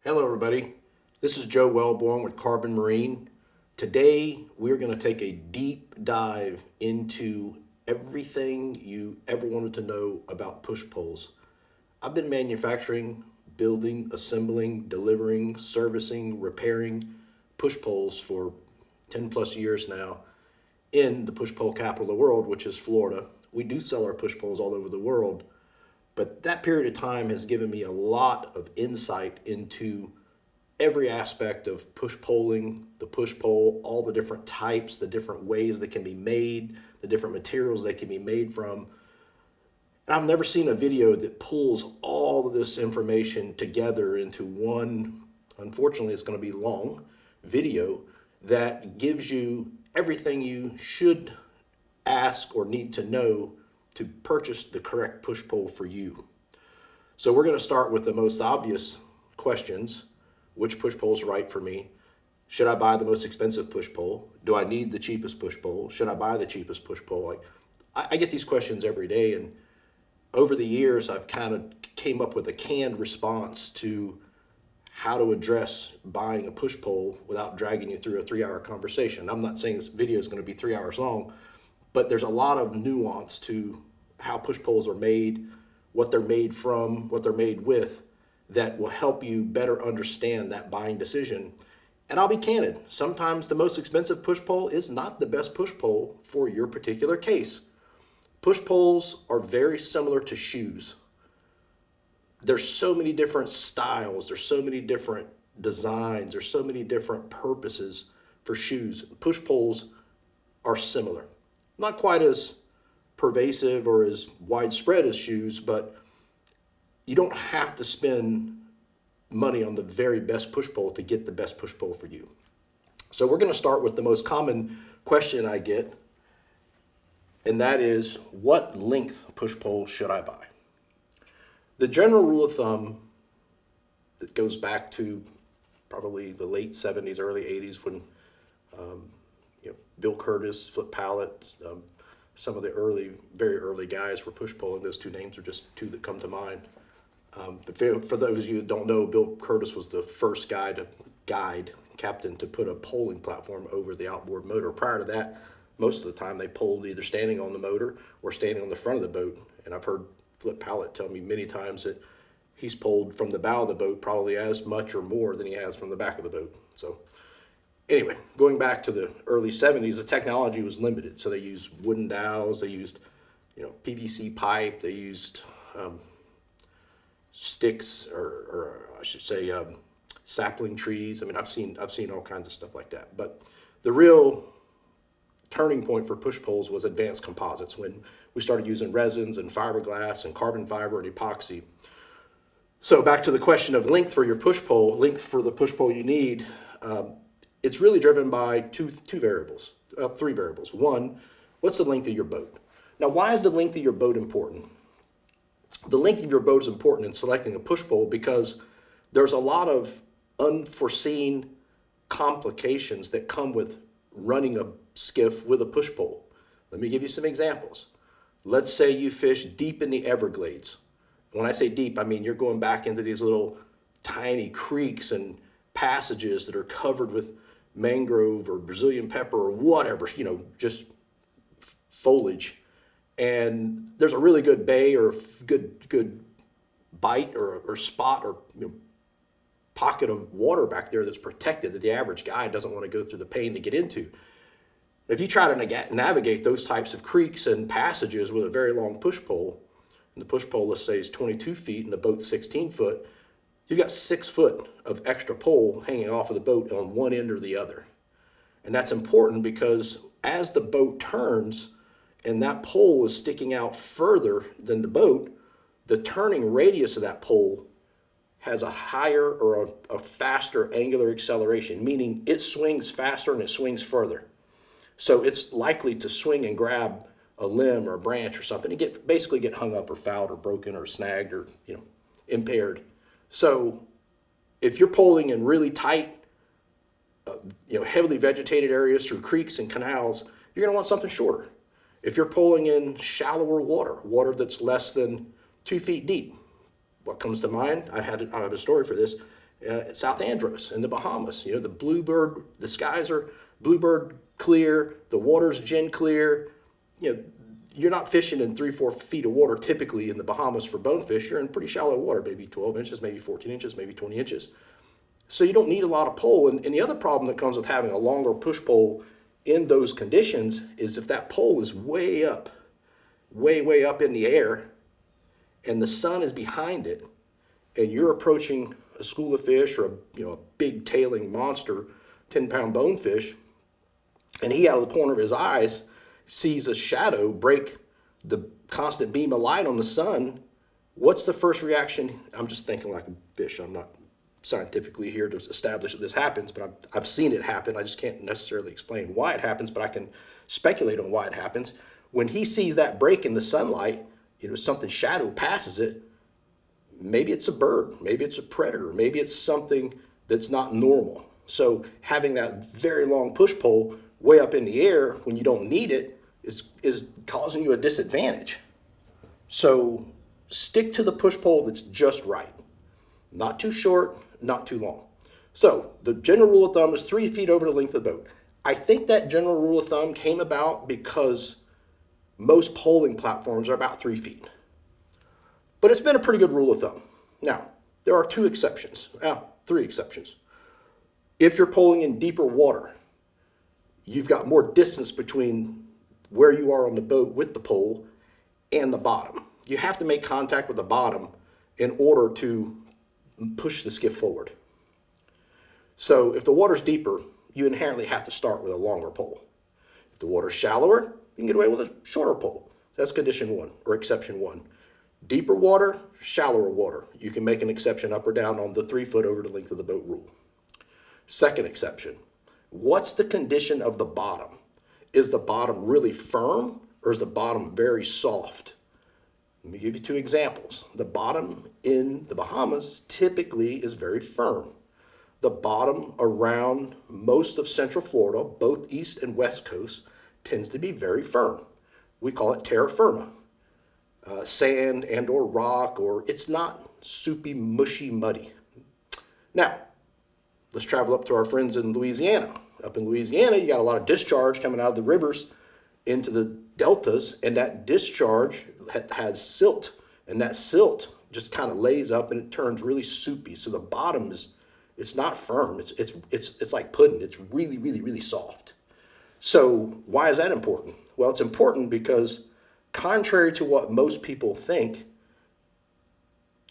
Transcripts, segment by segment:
Hello everybody, this is Joe Wellborn with Carbon Marine. Today we're going to take a deep dive into everything you ever wanted to know about push poles. I've been manufacturing, building, assembling, delivering, servicing, repairing push poles for 10 plus years now in the push pole capital of the world, which is Florida. We do sell our push poles all over the world, but that period of time has given me a lot of insight into every aspect of push poling, the push pole, all the different types, the different ways they can be made, the different materials they can be made from. And I've never seen a video that pulls all of this information together into one, unfortunately it's going to be long, video that gives you everything you should ask or need to know to purchase the correct push pole for you. So we're going to start with the most obvious questions. Which push pole is right for me? Should I buy the most expensive push pole? Do I need the cheapest push pole? Should I buy the cheapest push pole? I get these questions every day, and over the years I've kind of came up with a canned response to how to address buying a push pole without dragging you through a 3-hour conversation. I'm not saying this video is going to be 3 hours long, but there's a lot of nuance to how push poles are made, what they're made from, what they're made with, that will help you better understand that buying decision. And I'll be candid, sometimes the most expensive push pole is not the best push pole for your particular case. Push poles are very similar to shoes. There's so many different styles, there's so many different designs, there's so many different purposes for shoes. Push poles are similar. Not quite as pervasive or as widespread as shoes, but you don't have to spend money on the very best push pole to get the best push pole for you. So we're going to start with the most common question I get, and that is, what length push pole should I buy? The general rule of thumb that goes back to probably the late 70s, early 80s when Bill Curtis, Flip Pallet, some of the very early guys were push poling. Those two names are just two that come to mind. But for those of you that don't know, Bill Curtis was the first captain to put a poling platform over the outboard motor. Prior to that, most of the time they poled either standing on the motor or standing on the front of the boat. And I've heard Flip Pallet tell me many times that he's poled from the bow of the boat probably as much or more than he has from the back of the boat. So anyway, going back to the early 70s, the technology was limited. So they used wooden dowels, they used PVC pipe, they used sticks, or I should say sapling trees. I mean, I've seen all kinds of stuff like that. But the real turning point for push poles was advanced composites, when we started using resins and fiberglass and carbon fiber and epoxy. So back to the question of length for your push pole, length for the push pole you need, it's really driven by three variables. One, what's the length of your boat? Now, why is the length of your boat important? The length of your boat is important in selecting a push pole because there's a lot of unforeseen complications that come with running a skiff with a push pole. Let me give you some examples. Let's say you fish deep in the Everglades. When I say deep, I mean you're going back into these little tiny creeks and passages that are covered with mangrove or Brazilian pepper or whatever, just foliage. And there's a really good bay or good bite or spot or pocket of water back there that's protected that the average guy doesn't want to go through the pain to get into. If you try to navigate those types of creeks and passages with a very long push pole, and the push pole, let's say, is 22 feet and the boat's 16 foot, you've got 6 foot of extra pole hanging off of the boat on one end or the other. And that's important because as the boat turns and that pole is sticking out further than the boat, the turning radius of that pole has a higher or a faster angular acceleration, meaning it swings faster and it swings further. So it's likely to swing and grab a limb or a branch or something and basically get hung up or fouled or broken or snagged or impaired. So if you're poling in really tight, heavily vegetated areas through creeks and canals, you're going to want something shorter. If you're poling in shallower water that's less than 2 feet deep, what comes to mind? I have a story for this. South Andros in the Bahamas. The bluebird, the skies are bluebird clear, the water's gin clear. You're not fishing in 3-4 feet of water typically in the Bahamas for bonefish. You're in pretty shallow water, maybe 12 inches, maybe 14 inches, maybe 20 inches. So you don't need a lot of pole. And the other problem that comes with having a longer push pole in those conditions is if that pole is way up in the air, and the sun is behind it, and you're approaching a school of fish or a big tailing monster, 10-pound bonefish, and he out of the corner of his eyes sees a shadow break the constant beam of light on the sun, what's the first reaction? I'm just thinking like a fish. I'm not scientifically here to establish that this happens, but I've seen it happen. I just can't necessarily explain why it happens, but I can speculate on why it happens. When he sees that break in the sunlight, something shadow passes it. Maybe it's a bird, maybe it's a predator, maybe it's something that's not normal. So having that very long push pole way up in the air when you don't need it is causing you a disadvantage. So stick to the push pole that's just right. Not too short, not too long. So the general rule of thumb is 3 feet over the length of the boat. I think that general rule of thumb came about because most poling platforms are about 3 feet. But it's been a pretty good rule of thumb. Now, there are three exceptions. If you're poling in deeper water, you've got more distance between where you are on the boat with the pole and the bottom. You have to make contact with the bottom in order to push the skiff forward. So if the water's deeper, you inherently have to start with a longer pole. If the water's shallower, you can get away with a shorter pole. That's condition one, or exception one. Deeper water, shallower water. You can make an exception up or down on the 3 foot over the length of the boat rule. Second exception, what's the condition of the bottom? Is the bottom really firm or is the bottom very soft? Let me give you 2 examples. The bottom in the Bahamas typically is very firm. The bottom around most of Central Florida, both east and west coast, tends to be very firm. We call it terra firma. Sand and or rock, or it's not soupy, mushy, muddy. Now, let's travel up to our friends in Louisiana. Up in Louisiana, you got a lot of discharge coming out of the rivers into the deltas, and that discharge has silt, and that silt just kind of lays up and it turns really soupy. So the bottom it's not firm. It's like pudding. It's really, really, really soft. So why is that important? Well, it's important because contrary to what most people think,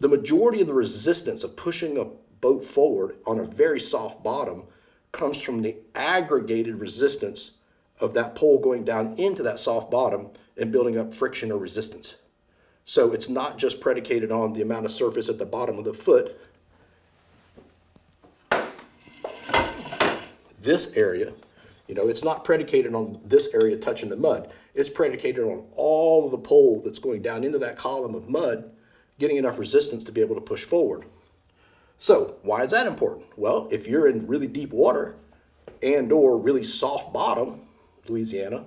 the majority of the resistance of pushing a boat forward on a very soft bottom comes from the aggregated resistance of that pole going down into that soft bottom and building up friction or resistance. So it's not just predicated on the amount of surface at the bottom of the foot. This area, it's not predicated on this area touching the mud. It's predicated on all of the pole that's going down into that column of mud, getting enough resistance to be able to push forward. So why is that important? Well, if you're in really deep water and or really soft bottom, Louisiana,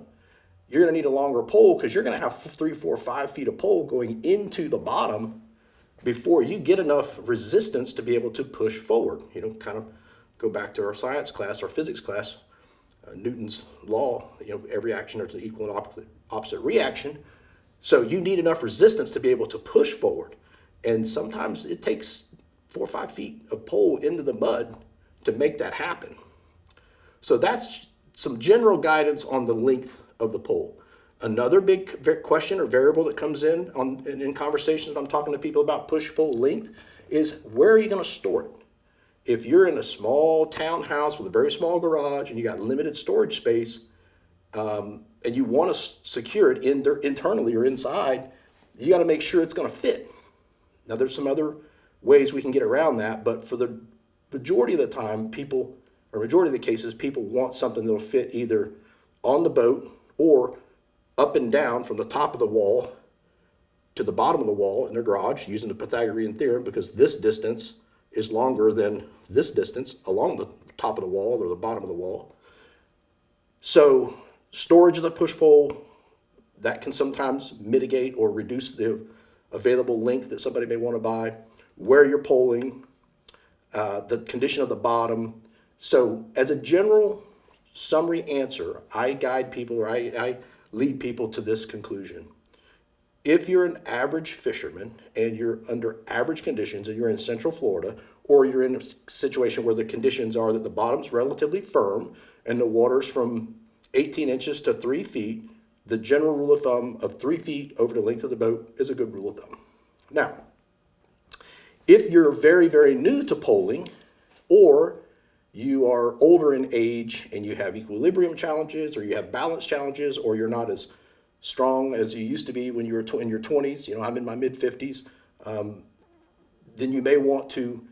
you're going to need a longer pole because you're going to have 3, 4, 5 feet of pole going into the bottom before you get enough resistance to be able to push forward. Kind of go back to our science class, our physics class, Newton's law, every action is an equal and opposite reaction. So you need enough resistance to be able to push forward. And sometimes it takes 4 or 5 feet of pole into the mud to make that happen. So that's some general guidance on the length of the pole. Another big question or variable that comes in conversations when I'm talking to people about push-pull length is where are you going to store it? If you're in a small townhouse with a very small garage and you got limited storage space and you want to secure it internally or inside, you got to make sure it's going to fit. Now, there's some other ways we can get around that, but for the majority of the time, majority of the cases, people want something that'll fit either on the boat or up and down from the top of the wall to the bottom of the wall in their garage using the Pythagorean theorem, because this distance is longer than this distance along the top of the wall or the bottom of the wall. So storage of the push pole, that can sometimes mitigate or reduce the available length that somebody may want to buy. Where you're poling, the condition of the bottom. So as a general summary answer, I guide people, or I lead people to this conclusion. If you're an average fisherman and you're under average conditions and you're in Central Florida, or you're in a situation where the conditions are that the bottom's relatively firm and the water's from 18 inches to 3 feet, the general rule of thumb of 3 feet over the length of the boat is a good rule of thumb. Now, if you're very, very new to poling, or you are older in age and you have equilibrium challenges, or you have balance challenges, or you're not as strong as you used to be when you were in your 20s, I'm in my mid 50s, then you may want to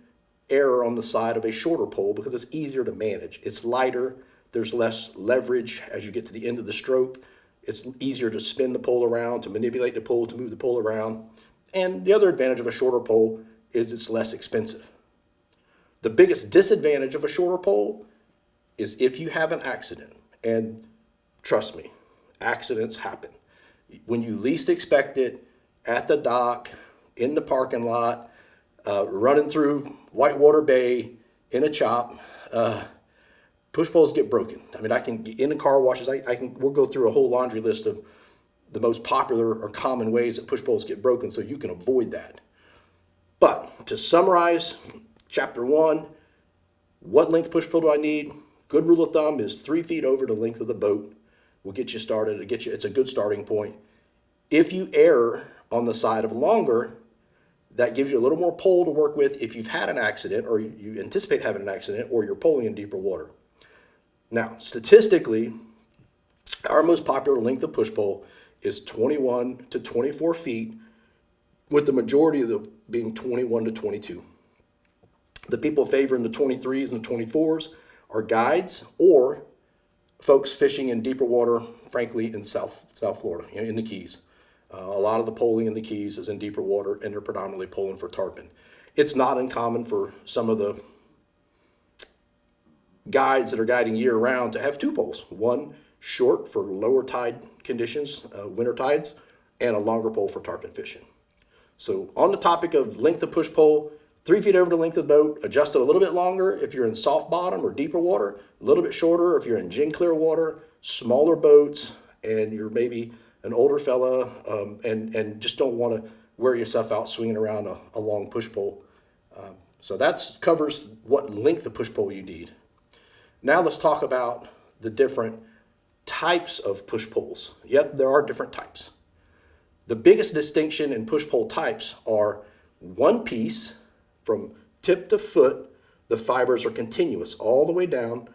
err on the side of a shorter pole because it's easier to manage. It's lighter, there's less leverage as you get to the end of the stroke. It's easier to spin the pole around, to manipulate the pole, to move the pole around. And the other advantage of a shorter pole is it's less expensive. The biggest disadvantage of a shorter pole is if you have an accident, and trust me, accidents happen. When you least expect it, at the dock, in the parking lot, running through Whitewater Bay in a chop, push poles get broken. I mean, I can get in the car washes. We'll go through a whole laundry list of the most popular or common ways that push poles get broken, so you can avoid that. But to summarize, chapter 1, what length push pole do I need? Good rule of thumb is 3 feet over the length of the boat. Will get you started. It's a good starting point. If you err on the side of longer, that gives you a little more pole to work with if you've had an accident, or you anticipate having an accident, or you're poling in deeper water. Now, statistically, our most popular length of push pole is 21 to 24 feet, with the majority of them being 21 to 22. The people favoring the 23s and the 24s are guides or folks fishing in deeper water, frankly, in South Florida, in the Keys. A lot of the poling in the Keys is in deeper water, and they're predominantly poling for tarpon. It's not uncommon for some of the guides that are guiding year-round to have 2 poles, one short for lower tide conditions, winter tides, and a longer pole for tarpon fishing. So on the topic of length of push pole, 3 feet over the length of the boat, adjust it a little bit longer if you're in soft bottom or deeper water, a little bit shorter if you're in gin clear water, smaller boats, and you're maybe an older fella and just don't want to wear yourself out swinging around a long push pole. So that covers what length of push pole you need. Now let's talk about the different types of push poles. Yep, there are different types. The biggest distinction in push pole types are one piece from tip to foot. The fibers are continuous all the way down.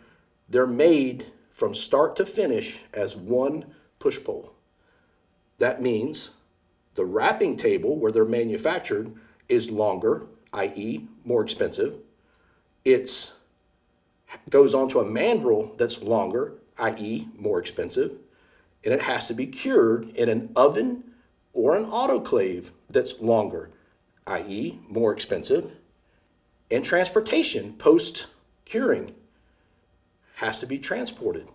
They're made from start to finish as one push pole. That means the wrapping table where they're manufactured is longer, i.e. more expensive. It goes onto a mandrel that's longer, i.e. more expensive. And it has to be cured in an oven or an autoclave that's longer, i.e. more expensive. And transportation post-curing has to be transported,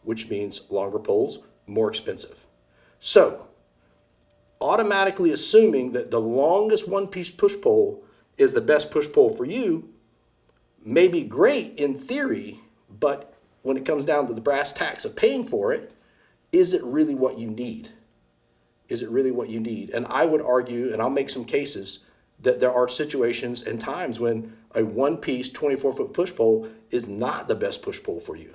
which means longer poles, more expensive. So, automatically assuming that the longest one-piece push pole is the best push pole for you may be great in theory, but when it comes down to the brass tacks of paying for it, is it really what you need? Is it really what you need? And I would argue, and I'll make some cases, that there are situations and times when a one-piece 24-foot push pole is not the best push pole for you.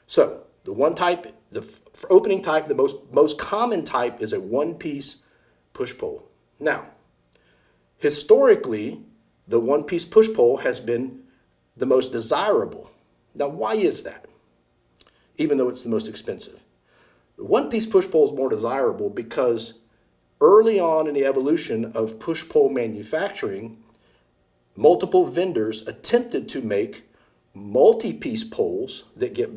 So the one type, the opening type, the most common type is a one-piece push pole. Now, historically, the one-piece push pole has been the most desirable. Now, why is that? Even though it's the most expensive. The one-piece push pole is more desirable because early on in the evolution of push pole manufacturing, multiple vendors attempted to make multi-piece poles that get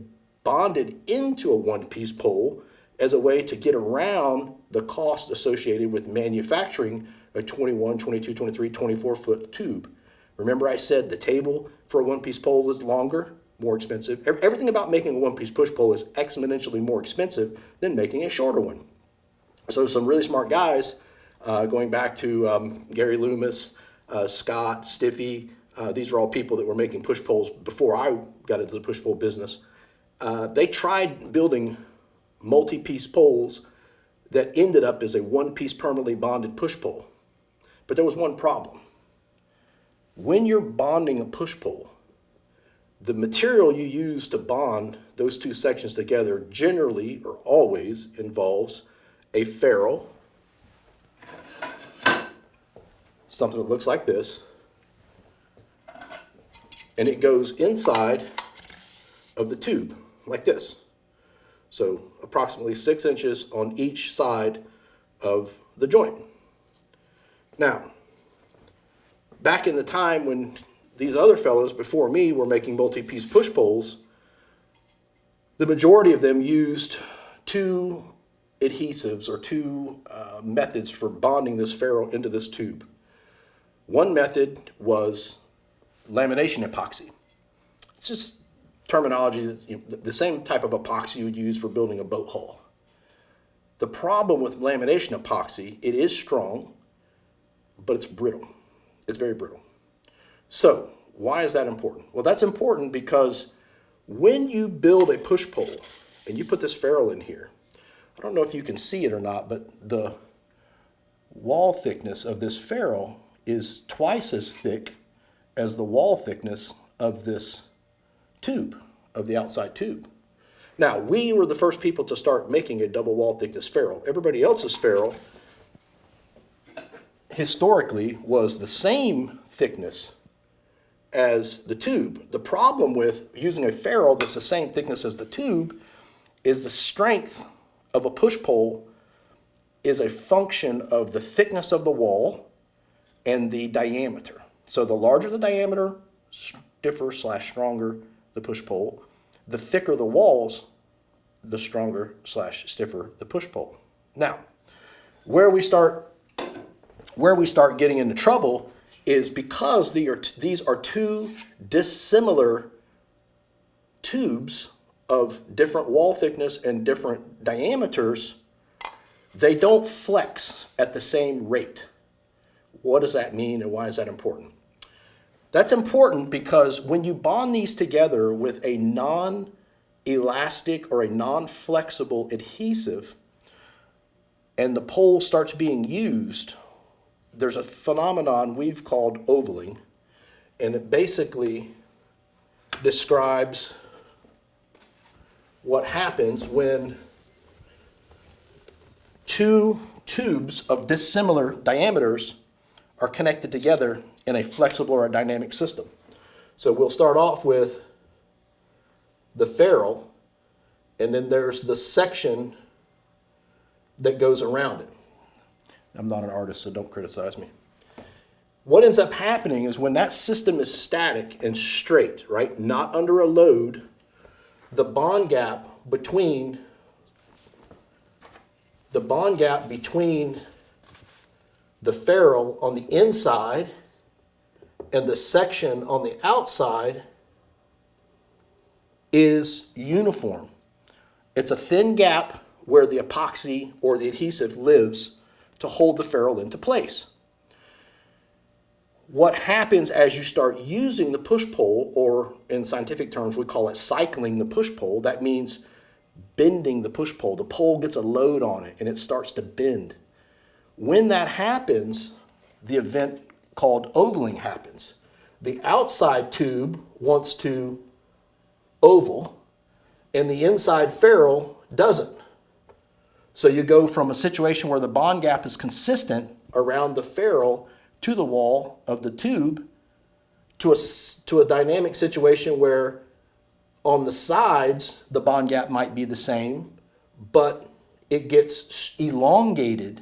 bonded into a one-piece pole as a way to get around the cost associated with manufacturing a 21, 22, 23, 24-foot tube. Remember I said the table for a one-piece pole is longer, more expensive. Everything about making a one-piece push pole is exponentially more expensive than making a shorter one. So some really smart guys, going back to Gary Loomis, Scott, Stiffy, These are all people that were making push poles before I got into the push pole business. They tried building multi-piece poles that ended up as a one-piece permanently bonded push pole. But there was one problem. When you're bonding a push pole, the material you use to bond those two sections together generally or always involves a ferrule, something that looks like this, and it goes inside of the tube like this. So approximately 6 inches on each side of the joint. Now, back in the time when these other fellows before me were making multi-piece push poles, the majority of them used two adhesives or two methods for bonding this ferrule into this tube. One method was lamination epoxy. It's just terminology, the same type of epoxy you would use for building a boat hull. The problem with lamination epoxy, it is strong, but it's brittle. It's very brittle. So why is that important? Well, that's important because when you build a push pole and you put this ferrule in here, I don't know if you can see it or not, but the wall thickness of this ferrule is twice as thick as the wall thickness of this tube, of the outside tube. Now, we were the first people to start making a double wall thickness ferrule. Everybody else's ferrule historically was the same thickness as the tube. The problem with using a ferrule that's the same thickness as the tube is the strength of a push pole is a function of the thickness of the wall and the diameter. So the larger the diameter, stiffer / stronger the push pole. The thicker the walls, the stronger / stiffer the push pole. Now, where we start getting into trouble is because these are two dissimilar tubes of different wall thickness and different diameters. They don't flex at the same rate. What does that mean and why is that important? That's important because when you bond these together with a non-elastic or a non-flexible adhesive and the pole starts being used, there's a phenomenon we've called ovaling, and it basically describes what happens when two tubes of dissimilar diameters are connected together in a flexible or a dynamic system. So we'll start off with the ferrule, and then there's the section that goes around it. I'm not an artist, so don't criticize me. What ends up happening is when that system is static and straight, right, not under a load, the bond gap between the ferrule on the inside and the section on the outside is uniform. It's a thin gap where the epoxy or the adhesive lives to hold the ferrule into place. What happens as you start using the push pole, or in scientific terms we call it cycling the push pole, that means bending the push pole. The pole gets a load on it and it starts to bend. When that happens, the event called ovaling happens. The outside tube wants to oval and the inside ferrule doesn't. So you go from a situation where the bond gap is consistent around the ferrule to the wall of the tube to a dynamic situation where on the sides the bond gap might be the same, but it gets elongated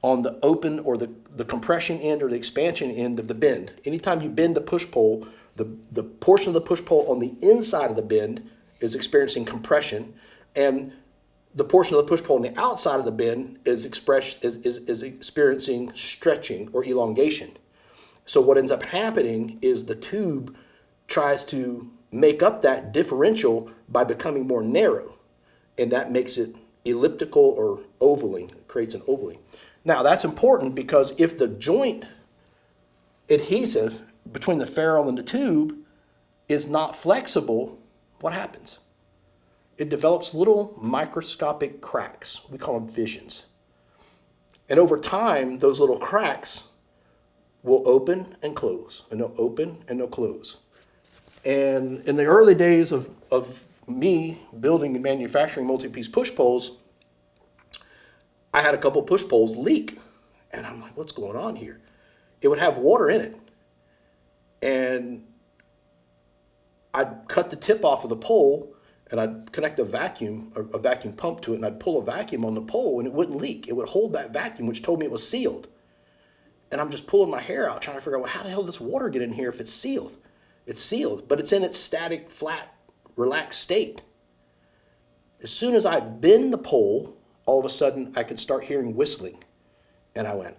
on the open or the compression end or the expansion end of the bend. Anytime you bend the push pole, the portion of the push pole on the inside of the bend is experiencing compression, and the portion of the push pole on the outside of the bend is experiencing stretching or elongation. So what ends up happening is the tube tries to make up that differential by becoming more narrow, and that makes it elliptical or ovaling, it creates an ovaling. Now that's important because if the joint adhesive between the ferrule and the tube is not flexible, what happens? It develops little microscopic cracks. We call them fissions. And over time, those little cracks will open and close, and they'll open and they'll close. And in the early days of me building and manufacturing multi-piece push poles, I had a couple push poles leak. And I'm like, what's going on here? It would have water in it. And I'd cut the tip off of the pole and I'd connect a vacuum pump to it, and I'd pull a vacuum on the pole and it wouldn't leak. It would hold that vacuum, which told me it was sealed. And I'm just pulling my hair out trying to figure out, well, how the hell does this water get in here if it's sealed? It's sealed, but it's in its static, flat, relaxed state. As soon as I bend the pole, all of a sudden I could start hearing whistling. And I went,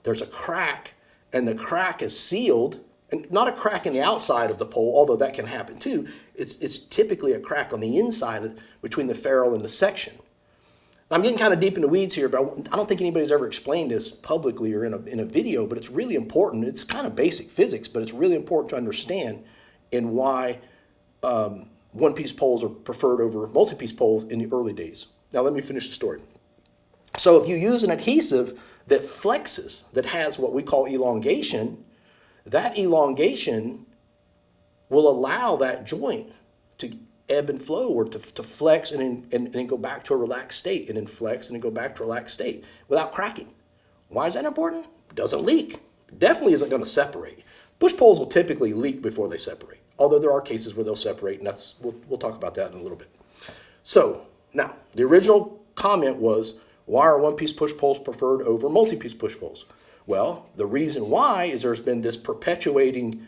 there's a crack, and the crack is sealed, and not a crack in the outside of the pole, although that can happen too. It's typically a crack on the inside between the ferrule and the section. I'm getting kind of deep in the weeds here, but I don't think anybody's ever explained this publicly or in a video, but it's really important. It's kind of basic physics, but it's really important to understand in why one-piece poles are preferred over multi-piece poles in the early days. Now let me finish the story. So if you use an adhesive that flexes, that has what we call elongation, that elongation will allow that joint to ebb and flow, or to flex and then go back to a relaxed state, and then flex and then go back to a relaxed state without cracking. Why is that important? It doesn't leak. It definitely isn't going to separate. Push poles will typically leak before they separate, although there are cases where they'll separate, and we'll talk about that in a little bit. So now, the original comment was, why are one-piece push poles preferred over multi-piece push poles? Well, the reason why is there's been this perpetuating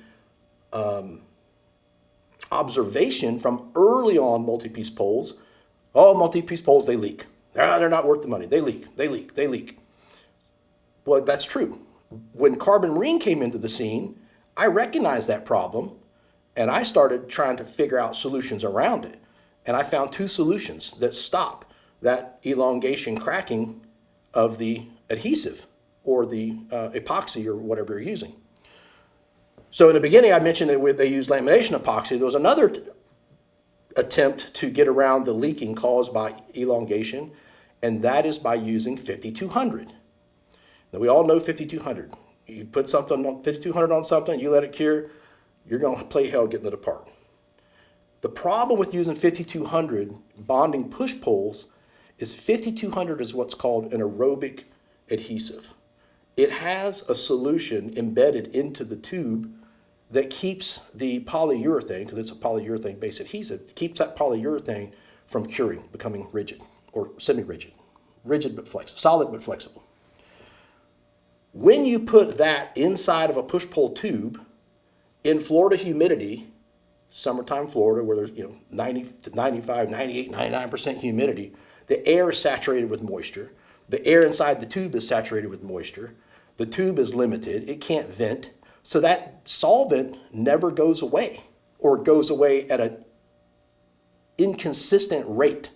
observation from early on multi-piece poles. Oh, multi-piece poles, they leak. They're not worth the money. They leak, they leak, they leak. Well, that's true. When Carbon Marine came into the scene, I recognized that problem, and I started trying to figure out solutions around it. And I found two solutions that stop that elongation cracking of the adhesive or the epoxy or whatever you're using. So in the beginning, I mentioned that they use lamination epoxy. There was another attempt to get around the leaking caused by elongation, and that is by using 5200. Now, we all know 5200. You put something on 5200 on something, you let it cure, you're going to play hell getting it apart. The problem with using 5200 bonding push poles is 5200 is what's called an aerobic adhesive. It has a solution embedded into the tube that keeps the polyurethane, because it's a polyurethane-based adhesive, keeps that polyurethane from curing, becoming rigid or semi-rigid. Rigid but flexible, solid but flexible. When you put that inside of a push-pull tube in Florida humidity, summertime Florida, where there's 90 to 95, 98, 99% humidity, the air is saturated with moisture. The air inside the tube is saturated with moisture. The tube is limited. It can't vent. So that solvent never goes away, or goes away at an inconsistent rate.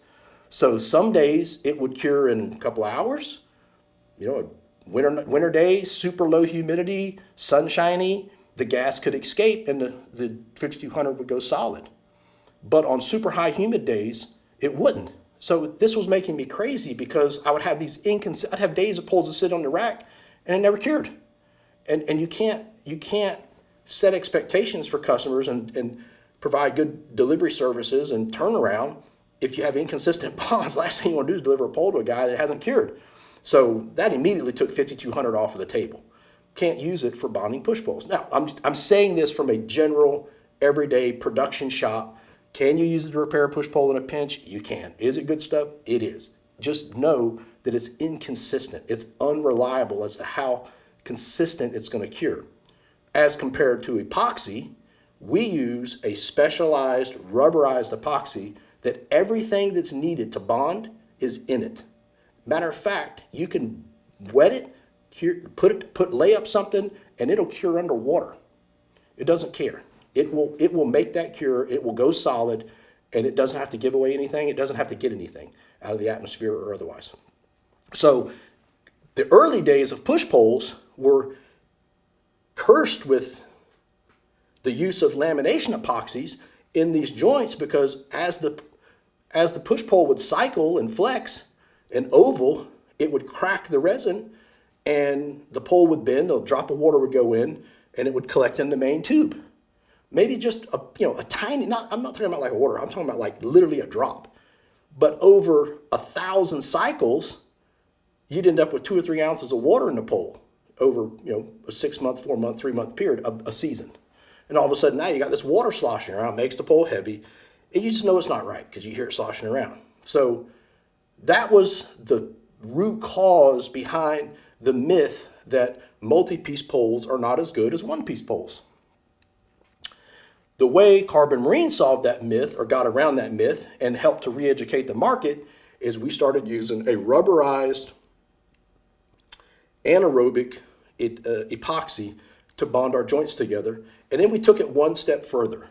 So some days it would cure in a couple of hours. A winter day, super low humidity, sunshiny, the gas could escape and the 5200 would go solid. But on super high humid days, it wouldn't. So this was making me crazy, because I would have I'd have days of poles that sit on the rack and it never cured. And you can't set expectations for customers and provide good delivery services and turnaround if you have inconsistent bonds. Last thing you want to do is deliver a pole to a guy that hasn't cured. So that immediately took 5200 off of the table. Can't use it for bonding push poles. Now, I'm saying this from a general, everyday production shop. Can you use it to repair a push pole in a pinch? You can. Is it good stuff? It is. Just know that it's inconsistent. It's unreliable as to how consistent it's going to cure. As compared to epoxy, we use a specialized rubberized epoxy that everything that's needed to bond is in it. Matter of fact, you can wet it, lay up something, and it'll cure underwater. It doesn't care. It will make that cure. It will go solid, and it doesn't have to give away anything. It doesn't have to get anything out of the atmosphere or otherwise. So the early days of push poles were cursed with the use of lamination epoxies in these joints, because as the push pole would cycle and flex and oval, it would crack the resin and the pole would bend, a drop of water would go in and it would collect in the main tube. Maybe just a tiny, I'm not talking about like a water, I'm talking about like literally a drop. But over 1,000 cycles, you'd end up with 2 or 3 ounces of water in the pole over a 6-month, 4-month, 3-month period of a season. And all of a sudden now you got this water sloshing around, makes the pole heavy, and you just know it's not right because you hear it sloshing around. So that was the root cause behind the myth that multi-piece poles are not as good as one-piece poles. The way Carbon Marine solved that myth, or got around that myth, and helped to re-educate the market, is we started using a rubberized anaerobic epoxy to bond our joints together. And then we took it one step further.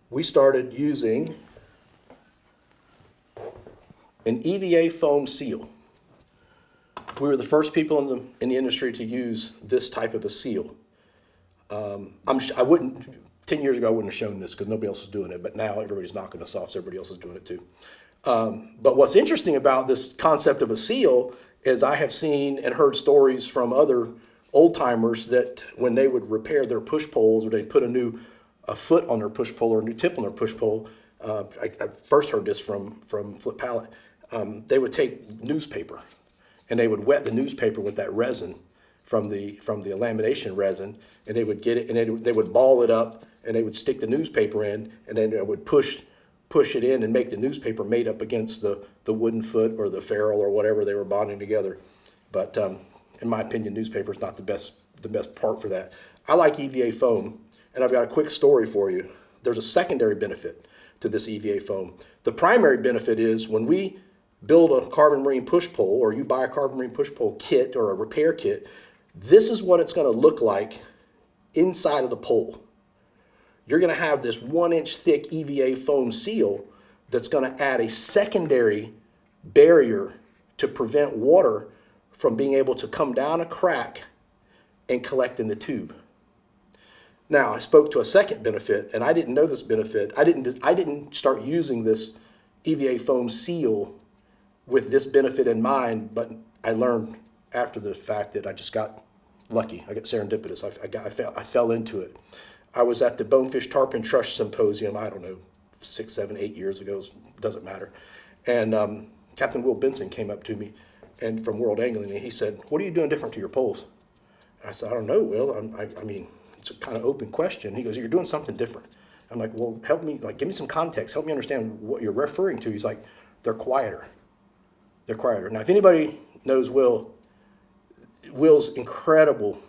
We started using an EVA foam seal. We were the first people in the industry to use this type of a seal. I wouldn't, 10 years ago, I wouldn't have shown this because nobody else was doing it, but now everybody's knocking us off, so everybody else is doing it too. But what's interesting about this concept of a seal is I have seen and heard stories from other old timers that when they would repair their push poles, or they'd put a foot on their push pole or a new tip on their push pole, I first heard this from Flip Pallet, they would take newspaper and they would wet the newspaper with that resin from the lamination resin, and they would get it and they would ball it up and they would stick the newspaper in, and then they would push it in and make the newspaper mate up against the wooden foot or the ferrule or whatever they were bonding together. But in my opinion, newspaper is not the best part for that. I like EVA foam, and I've got a quick story for you. There's a secondary benefit to this EVA foam. The primary benefit is when we build a Carbon Marine push pole, or you buy a Carbon Marine push pole kit or a repair kit, this is what it's going to look like inside of the pole. You're going to have this 1-inch thick EVA foam seal that's going to add a secondary barrier to prevent water from being able to come down a crack and collect in the tube. Now, I spoke to a second benefit, and I didn't know this benefit. I didn't start using this EVA foam seal with this benefit in mind, but I learned after the fact that I just got lucky. I got serendipitous. I fell into it. I was at the Bonefish Tarpon Trush Symposium, I don't know, 6, 7, 8 years ago, doesn't matter. And Captain Will Benson came up to me and from World Angling, and he said, "What are you doing different to your poles?" And I said, "I don't know, Will. I mean, it's a kind of open question." He goes, "You're doing something different." I'm like, "Well, help me, like, give me some context. Help me understand what you're referring to." He's like, "They're quieter. They're quieter." Now, if anybody knows Will's incredible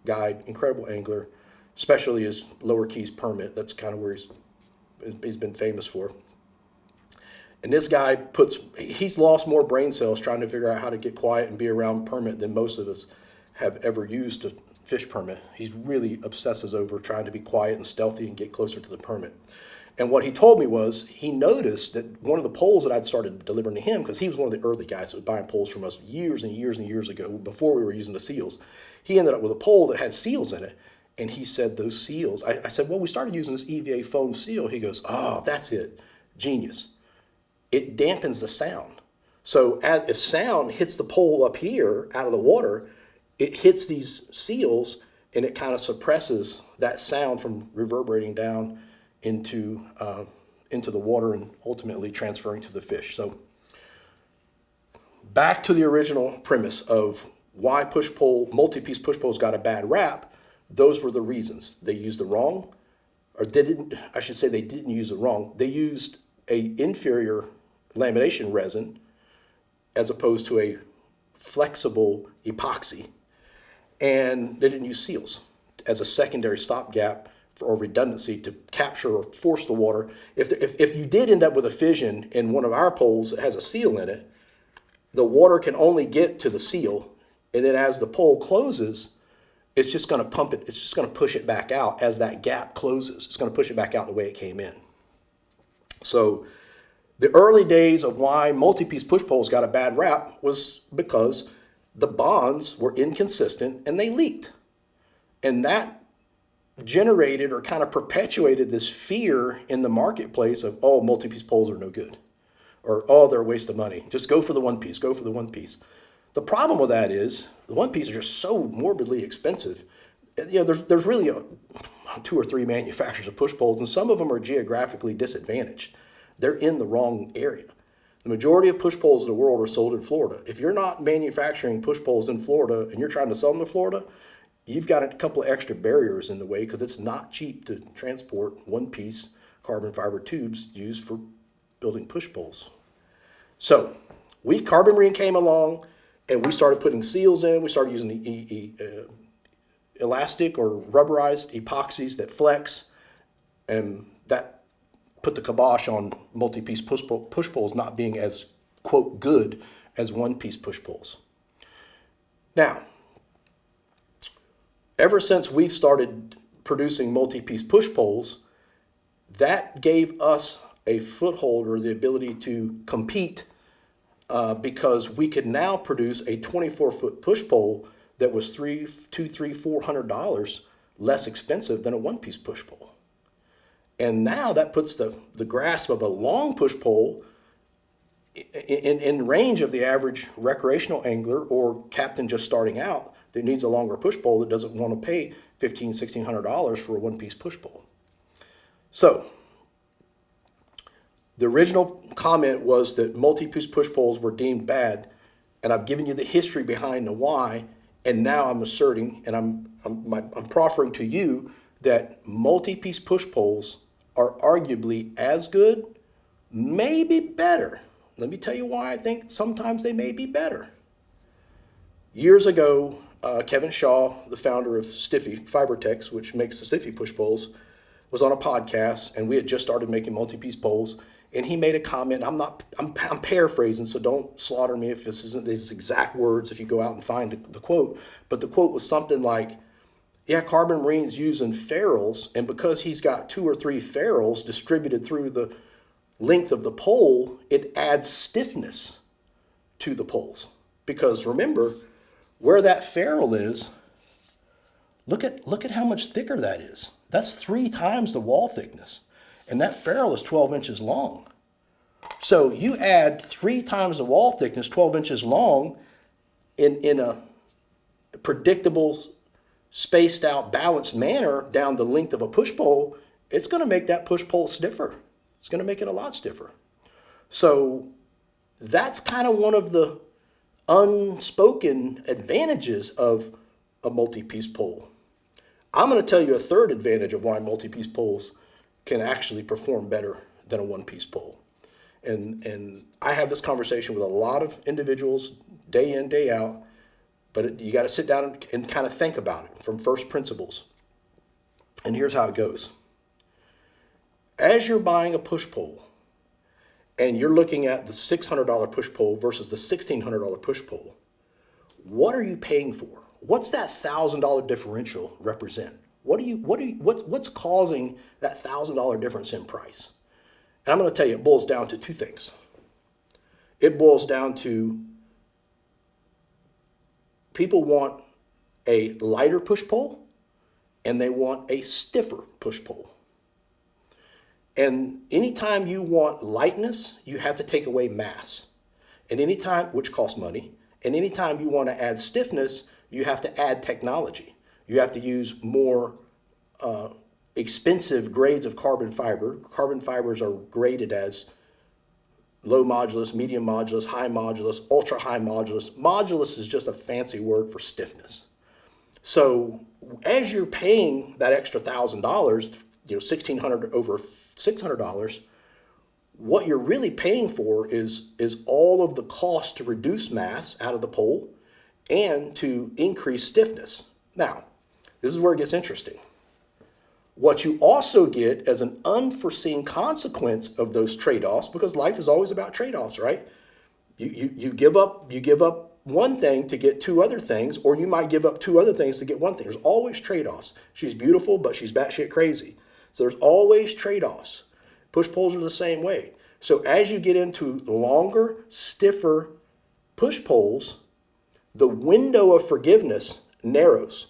guide, incredible angler, especially his Lower Keys permit. That's kind of where he's been famous for. And this guy he's lost more brain cells trying to figure out how to get quiet and be around permit than most of us have ever used to fish permit. He's really obsesses over trying to be quiet and stealthy and get closer to the permit. And what he told me was he noticed that one of the poles that I'd started delivering to him, because he was one of the early guys that was buying poles from us years and years and years ago, before we were using the seals. He ended up with a pole that had seals in it. And he said those seals, I said, "Well, we started using this EVA foam seal." He goes, "Oh, that's it. Genius. It dampens the sound. So if sound hits the pole up here out of the water, it hits these seals and it kind of suppresses that sound from reverberating down into the water and ultimately transferring to the fish." So back to the original premise of why multi-piece push poles got a bad rap. Those were the reasons. They used the wrong, or they didn't use the wrong. They used a inferior lamination resin as opposed to a flexible epoxy. And they didn't use seals as a secondary stopgap or redundancy to capture or force the water. If you did end up with a fission in one of our poles that has a seal in it, the water can only get to the seal, and then as the pole closes, it's just going to pump it, it's just going to push it back out as that gap closes. It's going to push it back out the way it came in. So the early days of why multi-piece push poles got a bad rap was because the bonds were inconsistent and they leaked. And that generated or kind of perpetuated this fear in the marketplace of, oh, multi-piece poles are no good, or, oh, they're a waste of money. Just go for the one piece, go for the one piece. The problem with that is the one piece are just so morbidly expensive. There's really two or three manufacturers of push poles, and some of them are geographically disadvantaged. They're in the wrong area. The majority of push poles in the world are sold in Florida. If you're not manufacturing push poles in Florida and you're trying to sell them to Florida, you've got a couple of extra barriers in the way because it's not cheap to transport one-piece carbon fiber tubes used for building push poles. So Carbon Marine came along and we started putting seals in. We started using elastic or rubberized epoxies that flex, and that put the kibosh on multi-piece push poles not being as, quote, good as one-piece push poles. Now, ever since we've started producing multi-piece push poles, that gave us a foothold or the ability to compete because we could now produce a 24-foot push pole that was $400 less expensive than a one-piece push pole. And now that puts the grasp of a long push pole in range of the average recreational angler or captain just starting out that needs a longer push pole that doesn't want to pay $1,500, $1,600 for a one-piece push pole. So the original comment was that multi-piece push poles were deemed bad, and I've given you the history behind the why, and now I'm asserting and I'm proffering to you that multi-piece push poles are arguably as good, maybe better. Let me tell you why I think sometimes they may be better. Years ago, Kevin Shaw, the founder of Stiffy Fibertex, which makes the Stiffy push poles, was on a podcast, and we had just started making multi-piece poles. And he made a comment. I'm paraphrasing, so don't slaughter me if this isn't these exact words if you go out and find the quote. But the quote was something like, yeah, Carbon Marine's using ferrules, and because he's got 2 or 3 ferrules distributed through the length of the pole, it adds stiffness to the poles. Because remember, where that ferrule is, look at how much thicker that is. That's 3 times the wall thickness. And that ferrule is 12 inches long. So you add 3 times the wall thickness, 12 inches long, in a predictable, spaced out, balanced manner down the length of a push pole, it's going to make that push pole stiffer. It's going to make it a lot stiffer. So that's kind of one of the unspoken advantages of a multi-piece pole. I'm going to tell you a third advantage of why multi-piece poles can actually perform better than a one-piece pole. And I have this conversation with a lot of individuals day in, day out, but you got to sit down and kind of think about it from first principles. And here's how it goes. As you're buying a push pole and you're looking at the $600 push pole versus the $1,600 push pole, what are you paying for? What's that $1,000 differential represent? What's causing that $1,000 difference in price? And I'm going to tell you, it boils down to 2 things. It boils down to people want a lighter push pole and they want a stiffer push pole. And anytime you want lightness, you have to take away mass. And anytime, which costs money, and anytime you want to add stiffness, you have to add technology. You have to use more expensive grades of carbon fiber. Carbon fibers are graded as low modulus, medium modulus, high modulus, ultra high modulus. Modulus is just a fancy word for stiffness. So as you're paying that extra $1,000, $1,600 over $600, what you're really paying for is all of the cost to reduce mass out of the pole and to increase stiffness. Now, this is where it gets interesting. What you also get as an unforeseen consequence of those trade-offs, because life is always about trade-offs, right? You give up one thing to get 2 other things, or you might give up 2 other things to get one thing. There's always trade-offs. She's beautiful, but she's batshit crazy. So there's always trade-offs. Push poles are the same way. So as you get into longer, stiffer push poles, the window of forgiveness narrows.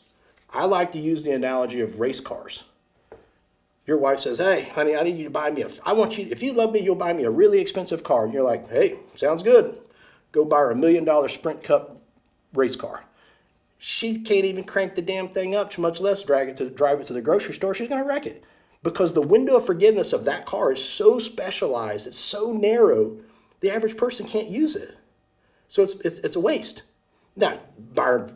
I like to use the analogy of race cars. Your wife says, hey, honey, I need you to buy me if you love me, you'll buy me a really expensive car. And you're like, hey, sounds good. Go buy her $1 million Sprint Cup race car. She can't even crank the damn thing up, much less drive it to the grocery store. She's going to wreck it. Because the window of forgiveness of that car is so specialized, it's so narrow, the average person can't use it. So it's a waste. Now, buy her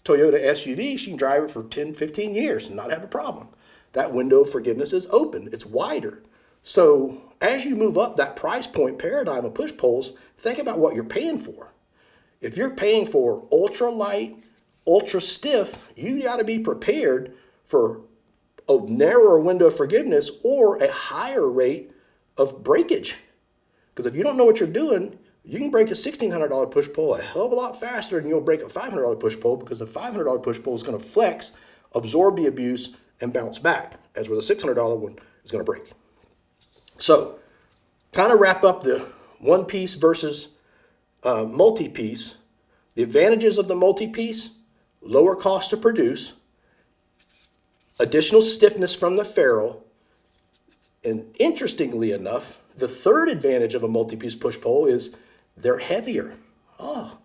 Toyota SUV, she can drive it for 10, 15 years and not have a problem. That window of forgiveness is open. It's wider. So as you move up that price point paradigm of push poles, think about what you're paying for. If you're paying for ultra light, ultra stiff, you got to be prepared for a narrower window of forgiveness or a higher rate of breakage. Because if you don't know what you're doing, you can break a $1,600 push pole a hell of a lot faster than you'll break a $500 push pole, because the $500 push pole is going to flex, absorb the abuse, and bounce back, as where the $600 one is going to break. So, kind of wrap up the one piece versus multi-piece. The advantages of the multi-piece: lower cost to produce, additional stiffness from the ferrule, and interestingly enough, the third advantage of a multi-piece push pole is they're heavier. Oh,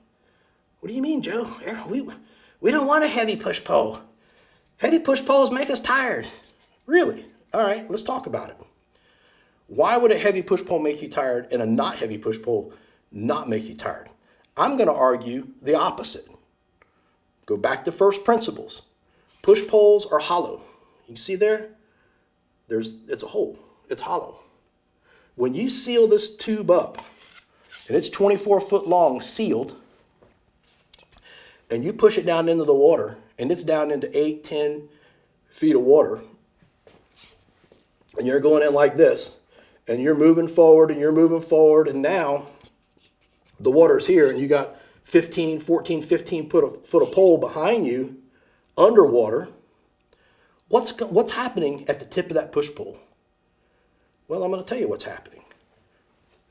what do you mean, Joe? We don't want a heavy push pole. Heavy push poles make us tired. Really? All right, let's talk about it. Why would a heavy push pole make you tired and a not heavy push pole not make you tired? I'm going to argue the opposite. Go back to first principles. Push poles are hollow. You see there? It's a hole. It's hollow. When you seal this tube up, and it's 24 foot long sealed, and you push it down into the water, and it's down into 8, 10 feet of water, and you're going in like this, and you're moving forward, and now the water's here, and you got 15 foot of pole behind you, underwater. What's happening at the tip of that push pole? Well, I'm going to tell you what's happening.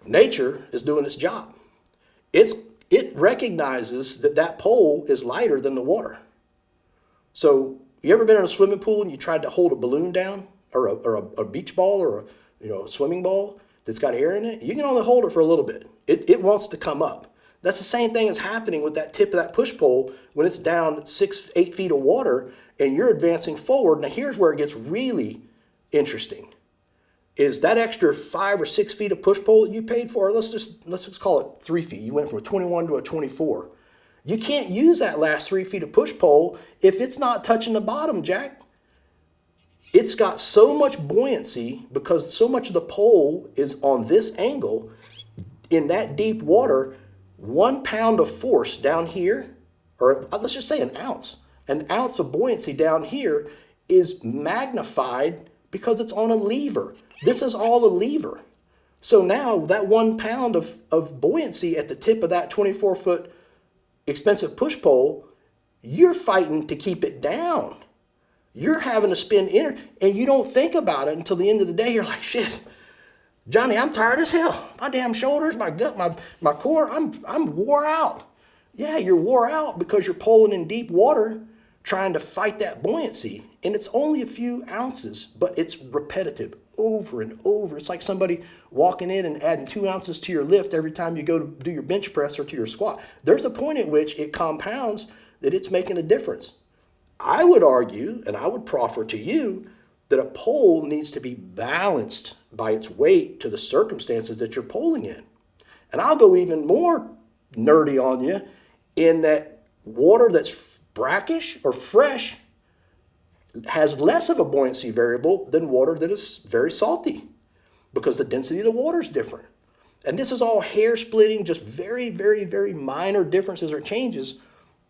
Nature is doing its job. It recognizes that pole is lighter than the water. So, you ever been in a swimming pool and you tried to hold a balloon down, or a beach ball, or a swimming ball that's got air in it? You can only hold it for a little bit. It wants to come up. That's the same thing that's happening with that tip of that push pole when it's down 6, 8 feet of water and you're advancing forward. Now here's where it gets really interesting. Is that extra 5 or 6 feet of push pole that you paid for, let's just call it 3 feet. You went from a 21 to a 24. You can't use that last 3 feet of push pole if it's not touching the bottom, Jack. It's got so much buoyancy because so much of the pole is on this angle in that deep water. 1 pound of force down here, or let's just say an ounce of buoyancy down here is magnified because it's on a lever. This is all a lever. So now that 1 pound of buoyancy at the tip of that 24 foot expensive push pole, you're fighting to keep it down. You're having to spin inner, and you don't think about it until the end of the day. You're like, shit, Johnny, I'm tired as hell. My damn shoulders, my gut, my core, I'm wore out. Yeah, you're wore out because you're pulling in deep water trying to fight that buoyancy. And it's only a few ounces, but it's repetitive over and over. It's like somebody walking in and adding 2 ounces to your lift every time you go to do your bench press or to your squat. There's a point at which it compounds that it's making a difference. I would argue, and I would proffer to you, that a pole needs to be balanced by its weight to the circumstances that you're poling in. And I'll go even more nerdy on you in that water that's brackish or fresh has less of a buoyancy variable than water that is very salty because the density of the water is different. And this is all hair splitting, just very, very, very minor differences or changes.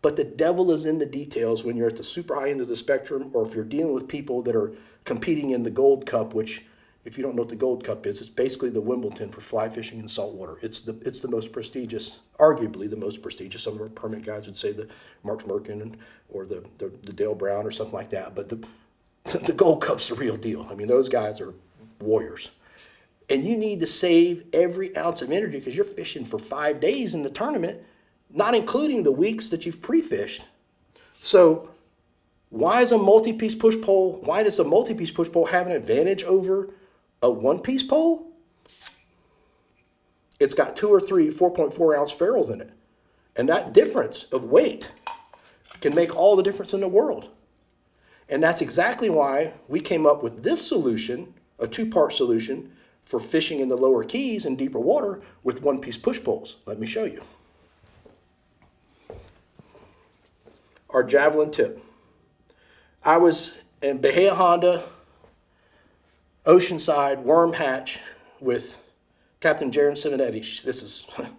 But the devil is in the details when you're at the super high end of the spectrum, or if you're dealing with people that are competing in the Gold Cup, which, if you don't know what the Gold Cup is, it's basically the Wimbledon for fly fishing in saltwater. It's the most prestigious, arguably the most prestigious. Some of our permit guys would say the Mark Merkin or the Dale Brown or something like that. But the Gold Cup's the real deal. I mean, those guys are warriors. And you need to save every ounce of energy because you're fishing for 5 days in the tournament, not including the weeks that you've pre-fished. So Why is a multi-piece push pole, why does a multi-piece push pole have an advantage over a one-piece pole? It's got 2 or 3 4.4 ounce ferrules in it. And that difference of weight can make all the difference in the world. And that's exactly why we came up with this solution, a 2-part solution for fishing in the lower keys and deeper water with one-piece push poles. Let me show you. Our Javelin tip. I was in Bahia Honda, Oceanside, Worm Hatch with Captain Jaron Simonetti. This is, I don't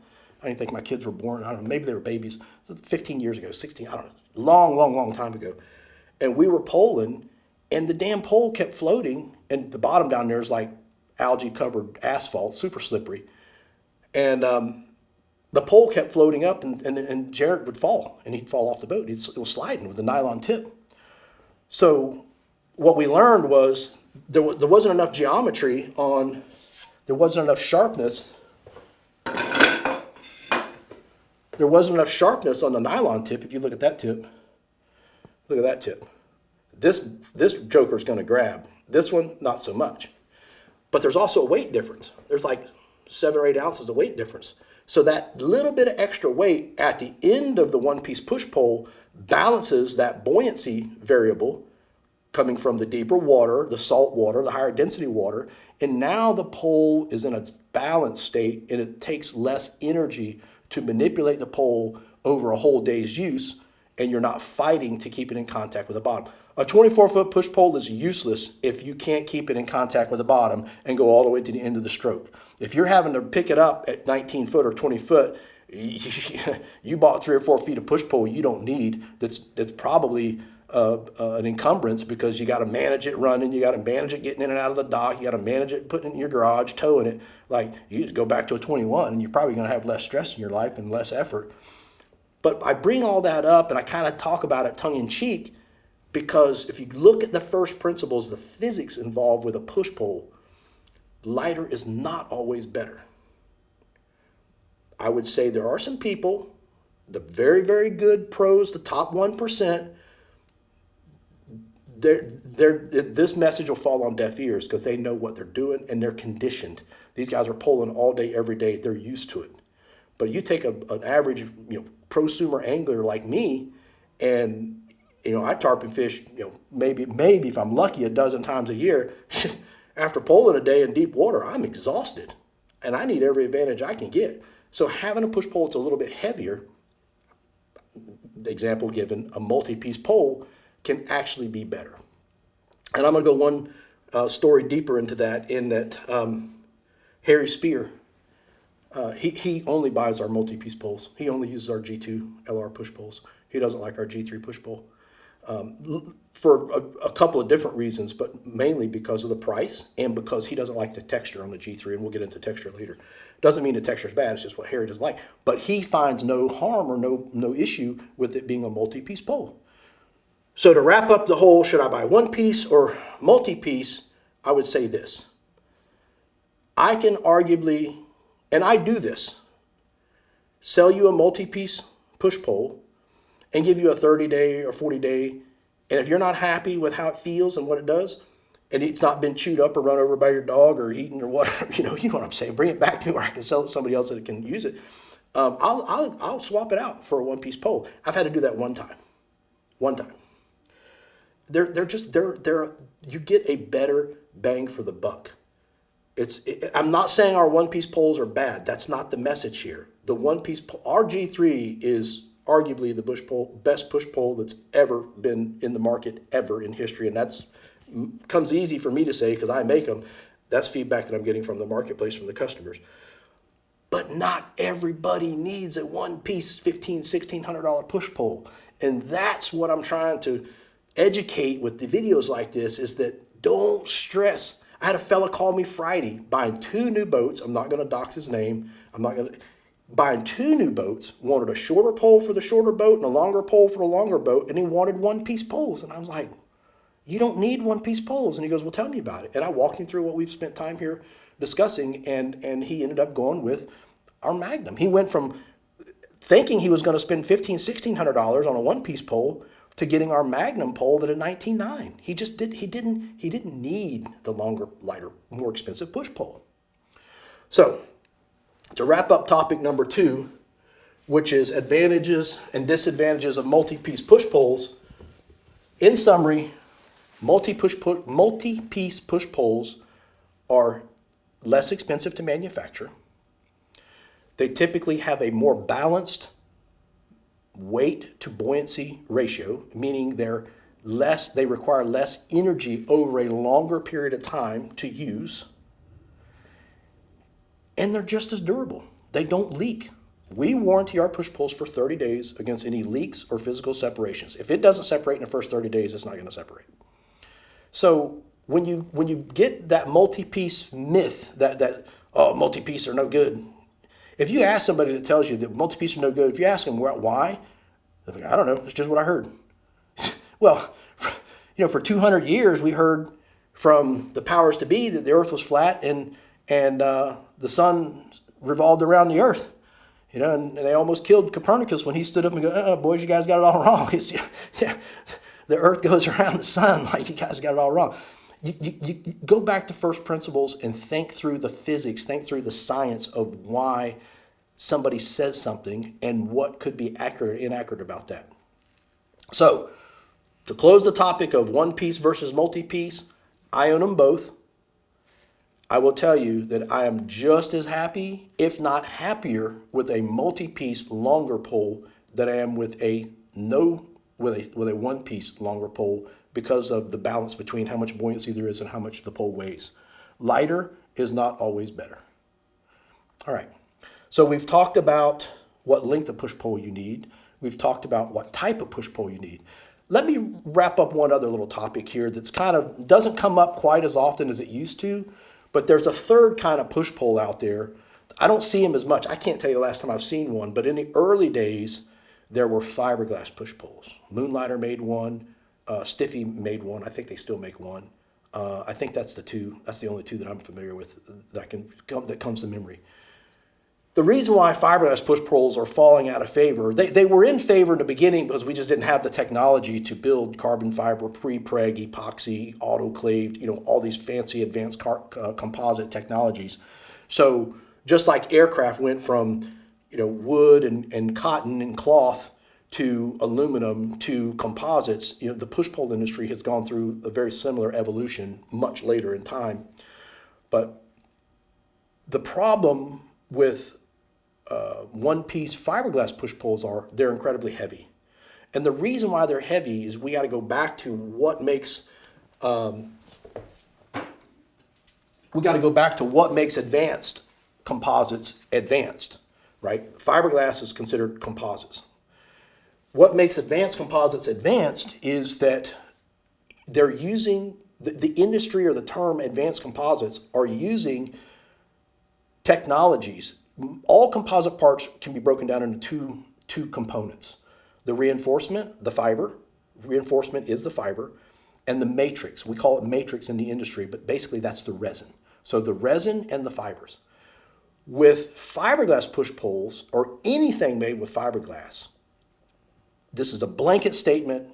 even think my kids were born. I don't know, maybe they were babies. 15 years ago, 16, I don't know. Long time ago. And we were poling, and the damn pole kept floating, and the bottom down there is like algae-covered asphalt, super slippery. And the pole kept floating up, and Jared would fall, and he'd fall off the boat. It was sliding with a nylon tip. So what we learned was there wasn't enough geometry on, there wasn't enough sharpness. There wasn't enough sharpness on the nylon tip. If you look at that tip, look at that tip. This joker's going to grab. This one, not so much. But there's also a weight difference. There's like 7 or 8 ounces of weight difference. So that little bit of extra weight at the end of the one-piece push pole balances that buoyancy variable coming from the deeper water, the salt water, the higher density water. And now the pole is in a balanced state, and it takes less energy to manipulate the pole over a whole day's use, and you're not fighting to keep it in contact with the bottom. A 24-foot push pole is useless if you can't keep it in contact with the bottom and go all the way to the end of the stroke. If you're having to pick it up at 19 foot or 20 foot, you bought 3 or 4 feet of push pole you don't need. That's probably an encumbrance, because you got to manage it running, you got to manage it getting in and out of the dock, you got to manage it putting it in your garage, towing it. Like, you just go back to a 21 and you're probably going to have less stress in your life and less effort. But I bring all that up and I kind of talk about it tongue in cheek, because if you look at the first principles, the physics involved with a push pole, lighter is not always better. I would say there are some people, the very, very good pros, the top 1%, this message will fall on deaf ears because they know what they're doing and they're conditioned. These guys are pulling all day, every day. They're used to it. But you take an average, prosumer angler like me, and I tarpon fish, maybe if I'm lucky, 12 times a year. After pulling a day in deep water, I'm exhausted, and I need every advantage I can get. So having a push pole that's a little bit heavier, example given, a multi-piece pole, can actually be better. And I'm going to go one story deeper into that, in that Harry Spear, he only buys our multi-piece poles. He only uses our G2 LR push poles. He doesn't like our G3 push pole for a couple of different reasons, but mainly because of the price and because he doesn't like the texture on the G3, and we'll get into texture later. Doesn't mean the texture is bad, it's just what Harry doesn't like. But he finds no harm or no issue with it being a multi-piece pole. So to wrap up the whole, should I buy one piece or multi-piece, I would say this. I can arguably, and I do this, sell you a multi-piece push pole and give you a 30-day or 40-day, and if you're not happy with how it feels and what it does, and it's not been chewed up or run over by your dog or eaten or whatever, you know what I'm saying, bring it back to me where I can sell it to somebody else that can use it. I'll swap it out for a one-piece pole. I've had to do that one time. You get a better bang for the buck. I'm not saying our one-piece poles are bad. That's not the message here. The one-piece pole, our G3 is arguably the best push pole that's ever been in the market ever in history, and that's comes easy for me to say because I make them. That's feedback that I'm getting from the marketplace, from the customers. But not everybody needs a one-piece $1,500, $1,600 push pole, and that's what I'm trying to educate with the videos like this, is that don't stress. I had a fella call me Friday buying 2 new boats. I'm not going to dox his name. Buying 2 new boats, wanted a shorter pole for the shorter boat and a longer pole for the longer boat, and he wanted one-piece poles. And I was like, you don't need one-piece poles. And he goes, well, tell me about it. And I walked him through what we've spent time here discussing, and he ended up going with our Magnum. He went from thinking he was going to spend $1,500, $1,600 on a one-piece pole to getting our Magnum pole that a 19.9. He didn't need the longer, lighter, more expensive push pole. So to wrap up topic number 2, which is advantages and disadvantages of multi-piece push poles. In summary, multi-piece push poles are less expensive to manufacture. They typically have a more balanced weight to buoyancy ratio, meaning they require less energy over a longer period of time to use. And they're just as durable. They don't leak. We warranty our push poles for 30 days against any leaks or physical separations. If it doesn't separate in the first 30 days, it's not going to separate. So when you get that multi-piece myth that multi-piece are no good, if you ask somebody that tells you that multi-piece are no good, if you ask them why, they're like, I don't know, it's just what I heard. Well, for 200 years we heard from the powers to be that the earth was flat and the sun revolved around the earth. And they almost killed Copernicus when he stood up and go, boys, you guys got it all wrong. The earth goes around the sun, like you guys got it all wrong. You go back to first principles and think through the physics, think through the science of why somebody says something and what could be accurate or inaccurate about that. So to close the topic of one piece versus multi-piece, I own them both. I will tell you that I am just as happy, if not happier, with a multi-piece longer pole than I am with a one-piece longer pole because of the balance between how much buoyancy there is and how much the pole weighs. Lighter is not always better. All right, so we've talked about what length of push pole you need. We've talked about what type of push pole you need. Let me wrap up one other little topic here that's doesn't come up quite as often as it used to. But there's a third kind of push pole out there. I don't see them as much. I can't tell you the last time I've seen one, but in the early days, there were fiberglass push poles. Moonlighter made one. Stiffy made one. I think they still make one. I think that's the only two that I'm familiar with that comes to memory. The reason why fiberglass push poles are falling out of favor, they were in favor in the beginning because we just didn't have the technology to build carbon fiber, pre-preg, epoxy, autoclaved, all these fancy advanced composite technologies. So just like aircraft went from, wood and cotton and cloth to aluminum to composites, the push pole industry has gone through a very similar evolution much later in time. But the problem with one-piece fiberglass push poles they're incredibly heavy. And the reason why they're heavy is we got to go back to what makes advanced composites advanced, right? Fiberglass is considered composites. What makes advanced composites advanced is that they're using, the industry or the term advanced composites are using technologies. All composite parts can be broken down into two components. The reinforcement, the fiber. Reinforcement is the fiber. And the matrix. We call it matrix in the industry, but basically that's the resin. So the resin and the fibers. With fiberglass push poles, or anything made with fiberglass, this is a blanket statement.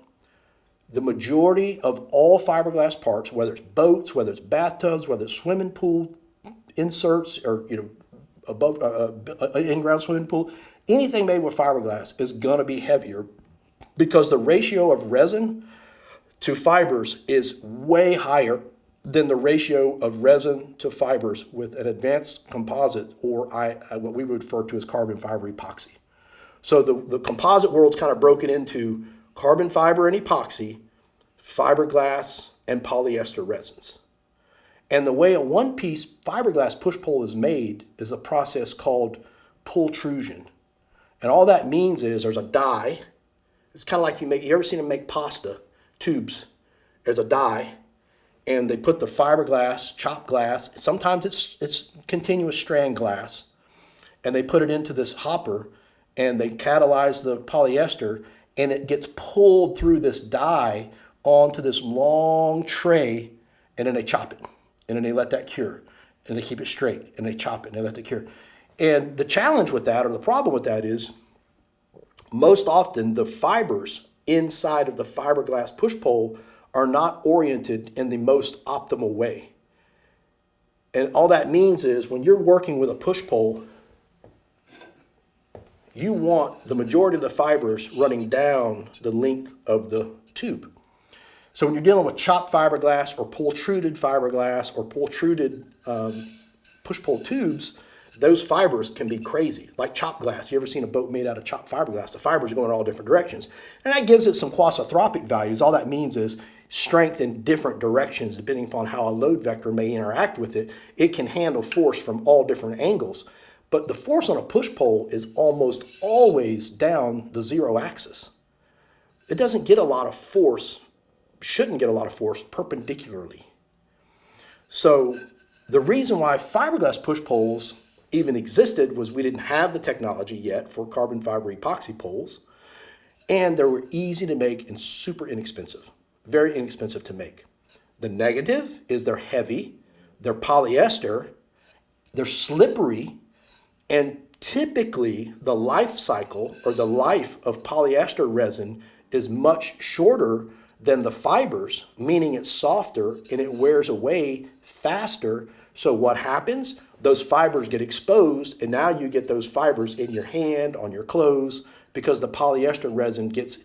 The majority of all fiberglass parts, whether it's boats, whether it's bathtubs, whether it's swimming pool inserts, or above in-ground swimming pool, anything made with fiberglass is going to be heavier because the ratio of resin to fibers is way higher than the ratio of resin to fibers with an advanced composite, or what we would refer to as carbon fiber epoxy. So the composite world's kind of broken into carbon fiber and epoxy, fiberglass, and polyester resins. And the way a one-piece fiberglass push pole is made is a process called pultrusion. And all that means is there's a die. It's kind of like you ever seen them make pasta tubes? There's a die, and they put the fiberglass, chopped glass, sometimes it's continuous strand glass, and they put it into this hopper, and they catalyze the polyester, and it gets pulled through this die onto this long tray, and then they chop it. And then they let that cure, and they keep it straight, and they chop it, and they let it cure. And the challenge with that, or the problem with that, is most often the fibers inside of the fiberglass push pole are not oriented in the most optimal way. And all that means is when you're working with a push pole, you want the majority of the fibers running down the length of the tube. So when you're dealing with chopped fiberglass or pultruded fiberglass or pultruded push pole tubes, those fibers can be crazy, like chopped glass. You ever seen a boat made out of chopped fiberglass? The fibers go in all different directions. And that gives it some quasitropic values. All that means is strength in different directions, depending upon how a load vector may interact with it. It can handle force from all different angles. But the force on a push pole is almost always down the zero axis. It doesn't get a lot of force, shouldn't get a lot of force perpendicularly. So the reason why fiberglass push poles even existed was we didn't have the technology yet for carbon fiber epoxy poles, and they were easy to make and super inexpensive, very inexpensive to make. The negative is they're heavy, they're polyester, they're slippery, and typically the life cycle or the life of polyester resin is much shorter than the fibers, meaning it's softer and it wears away faster. So what happens? Those fibers get exposed, and now you get those fibers in your hand, on your clothes, because the polyester resin gets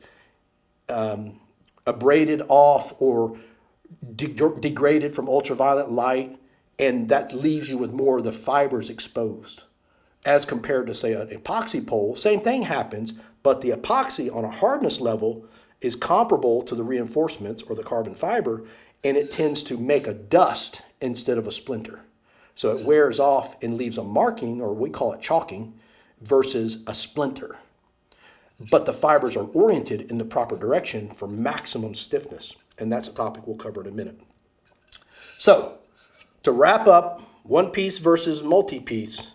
abraded off or degraded from ultraviolet light, and that leaves you with more of the fibers exposed. As compared to, say, an epoxy pole, same thing happens, but the epoxy on a hardness level is comparable to the reinforcements or the carbon fiber, and it tends to make a dust instead of a splinter. So it wears off and leaves a marking, or we call it chalking, versus a splinter. But the fibers are oriented in the proper direction for maximum stiffness, and that's a topic we'll cover in a minute. So, to wrap up, one piece versus multi-piece,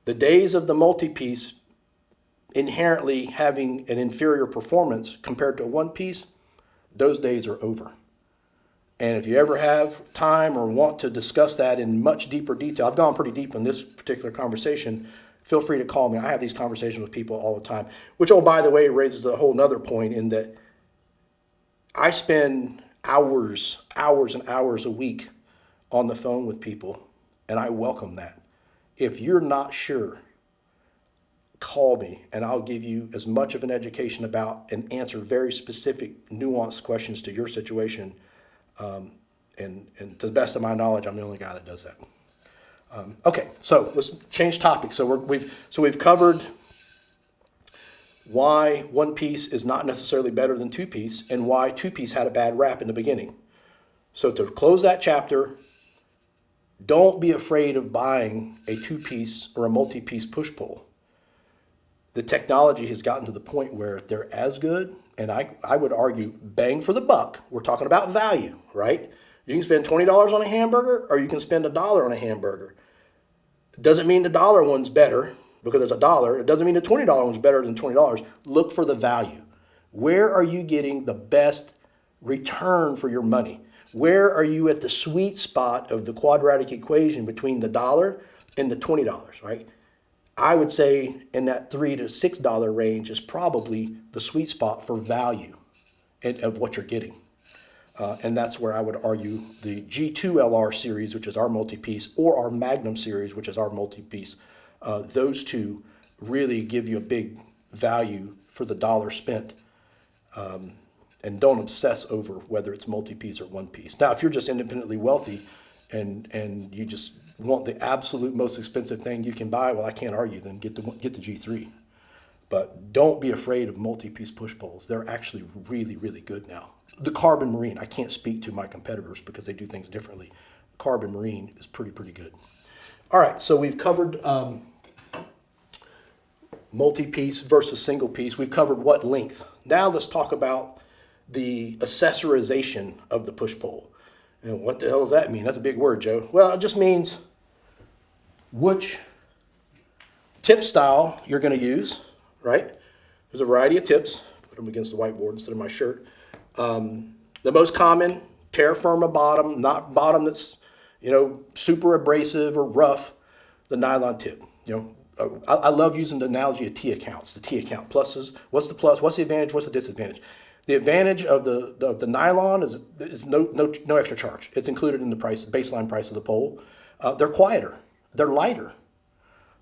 the days of the multi-piece inherently having an inferior performance compared to a one piece, those days are over. And if you ever have time or want to discuss that in much deeper detail, I've gone pretty deep in this particular conversation, feel free to call me. I have these conversations with people all the time, which, oh, by the way, raises a whole nother point in that I spend hours and hours a week on the phone with people, and I welcome that. If you're not sure, call me, and I'll give you as much of an education about and answer very specific, nuanced questions to your situation. And to the best of my knowledge, I'm the only guy that does that. Okay, so let's change topics. So we've covered why one piece is not necessarily better than two piece, and why two piece had a bad rap in the beginning. So to close that chapter, don't be afraid of buying a two piece or a multi-piece push pull. The technology has gotten to the point where they're as good, and I would argue bang for the buck. We're talking about value, right? You can spend $20 on a hamburger, or you can spend $1 on a hamburger. It doesn't mean the dollar one's better because it's $1. It doesn't mean the $20 one's better than $20. Look for the value. Where are you getting the best return for your money? Where are you at the sweet spot of the quadratic equation between the dollar and the $20, right? I would say in that $3 to $6 range is probably the sweet spot for value of what you're getting. And that's where I would argue the G2LR series, which is our multi-piece, or our Magnum series, which is our multi-piece, those two really give you a big value for the dollar spent. And don't obsess over whether it's multi-piece or one piece. Now, if you're just independently wealthy and you just want the absolute most expensive thing you can buy, well, I can't argue, then get the G3. But don't be afraid of multi-piece push poles. They're actually really, really good now. The Carbon Marine, I can't speak to my competitors because they do things differently. Carbon Marine is pretty good. All right, so we've covered multi-piece versus single piece. We've covered what length. Now let's talk about the accessorization of the push pole. And what the hell does that mean? That's a big word, Joe. Well, it just means which tip style you're going to use, right? There's a variety of tips. Put them against the whiteboard instead of my shirt. The most common, terra firma bottom, not bottom that's, super abrasive or rough, the nylon tip. I love using the analogy of T accounts, the T account pluses. What's the plus? What's the advantage? What's the disadvantage? The advantage of the nylon is no extra charge. It's included in the price, baseline price of the pole. They're quieter. They're lighter.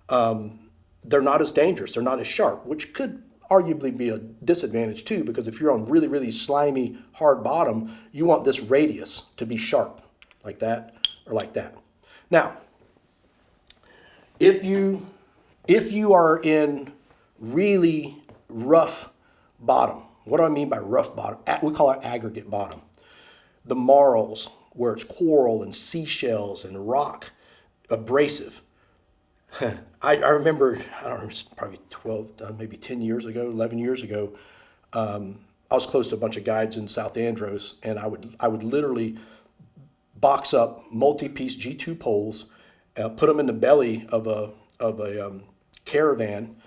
They're not as dangerous. They're not as sharp, which could arguably be a disadvantage too, because if you're on really, really slimy, hard bottom, you want this radius to be sharp, like that or like that. Now, if you are in really rough bottom, what do I mean by rough bottom? We call it aggregate bottom. The marls, where it's coral and seashells and rock, abrasive. I remember, I don't know, probably 12, maybe 10 years ago, 11 years ago, I was close to a bunch of guides in South Andros, and I would literally box up multi-piece G2 poles, put them in the belly of a caravan,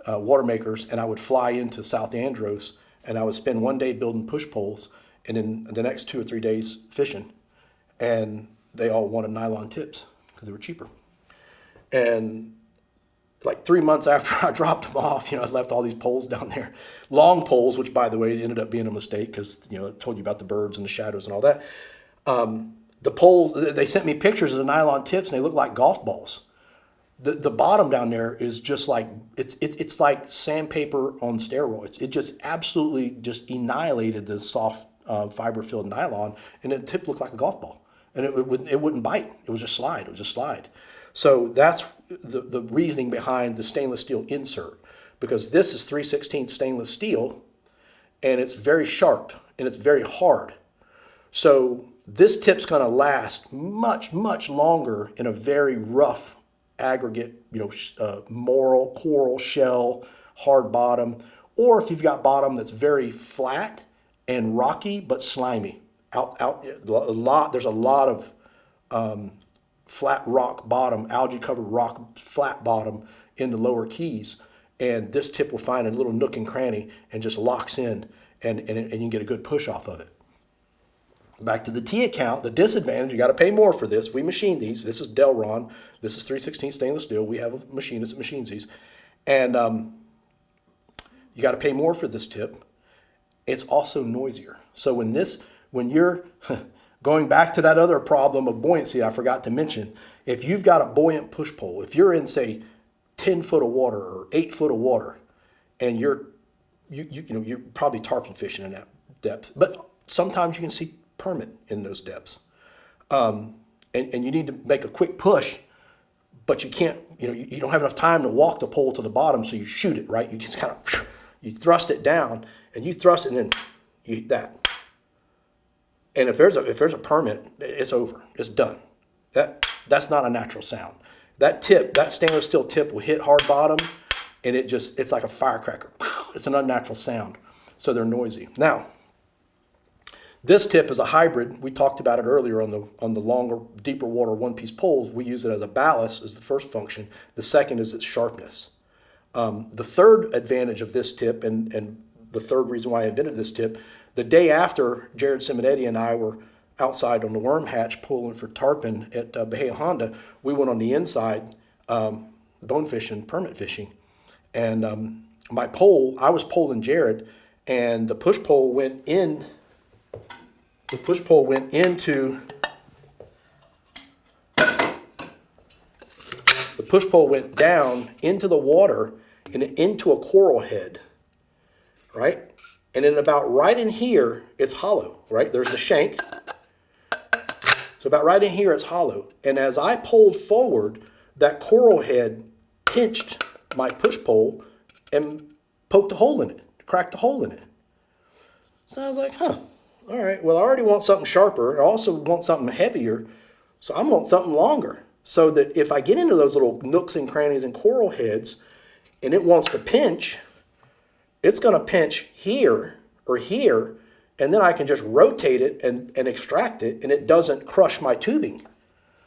water makers, and I would fly into South Andros, and I would spend one day building push poles, and then the next 2 or 3 days fishing, and they all wanted nylon tips because they were cheaper. And like 3 months after I dropped them off, I left all these poles down there, long poles, which by the way ended up being a mistake because I told you about the birds and the shadows and all that. The poles, they sent me pictures of the nylon tips, and they look like golf balls. The bottom down there is just like it's like sandpaper on steroids. It just absolutely just annihilated the soft fiber-filled nylon, and the tip looked like a golf ball, and it wouldn't bite. It was just slide. It was just slide. So that's the reasoning behind the stainless steel insert, because this is 3/16 stainless steel, and it's very sharp and it's very hard. So this tip's going to last much, much longer in a very rough aggregate, marl, coral, shell, hard bottom, or if you've got bottom that's very flat and rocky but slimy. There's a lot of flat rock bottom, algae covered rock, flat bottom in the lower keys, and this tip will find a little nook and cranny and just locks in, and you can get a good push off of it. Back to the T account, the disadvantage, you got to pay more for this. We machine these. This is Delron. This is 3/16 stainless steel. We have a machinist that machines these. And you got to pay more for this tip. It's also noisier. So when you're going back to that other problem of buoyancy I forgot to mention, if you've got a buoyant push pole, if you're in, say, 10 foot of water or 8 foot of water, and you're probably tarpon fishing in that depth, but sometimes you can see permit in those depths, and you need to make a quick push, but you can't, you don't have enough time to walk the pole to the bottom, so you shoot it, right? You just kind of, you thrust it down, and you thrust it, and then you hit that. And if there's a permit, it's over, it's done. That's not a natural sound. That stainless steel tip will hit hard bottom, and it's like a firecracker. It's an unnatural sound, so they're noisy. Now, this tip is a hybrid. We talked about it earlier on the longer, deeper water one-piece poles. We use it as a ballast as the first function. The second is its sharpness. The third advantage of this tip, and the third reason why I invented this tip, the day after Jared Simonetti and I were outside on the worm hatch pulling for tarpon at Bahia Honda, we went on the inside bone fishing, permit fishing, and my pole, I was poling Jared, and the push pole went in. The push pole went into the push pole went down into the water and into a coral head, right? And then about right in here, it's hollow, right? There's the shank. So about right in here, it's hollow. And as I pulled forward, that coral head pinched my push pole and poked a hole in it, cracked a hole in it. So I was like, all right, well, I already want something sharper. I also want something heavier, so I want something longer, so that if I get into those little nooks and crannies and coral heads and it wants to pinch, it's going to pinch here or here, and then I can just rotate it and extract it, and it doesn't crush my tubing.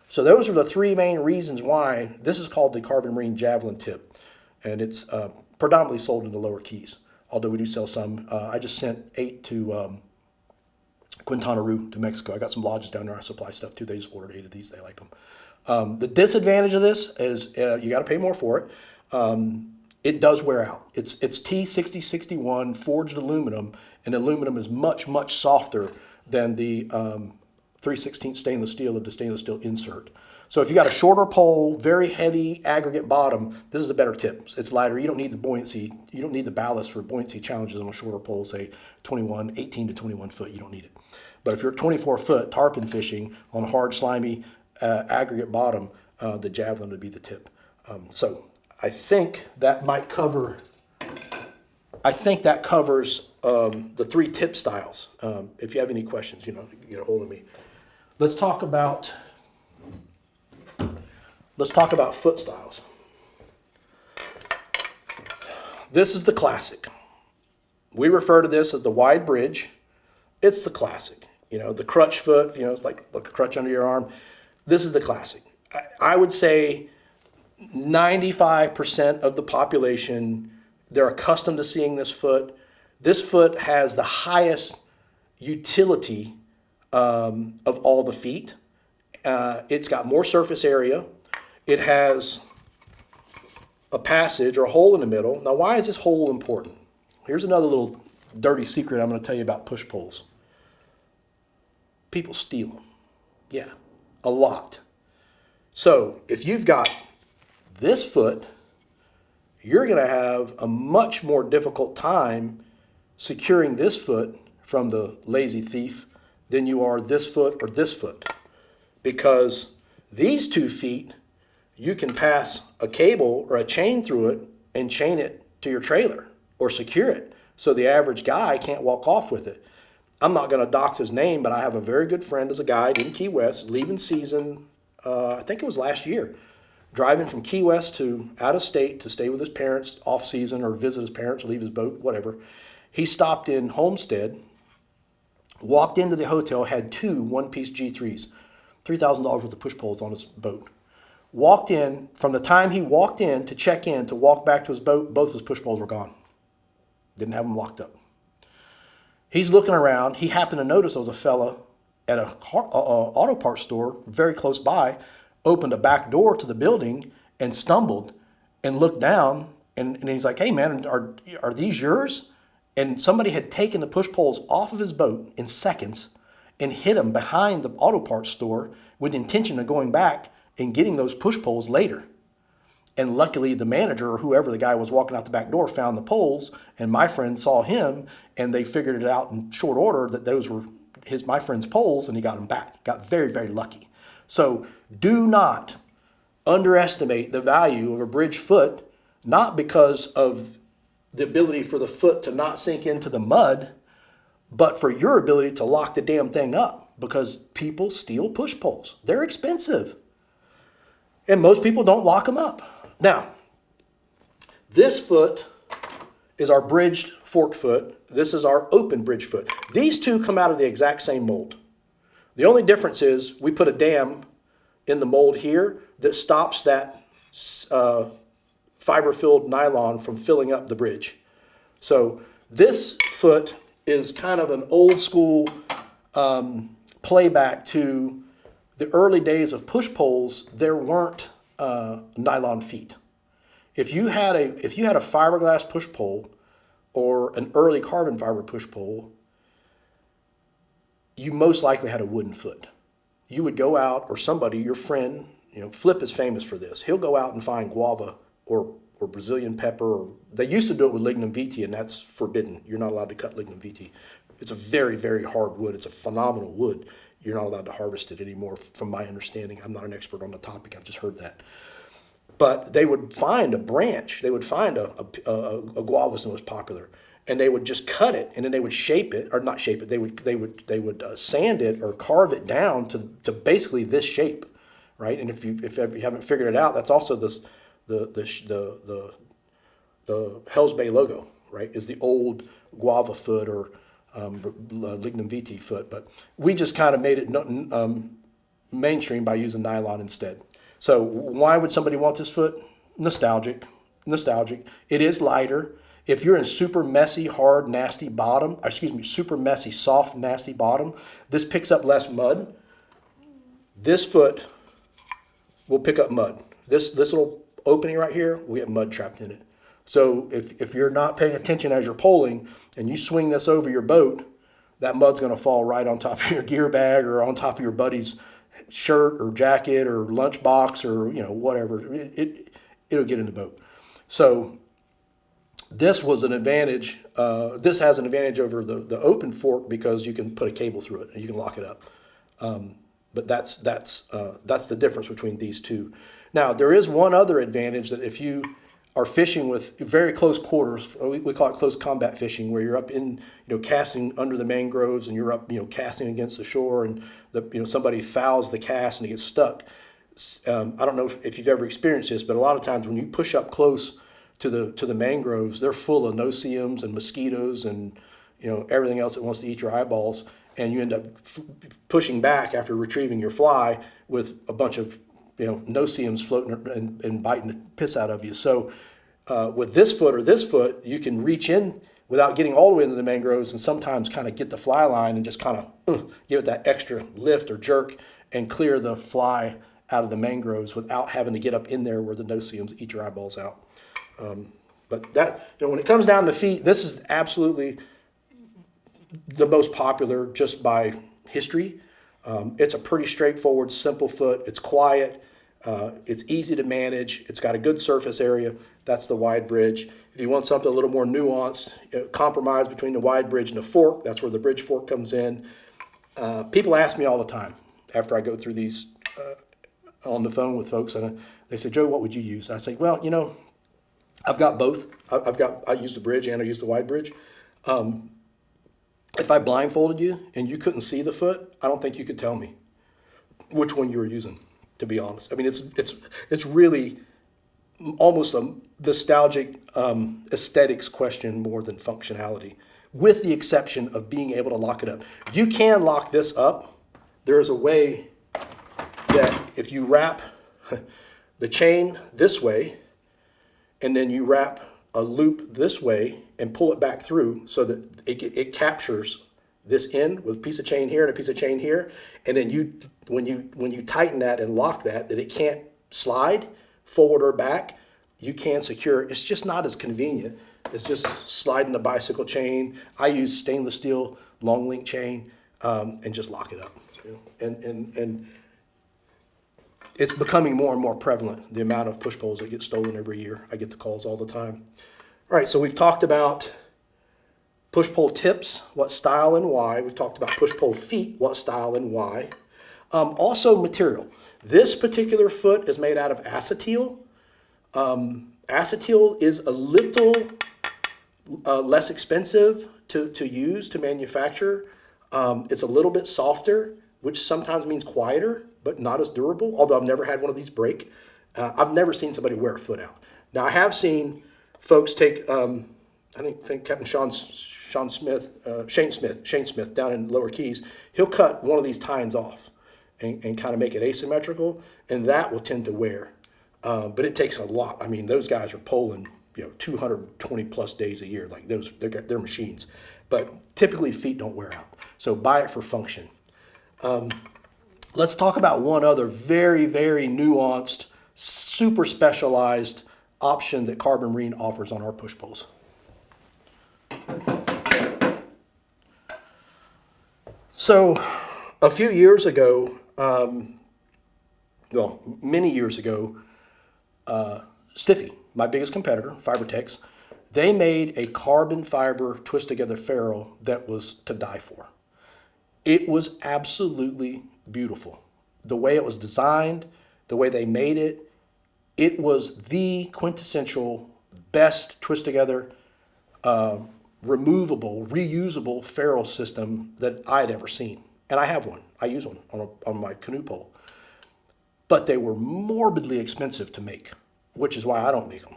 So those are the three main reasons why this is called the Carbon Marine Javelin tip, and it's predominantly sold in the lower keys, although we do sell some. I just sent 8 to Quintana Roo to Mexico. I got some lodges down there I supply stuff to. They just ordered 8 of these. They like them. The disadvantage of this is you got to pay more for it. it does wear out. It's T6061 forged aluminum, and aluminum is much, much softer than the 3/16 stainless steel of the stainless steel insert. So if you got a shorter pole, very heavy aggregate bottom, this is the better tip. It's lighter. You don't need the buoyancy. You don't need the ballast for buoyancy challenges on a shorter pole, say 18 to 21 foot. You don't need it. But if you're 24 foot tarpon fishing on a hard, slimy aggregate bottom, the Javelin would be the tip. So I think that might cover. I think that covers the 3 tip styles. If you have any questions, you get a hold of me. Let's talk about foot styles. This is the classic. We refer to this as the wide bridge. It's the classic. The crutch foot, it's like a crutch under your arm. This is the classic. I would say 95% of the population, they're accustomed to seeing this foot. This foot has the highest utility of all the feet. It's got more surface area. It has a passage or a hole in the middle. Now, why is this hole important? Here's another little dirty secret I'm going to tell you about push poles. People steal them. Yeah, a lot. So if you've got this foot, you're going to have a much more difficult time securing this foot from the lazy thief than you are this foot or this foot. Because these 2 feet, you can pass a cable or a chain through it and chain it to your trailer or secure it so the average guy can't walk off with it. I'm not going to dox his name, but I have a very good friend as a guide in Key West, leaving season, I think it was last year, driving from Key West to out of state to stay with his parents off season or visit his parents or leave his boat, whatever. He stopped in Homestead, walked into the hotel, had 2 one-piece G3s, $3,000 worth of push poles on his boat. Walked in, from the time he walked in to check in to walk back to his boat, both his push poles were gone. Didn't have them locked up. He's looking around. He happened to notice there was a fella at a auto parts store very close by, opened a back door to the building and stumbled and looked down. And he's like, hey, man, are these yours? And somebody had taken the push poles off of his boat in seconds and hid them behind the auto parts store with the intention of going back and getting those push poles later. And luckily the manager or whoever the guy was walking out the back door found the poles, and my friend saw him, and they figured it out in short order that those were my friend's poles, and he got them back. Got very, very lucky. So do not underestimate the value of a bridge foot, not because of the ability for the foot to not sink into the mud, but for your ability to lock the damn thing up, because people steal push poles. They're expensive. And most people don't lock them up. Now, this foot is our bridged fork foot. This is our open bridge foot. These 2 come out of the exact same mold. The only difference is we put a dam in the mold here that stops that fiber-filled nylon from filling up the bridge. So this foot is kind of an old school playback to the early days of push poles. There weren't nylon feet. If you had a fiberglass push pole or an early carbon fiber push pole, you most likely had a wooden foot. You would go out, or somebody, your friend, Flip is famous for this. He'll go out and find guava or Brazilian pepper, or they used to do it with lignum vitae, and that's forbidden. You're not allowed to cut lignum vitae. It's a very, very hard wood. It's a phenomenal wood. You're not allowed to harvest it anymore, from my understanding. I'm not an expert on the topic. I've just heard that. But they would find a branch. They would find a guava that was popular, and they would just cut it, and then they would shape it, or not shape it. They would sand it or carve it down to basically this shape, right? And if you haven't figured it out, that's also the Hell's Bay logo, right? Is the old guava foot or lignum vitae foot, but we just kind of made it mainstream by using nylon instead. So why would somebody want this foot? Nostalgic. It is lighter. If you're in super messy, hard, nasty bottom, super messy, soft, nasty bottom, this picks up less mud. This foot will pick up mud. This little opening right here, we get mud trapped in it. So if you're not paying attention as you're poling and you swing this over your boat, that mud's going to fall right on top of your gear bag or on top of your buddy's shirt or jacket or lunchbox or whatever. It'll get in the boat. So this was an advantage. This has an advantage over the open fork because you can put a cable through it and you can lock it up. But that's the difference between these two. Now there is one other advantage, that if you are fishing with very close quarters, we call it close combat fishing, where you're up in, casting under the mangroves and you're up, casting against the shore, and somebody fouls the cast and it gets stuck. I don't know if you've ever experienced this, but a lot of times when you push up close to the mangroves, they're full of no-see-ums and mosquitoes and everything else that wants to eat your eyeballs, and you end up pushing back after retrieving your fly with a bunch of no-see-ums floating and biting the piss out of you. So with this foot, you can reach in without getting all the way into the mangroves, and sometimes kind of get the fly line and just kind of give it that extra lift or jerk and clear the fly out of the mangroves without having to get up in there where the no-see-ums eat your eyeballs out. But that, when it comes down to feet, this is absolutely the most popular just by history. It's a pretty straightforward, simple foot. It's quiet. It's easy to manage. It's got a good surface area. That's the wide bridge. If you want something a little more nuanced, compromise between the wide bridge and the fork, that's where the bridge fork comes in. People ask me all the time after I go through these on the phone with folks, and they say, Joe, what would you use? I say, well, I've got both. I use the bridge and I use the wide bridge. If I blindfolded you and you couldn't see the foot, I don't think you could tell me which one you were using, to be honest. I mean, it's really almost a nostalgic aesthetics question more than functionality, with the exception of being able to lock it up. You can lock this up. There is a way that if you wrap the chain this way, and then you wrap a loop this way and pull it back through so that it captures this end with a piece of chain here and a piece of chain here, and then when you tighten that and lock that it can't slide forward or back, you can secure it. It's just not as convenient as just sliding the bicycle chain. I use stainless steel long link chain and just lock it up. And it's becoming more and more prevalent, the amount of push poles that get stolen every year. I get the calls all the time. All right, so we've talked about push pole tips, what style and why. We've talked about push pole feet, what style and why. Also material. This particular foot is made out of acetyl. Acetyl is a little less expensive to use, to manufacture. It's a little bit softer, which sometimes means quieter, but not as durable, although I've never had one of these break. I've never seen somebody wear a foot out. Now, I have seen folks take, I think Captain Shane Smith down in Lower Keys, he'll cut one of these tines off and kind of make it asymmetrical, and that will tend to wear. But it takes a lot. I mean, those guys are poling 220 plus days a year. Like they're machines. But typically feet don't wear out. So buy it for function. Let's talk about one other very, very nuanced, super specialized option that Carbon Marine offers on our push poles. So a few years ago, many years ago, Stiffy, my biggest competitor, Fibertex, they made a carbon fiber twist together ferrule that was to die for. It was absolutely beautiful. The way it was designed, the way they made it, it was the quintessential best twist together, removable, reusable ferrule system that I had ever seen. And I have one. I use one on my canoe pole. But they were morbidly expensive to make, which is why I don't make them.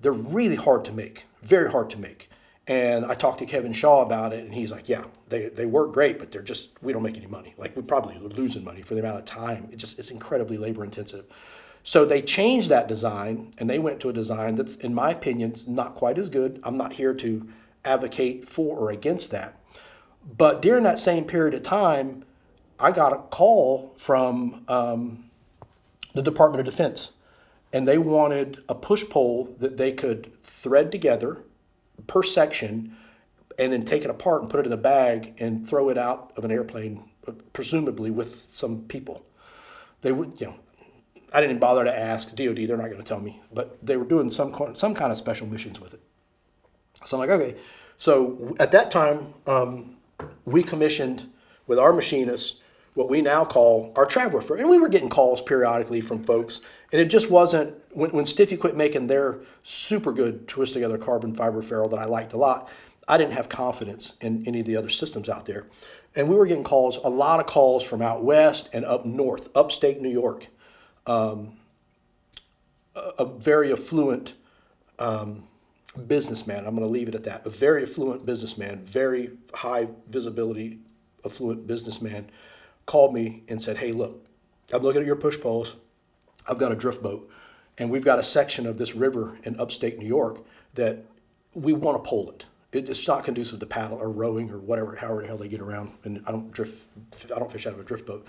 They're really hard to make, very hard to make. And I talked to Kevin Shaw about it, and he's like, yeah, they work great, but we don't make any money. Like, we're probably losing money for the amount of time. It's incredibly labor intensive. So they changed that design, and they went to a design that's, in my opinion, not quite as good. I'm not here to advocate for or against that. But during that same period of time, I got a call from the Department of Defense. and they wanted a push pole that they could thread together per section and then take it apart and put it in a bag and throw it out of an airplane, presumably with some people. They would, I didn't bother to ask DOD, they're not going to tell me, but they were doing some kind of special missions with it. So I'm like, okay. So at that time, we commissioned with our machinists what we now call our traveler ferrule. And we were getting calls periodically from folks, and it just wasn't, when Stiffy quit making their super good twist together carbon fiber ferrule that I liked a lot, I didn't have confidence in any of the other systems out there. And we were getting calls, a lot of calls from out west and up north, upstate New York. A very affluent businessman, I'm going to leave it at that, a very affluent businessman, very high visibility, affluent businessman, called me and said, hey, look, I'm looking at your push poles. I've got a drift boat, and we've got a section of this river in upstate New York that we want to pole it. It's not conducive to paddle or rowing or whatever, however the hell they get around. And I don't fish out of a drift boat.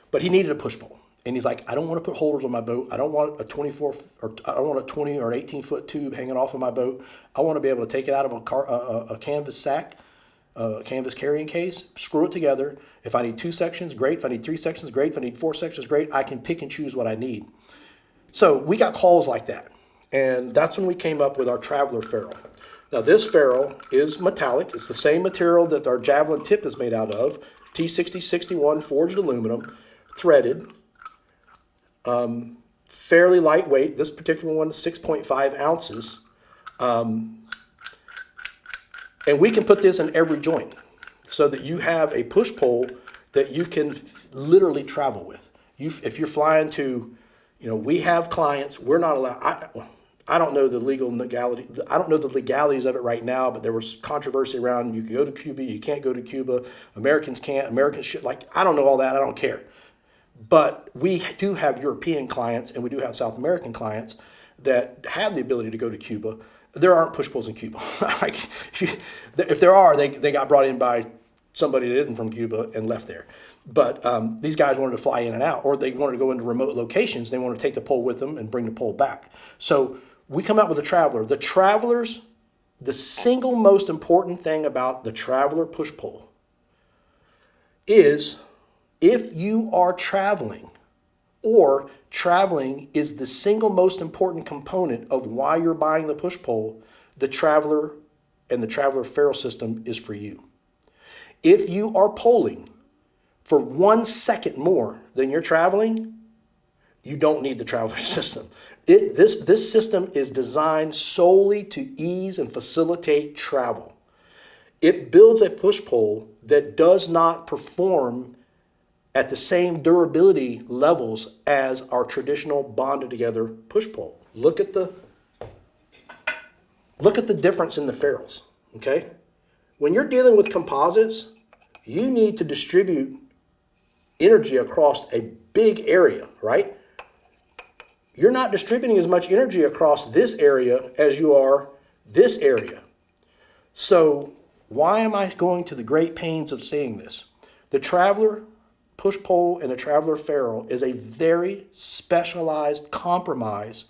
But he needed a push pole. And he's like, I don't want to put holders on my boat. I don't want a 24 or I don't want a 20 or an 18-foot tube hanging off of my boat. I want to be able to take it out of a canvas sack, a canvas carrying case, screw it together. If I need 2 sections, great. If I need 3 sections, great. If I need 4 sections, great. I can pick and choose what I need. So we got calls like that. And that's when we came up with our Traveler ferrule. Now this ferrule is metallic. It's the same material that our Javelin tip is made out of, T6061 forged aluminum, threaded, fairly lightweight. This particular one is 6.5 ounces. And we can put this in every joint so that you have a push pole that you can literally travel with. If you're flying to, we have clients, we're not allowed, I don't know the legality. I don't know the legalities of it right now, but there was controversy around you can go to Cuba, you can't go to Cuba, Americans can't, Americans should, I don't know all that, I don't care. But we do have European clients and we do have South American clients that have the ability to go to Cuba. There aren't push poles in Cuba. If there are, they got brought in by somebody that isn't from Cuba and left there. But these guys wanted to fly in and out, or they wanted to go into remote locations. They wanted to take the pole with them and bring the pole back. So we come out with a Traveler. The Travelers, the single most important thing about the Traveler push pole is if you are traveling, or traveling is the single most important component of why you're buying the push pole, the Traveler and the Traveler ferrule system is for you. If you are poling for 1 second more than you're traveling, you don't need the Traveler system. This system is designed solely to ease and facilitate travel. It builds a push pole that does not perform at the same durability levels as our traditional bonded together push pole. Look at the difference in the ferrules, okay? When you're dealing with composites, you need to distribute energy across a big area, right? You're not distributing as much energy across this area as you are this area. So why am I going to the great pains of saying this? The Traveler push pole and the Traveler ferrule is a very specialized compromise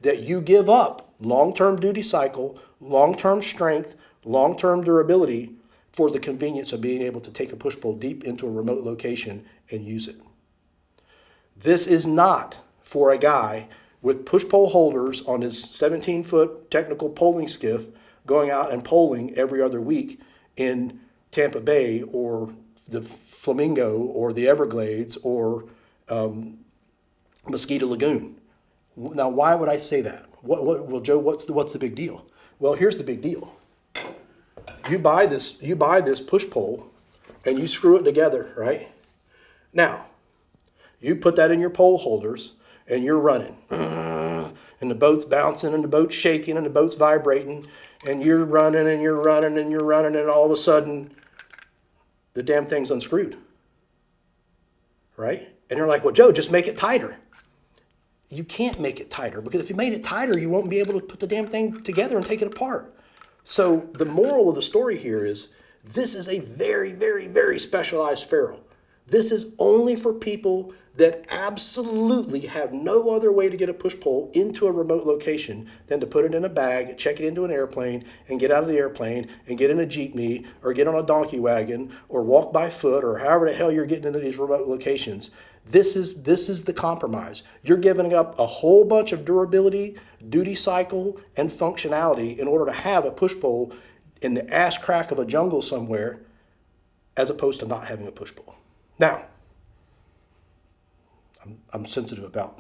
that you give up long-term duty cycle, long-term strength, long-term durability for the convenience of being able to take a push pole deep into a remote location and use it. This is not for a guy with push pole holders on his 17-foot technical poling skiff going out and poling every other week in Tampa Bay or the Flamingo or the Everglades or Mosquito Lagoon. Now, why would I say that? Well, Joe, what's the big deal? Well, here's the big deal. You buy this push pole and you screw it together, right? Now, you put that in your pole holders and you're running. And the boat's bouncing and the boat's shaking and the boat's vibrating and you're running and you're running and you're running and all of a sudden the damn thing's unscrewed, right? And you're like, well, Joe, just make it tighter. You can't make it tighter because if you made it tighter, you won't be able to put the damn thing together and take it apart. So the moral of the story here is this is a very, very, very specialized ferrule. This is only for people that absolutely have no other way to get a push pole into a remote location than to put it in a bag, check it into an airplane, and get out of the airplane and get in a jeepney or get on a donkey wagon or walk by foot or however the hell you're getting into these remote locations. This is the compromise. You're giving up a whole bunch of durability, duty cycle, and functionality in order to have a push pole in the ass crack of a jungle somewhere, as opposed to not having a push pole. Now, I'm sensitive about.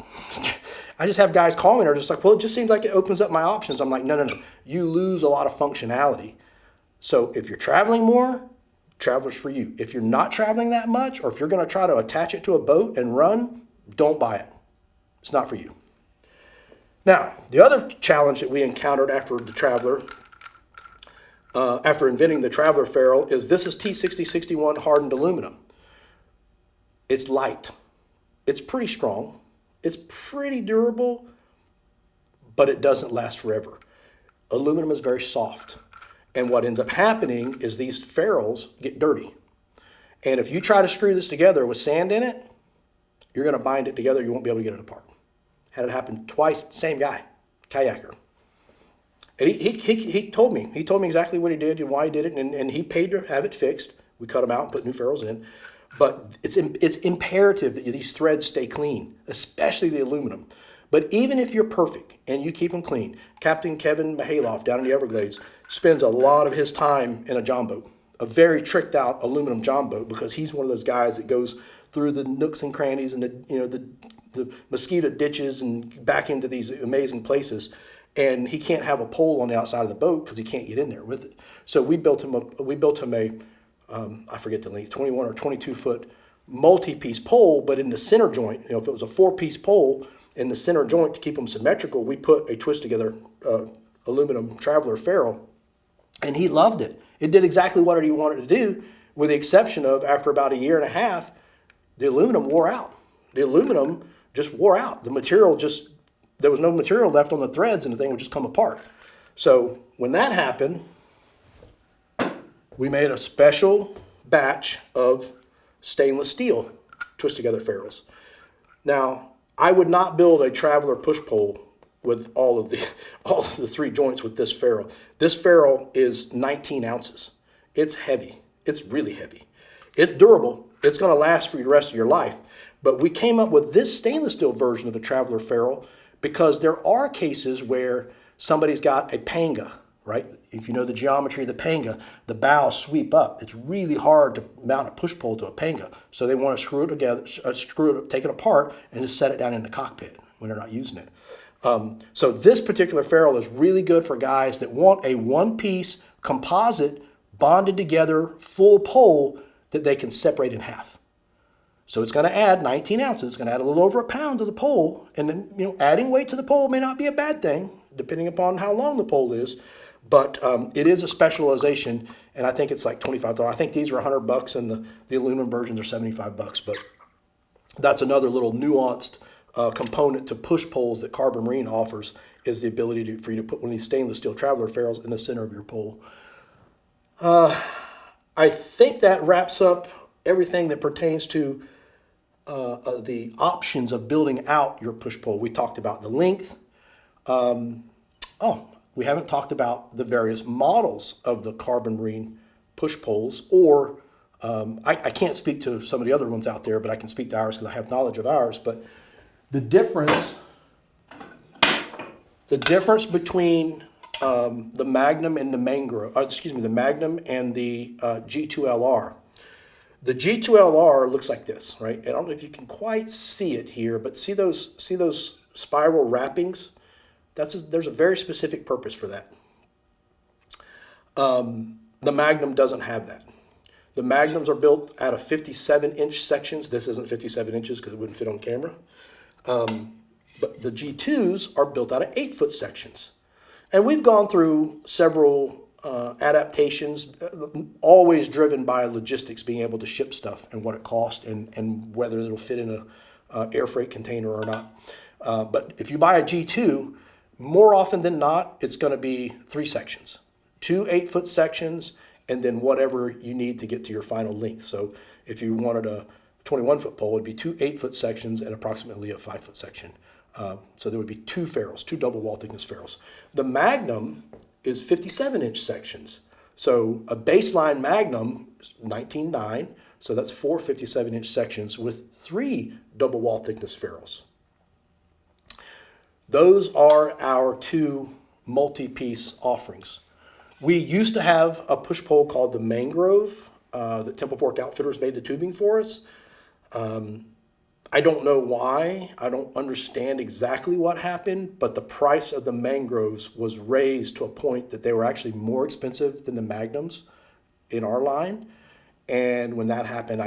I just have guys call me and are just like, well, it just seems like it opens up my options. I'm like, no. You lose a lot of functionality. So if you're traveling more, Traveler's for you. If you're not traveling that much, or if you're going to try to attach it to a boat and run, don't buy it. It's not for you. Now, the other challenge that we encountered after the Traveler, after inventing the Traveler ferrule, is this is T6061 hardened aluminum. It's light. It's pretty strong. It's pretty durable, but it doesn't last forever. Aluminum is very soft. And what ends up happening is these ferrules get dirty. And if you try to screw this together with sand in it, you're going to bind it together. You won't be able to get it apart. Had it happen twice, same guy, kayaker. And he told me. He told me exactly what he did and why he did it, and he paid to have it fixed. We cut them out and put new ferrules in. But it's imperative that these threads stay clean, especially the aluminum. But even if you're perfect and you keep them clean, Captain Kevin Mahaloff down in the Everglades spends a lot of his time in a john boat, a very tricked out aluminum john boat, because he's one of those guys that goes through the nooks and crannies and the mosquito ditches and back into these amazing places. And he can't have a pole on the outside of the boat because he can't get in there with it. So we built him a I forget the length, 21 or 22 foot multi-piece pole, but in the center joint, if it was a 4-piece pole, in the center joint to keep them symmetrical, we put a twist together aluminum Traveler ferrule, and he loved it. It did exactly what he wanted to do, with the exception of after about a year and a half, the aluminum wore out. The aluminum just wore out. The material there was no material left on the threads, and the thing would just come apart. So when that happened, we made a special batch of stainless steel twist together ferrules. Now, I would not build a Traveler push pole with all of the 3 joints with this ferrule. This ferrule is 19 ounces. It's heavy. It's really heavy. It's durable. It's going to last for the rest of your life. But we came up with this stainless steel version of the Traveler ferrule because there are cases where somebody's got a panga, right? If you know the geometry of the panga, the bows sweep up. It's really hard to mount a push pole to a panga. So they want to screw it together, take it apart, and just set it down in the cockpit when they're not using it. So this particular ferrule is really good for guys that want a one-piece composite bonded together full pole that they can separate in half. So it's going to add 19 ounces. It's going to add a little over a pound to the pole. And then, adding weight to the pole may not be a bad thing, depending upon how long the pole is. But it is a specialization, and I think it's like $25. I think these are $100, and the aluminum versions are $75. But that's another little nuanced component to push poles that Carbon Marine offers, is the ability for you to put one of these stainless steel Traveler ferrules in the center of your pole. I think that wraps up everything that pertains to the options of building out your push pole. We talked about the length. We haven't talked about the various models of the Carbon Marine push poles, or I can't speak to some of the other ones out there, but I can speak to ours because I have knowledge of ours. But the difference between the Magnum and the the Magnum and the G2LR. The G2LR looks like this, right? I don't know if you can quite see it here, but see those spiral wrappings? There's a very specific purpose for that. The Magnum doesn't have that. The Magnums are built out of 57-inch sections. This isn't 57 inches because it wouldn't fit on camera. But the G2s are built out of 8-foot sections. And we've gone through several adaptations, always driven by logistics, being able to ship stuff and what it costs and whether it'll fit in a air freight container or not. But if you buy a G2, more often than not, it's going to be 3 sections, 2 8-foot sections, and then whatever you need to get to your final length. So if you wanted a 21-foot pole, it'd be two 8-foot sections and approximately a 5-foot section. So there would be two ferrules, two double wall thickness ferrules. The Magnum is 57-inch sections. So a baseline Magnum is 19.9, so that's four 57-inch sections with three double wall thickness ferrules. Those are our two multi-piece offerings. We used to have a push pole called the Mangrove that Temple Fork Outfitters made the tubing for us. I don't know why. I don't understand exactly what happened, but the price of the Mangroves was raised to a point that they were actually more expensive than the Magnums in our line. And when that happened,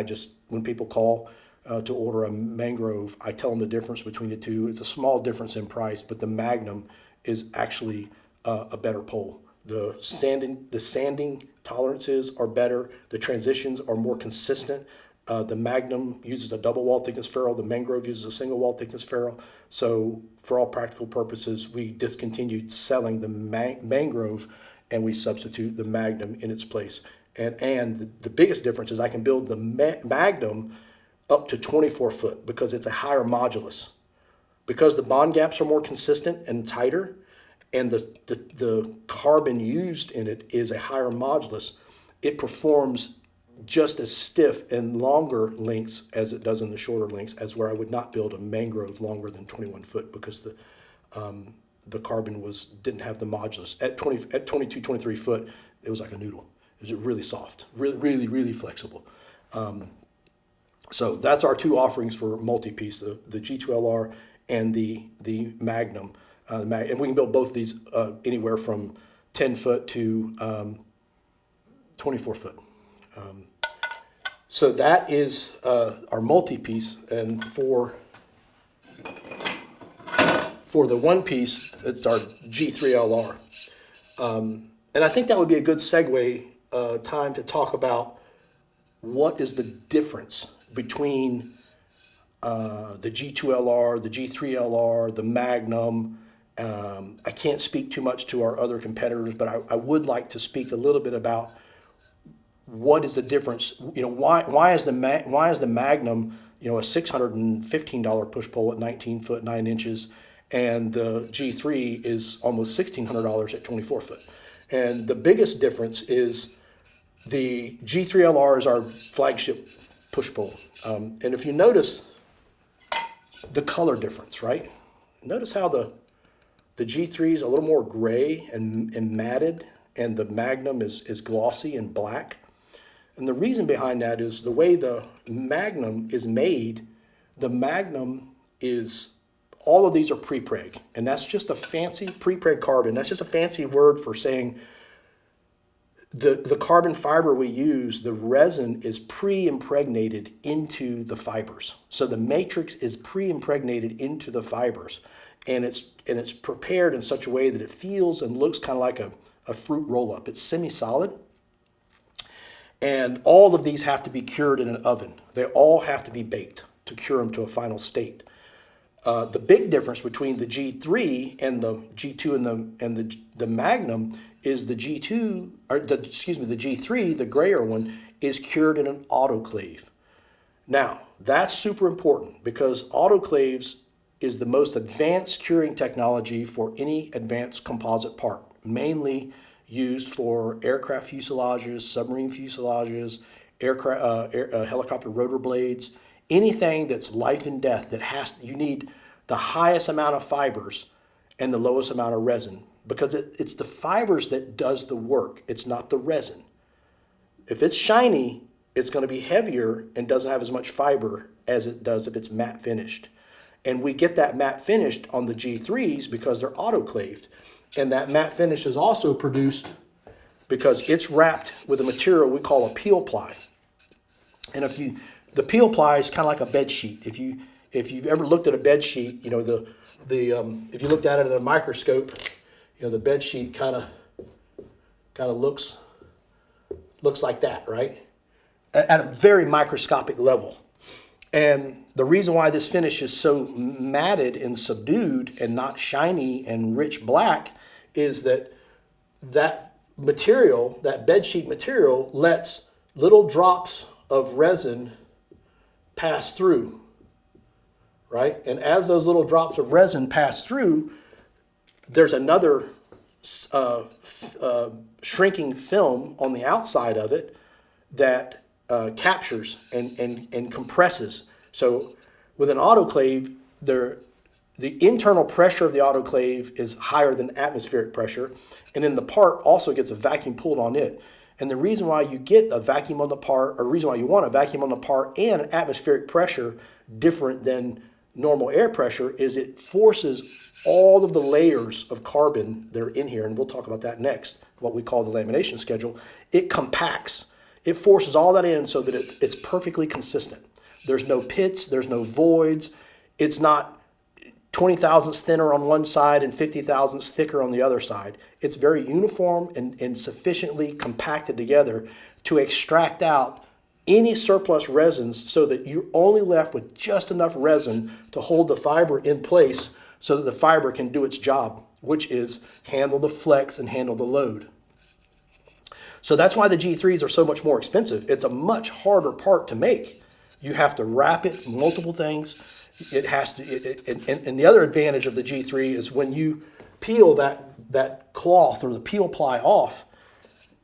when people call to order a Mangrove, I tell them the difference between the two. It's a small difference in price, but the Magnum is actually a better pole. The sanding tolerances are better. The transitions are more consistent. The Magnum uses a double wall thickness ferrule. The Mangrove uses a single wall thickness ferrule. So for all practical purposes, we discontinued selling the Mangrove and we substitute the Magnum in its place. And the biggest difference is I can build the Magnum up to 24 foot because it's a higher modulus. Because the bond gaps are more consistent and tighter, and the carbon used in it is a higher modulus, it performs just as stiff in longer lengths as it does in the shorter lengths, as where I would not build a Mangrove longer than 21 foot because the carbon didn't have the modulus. At 22, 23 foot, it was like a noodle. It was really soft, really, really, really flexible. So that's our two offerings for multi-piece, the G2LR and the Magnum. And we can build both of these anywhere from 10 foot to 24 foot. So that is our multi-piece, and for the one piece, it's our G3LR. And I think that would be a good segue time to talk about what is the difference between the G2LR, the G3LR, the Magnum. I can't speak too much to our other competitors, but I would like to speak a little bit about what is the difference. Why is the Magnum, a $615 push pole at 19 foot 9 inches, and the G3 is almost $1,600 at 24 foot. And the biggest difference is the G3LR is our flagship push pole. And if you notice the color difference, right? Notice how the G3 is a little more gray and matted, and the Magnum is glossy and black. And the reason behind that is the way the Magnum is made. The Magnum is, all of these are pre-preg, and that's just a fancy pre-preg carbon. That's just a fancy word for saying the carbon fiber we use, the resin is pre-impregnated into the fibers. So the matrix is pre-impregnated into the fibers, and it's prepared in such a way that it feels and looks kind of like a fruit roll-up. It's semi-solid. And all of these have to be cured in an oven. They all have to be baked to cure them to a final state. The big difference between the G3 and the G2 and the Magnum is the G2, the G3, the grayer one, is cured in an autoclave. Now, that's super important because autoclaves is the most advanced curing technology for any advanced composite part, mainly used for aircraft fuselages, submarine fuselages, helicopter rotor blades, anything that's life and death you need the highest amount of fibers and the lowest amount of resin, because it's the fibers that does the work. It's not the resin. If it's shiny, it's going to be heavier and doesn't have as much fiber as it does if it's matte finished. And we get that matte finished on the G3s because they're autoclaved. And that matte finish is also produced because it's wrapped with a material we call a peel ply. And the peel ply is kind of like a bed sheet. If you've ever looked at a bed sheet, if you looked at it in a microscope, the bed sheet kind of looks like that, right? At a very microscopic level. And the reason why this finish is so matted and subdued and not shiny and rich black is that material, that bedsheet material, lets little drops of resin pass through, right? And as those little drops of resin pass through, there's another shrinking film on the outside of it that captures and compresses. So with an autoclave, the internal pressure of the autoclave is higher than atmospheric pressure, and then the part also gets a vacuum pulled on it. And the reason why you get a vacuum on the part, or the reason why you want a vacuum on the part and an atmospheric pressure different than normal air pressure, is it forces all of the layers of carbon that are in here, and we'll talk about that next, what we call the lamination schedule. It compacts. It forces all that in so that it's perfectly consistent. There's no pits, there's no voids. It's not 20 thousandths thinner on one side and 50 thousandths thicker on the other side. It's very uniform and sufficiently compacted together to extract out any surplus resins so that you're only left with just enough resin to hold the fiber in place so that the fiber can do its job, which is handle the flex and handle the load. So that's why the G3s are so much more expensive. It's a much harder part to make. You have to wrap it, multiple things. It has to, and the other advantage of the G3 is when you peel that cloth or the peel ply off,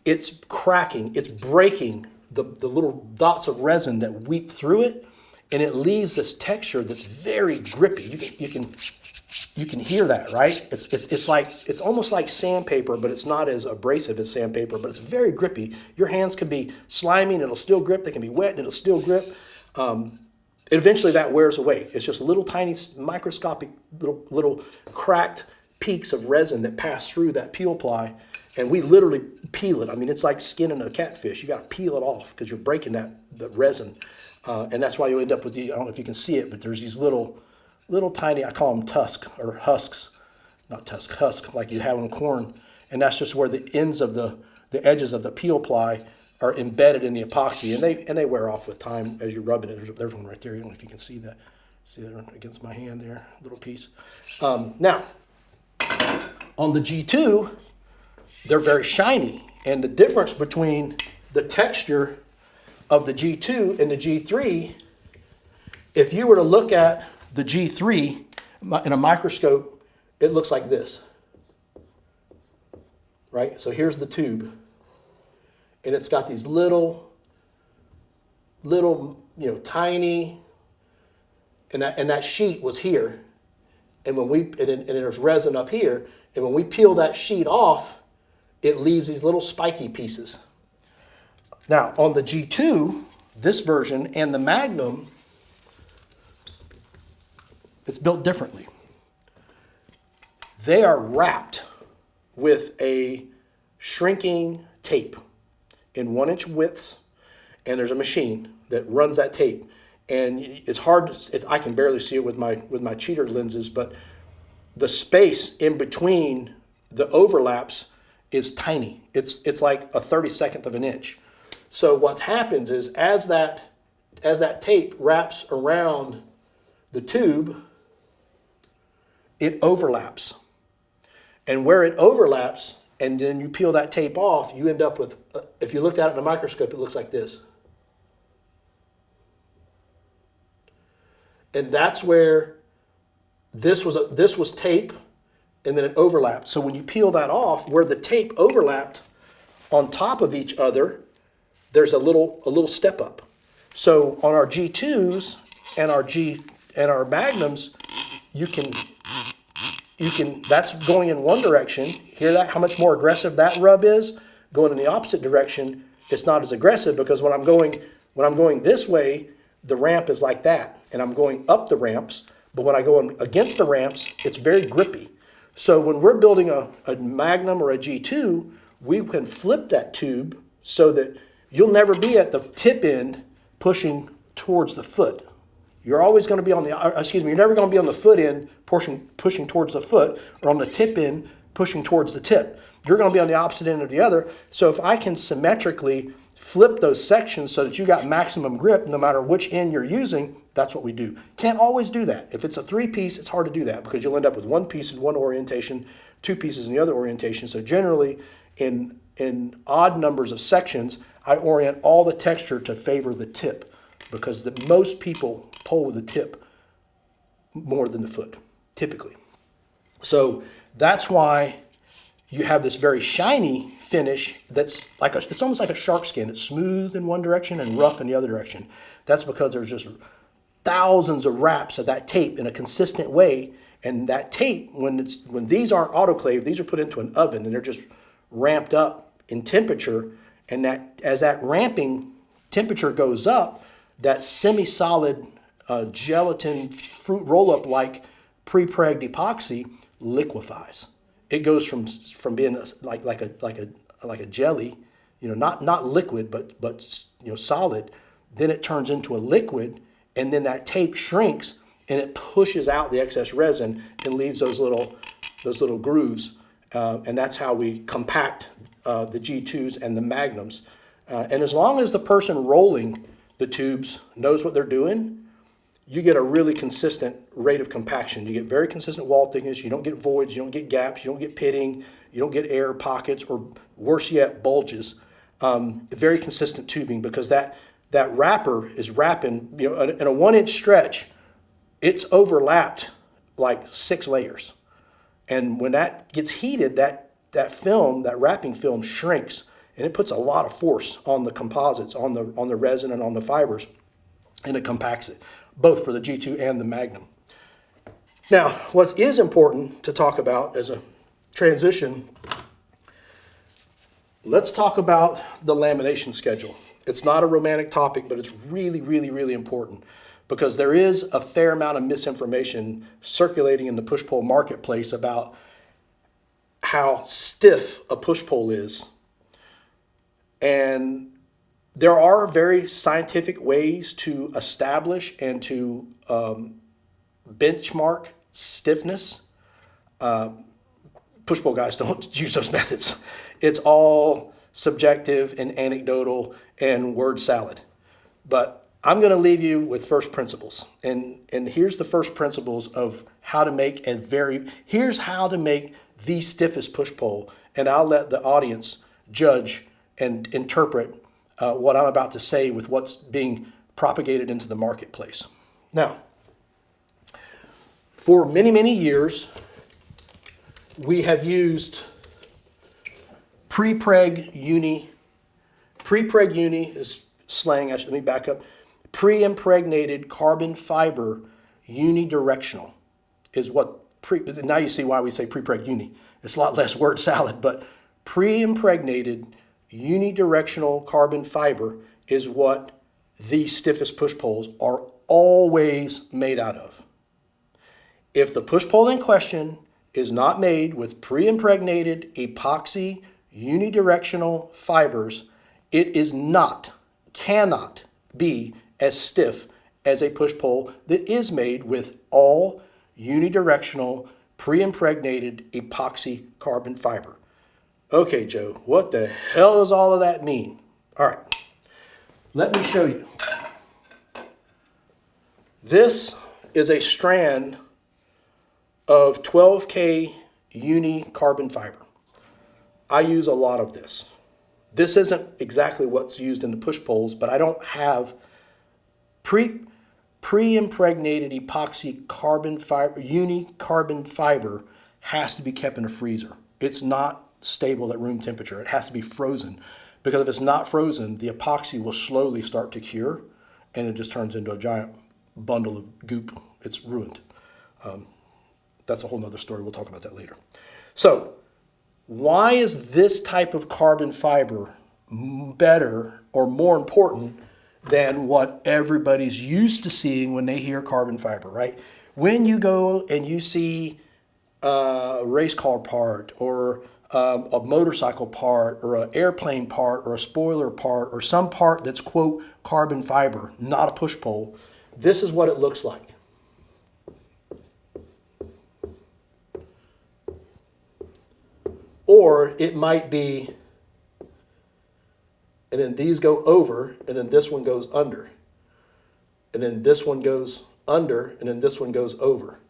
it's cracking, it's breaking the little dots of resin that weep through it, and it leaves this texture that's very grippy. You can hear that, right? It's almost like sandpaper, but it's not as abrasive as sandpaper, but it's very grippy. Your hands can be slimy and it'll still grip. They can be wet and it'll still grip. Eventually that wears away. It's just little tiny microscopic little cracked peaks of resin that pass through that peel ply, and we literally peel it. I mean, it's like skinning a catfish. You got to peel it off because you're breaking the resin, and that's why you end up with I don't know if you can see it, but there's these little tiny, I call them husks, like you have on corn, and that's just where the ends of the edges of the peel ply are embedded in the epoxy, and they wear off with time as you rub it. There's one right there. I don't know if you can see that. See that against my hand there, little piece. Now, on the G2, they're very shiny, and the difference between the texture of the G2 and the G3, if you were to look at the G3 in a microscope, it looks like this, right? So here's the tube. And it's got these little, tiny, and that sheet was here, and and there's resin up here, and when we peel that sheet off, it leaves these little spiky pieces. Now on the G2, this version and the Magnum, it's built differently. They are wrapped with a shrinking tape in 1-inch widths, and there's a machine that runs that tape. And it's hard, I can barely see it with my cheater lenses, but the space in between the overlaps is tiny. It's like a 32nd of an inch. So what happens is as that tape wraps around the tube, it overlaps. And where it overlaps, and then you peel that tape off, you end up with, if you looked at it in a microscope, it looks like this. And that's where this was tape, and then it overlapped. So when you peel that off, where the tape overlapped on top of each other, there's a little step up. So on our G2s and our Magnums, you can that's going in one direction. Hear that? How much more aggressive that rub is? Going in the opposite direction, it's not as aggressive, because when I'm going this way, the ramp is like that, and I'm going up the ramps. But when I go against the ramps, it's very grippy. So when we're building a Magnum or a G2, we can flip that tube so that you'll never be at the tip end pushing towards the foot. You're always going to be on you're never going to be on the foot end pushing towards the foot, or on the tip end pushing towards the tip. You're going to be on the opposite end or the other. So if I can symmetrically flip those sections so that you got maximum grip no matter which end you're using, that's what we do. Can't always do that. If it's a 3-piece, it's hard to do that, because you'll end up with 1 piece in one orientation, 2 pieces in the other orientation. So generally, in odd numbers of sections, I orient all the texture to favor the tip because most people pull with the tip more than the foot, typically. So that's why you have this very shiny finish that's it's almost like a shark skin. It's smooth in one direction and rough in the other direction. That's because there's just thousands of wraps of that tape in a consistent way. And that tape, when these aren't autoclaved, these are put into an oven and they're just ramped up in temperature. And that as that ramping temperature goes up, that semi-solid gelatin fruit roll-up like pre-pregged epoxy liquefies. It goes from being like a jelly, not liquid but solid. Then it turns into a liquid, and then that tape shrinks and it pushes out the excess resin and leaves those little grooves, and that's how we compact the G2s and the Magnums. And as long as the person rolling the tubes knows what they're doing, you get a really consistent rate of compaction. You get very consistent wall thickness. You don't get voids. You don't get gaps. You don't get pitting. You don't get air pockets, or worse yet, bulges. Very consistent tubing, because that wrapper is wrapping, in a 1-inch stretch, it's overlapped like 6 layers. And when that gets heated, that wrapping film shrinks, and it puts a lot of force on the composites, on the resin and on the fibers, and it compacts it, both for the G2 and the Magnum. Now, what is important to talk about as a transition, let's talk about the lamination schedule. It's not a romantic topic, but it's really, really, really important, because there is a fair amount of misinformation circulating in the push-pull marketplace about how stiff a push-pull is. And there are very scientific ways to establish and to benchmark stiffness. Push-pull guys don't use those methods. It's all subjective and anecdotal and word salad. But I'm going to leave you with first principles. And here's the first principles of how to make here's how to make the stiffest push-pull. And I'll let the audience judge and interpret what I'm about to say with what's being propagated into the marketplace. Now, for many, many years, we have used pre-preg uni. Pre-preg uni is slang. Let me back up. Pre-impregnated carbon fiber unidirectional is what now you see why we say pre-preg uni. It's a lot less word salad, but pre-impregnated unidirectional carbon fiber is what the stiffest push poles are always made out of. If the push pole in question is not made with pre-impregnated epoxy unidirectional fibers, it cannot be as stiff as a push pole that is made with all unidirectional pre-impregnated epoxy carbon fiber. Okay, Joe, what the hell does all of that mean? All right, let me show you. This is a strand of 12K uni carbon fiber. I use a lot of this. This isn't exactly what's used in the push poles, but I don't have pre-impregnated epoxy carbon fiber. Uni carbon fiber has to be kept in a freezer. It's not stable at room temperature. It has to be frozen, because if it's not frozen, the epoxy will slowly start to cure, and it just turns into a giant bundle of goop. It's ruined. That's a whole nother story. We'll talk about that later. So why is this type of carbon fiber better or more important than what everybody's used to seeing when they hear carbon fiber, right? When you go and you see a race car part, or a motorcycle part, or an airplane part, or a spoiler part, or some part that's, quote, carbon fiber, not a push pole, this is what it looks like. Or it might be, and then these go over, and then this one goes under. And then this one goes under, and then this one goes over.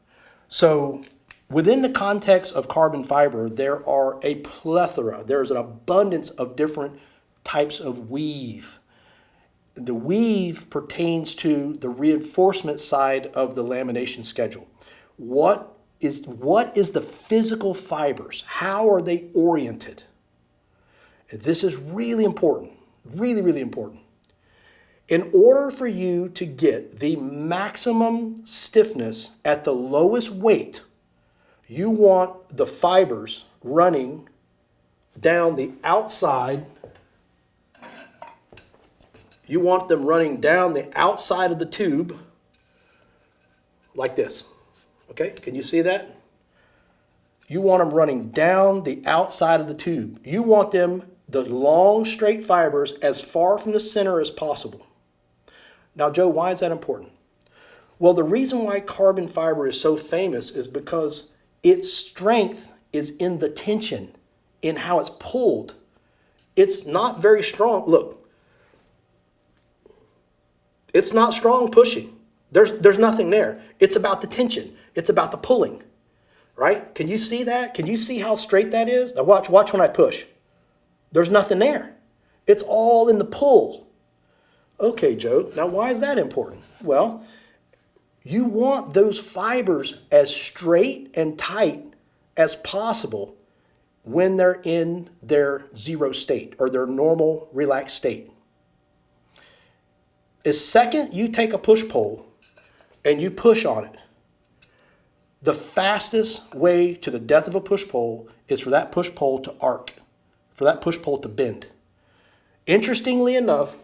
So within the context of carbon fiber, there are a plethora, there's an abundance of different types of weave. The weave pertains to the reinforcement side of the lamination schedule. What is the physical fibers? How are they oriented? This is really important, really, really important. In order for you to get the maximum stiffness at the lowest weight, you want the fibers running down the outside. You want them running down the outside of the tube like this. Okay, can you see that? You want them running down the outside of the tube. You want them, the long straight fibers, as far from the center as possible. Now, Joe, why is that important? Well, the reason why carbon fiber is so famous is because its strength is in the tension, in how it's pulled. It's not very strong. Look, it's not strong pushing. There's nothing there. It's about the tension. It's about the pulling, right? Can you see that? Can you see how straight that is? Now watch when I push. There's nothing there. It's all in the pull. Okay, Joe, now why is that important? Well, you want those fibers as straight and tight as possible when they're in their zero state or their normal relaxed state. The second you take a push pole and you push on it, the fastest way to the death of a push pole is for that push pole to arc, for that push pole to bend. Interestingly enough,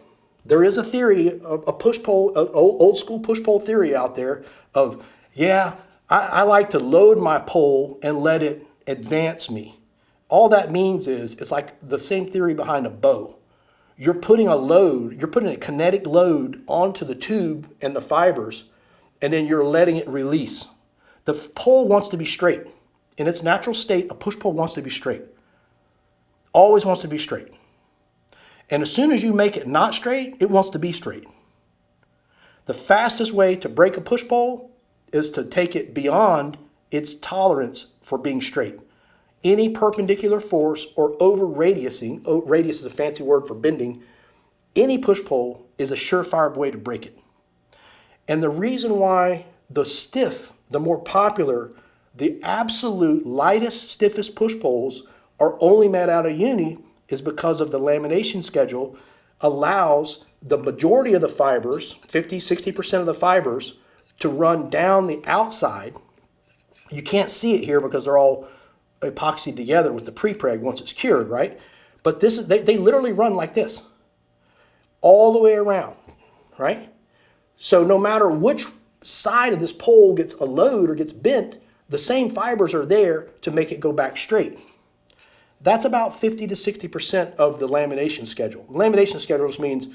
there is a theory, a push pole, old school push pole theory out there of, yeah, I like to load my pole and let it advance me. All that means is, it's like the same theory behind a bow. You're putting a load, you're putting a kinetic load onto the tube and the fibers, and then you're letting it release. The pole wants to be straight. In its natural state, a push pole wants to be straight. Always wants to be straight. And as soon as you make it not straight, it wants to be straight. The fastest way to break a push pole is to take it beyond its tolerance for being straight. Any perpendicular force or over radiusing, radius is a fancy word for bending, any push pole is a surefire way to break it. And the reason why the stiff, the more popular, the absolute lightest, stiffest push poles are only made out of uni is because of the lamination schedule allows the majority of the fibers, 50, 60% of the fibers, to run down the outside. You can't see it here because they're all epoxied together with the pre-preg once it's cured, right? But this is, they literally run like this all the way around, right? So no matter which side of this pole gets a load or gets bent, the same fibers are there to make it go back straight. That's about 50 to 60% of the lamination schedule. Lamination schedule just means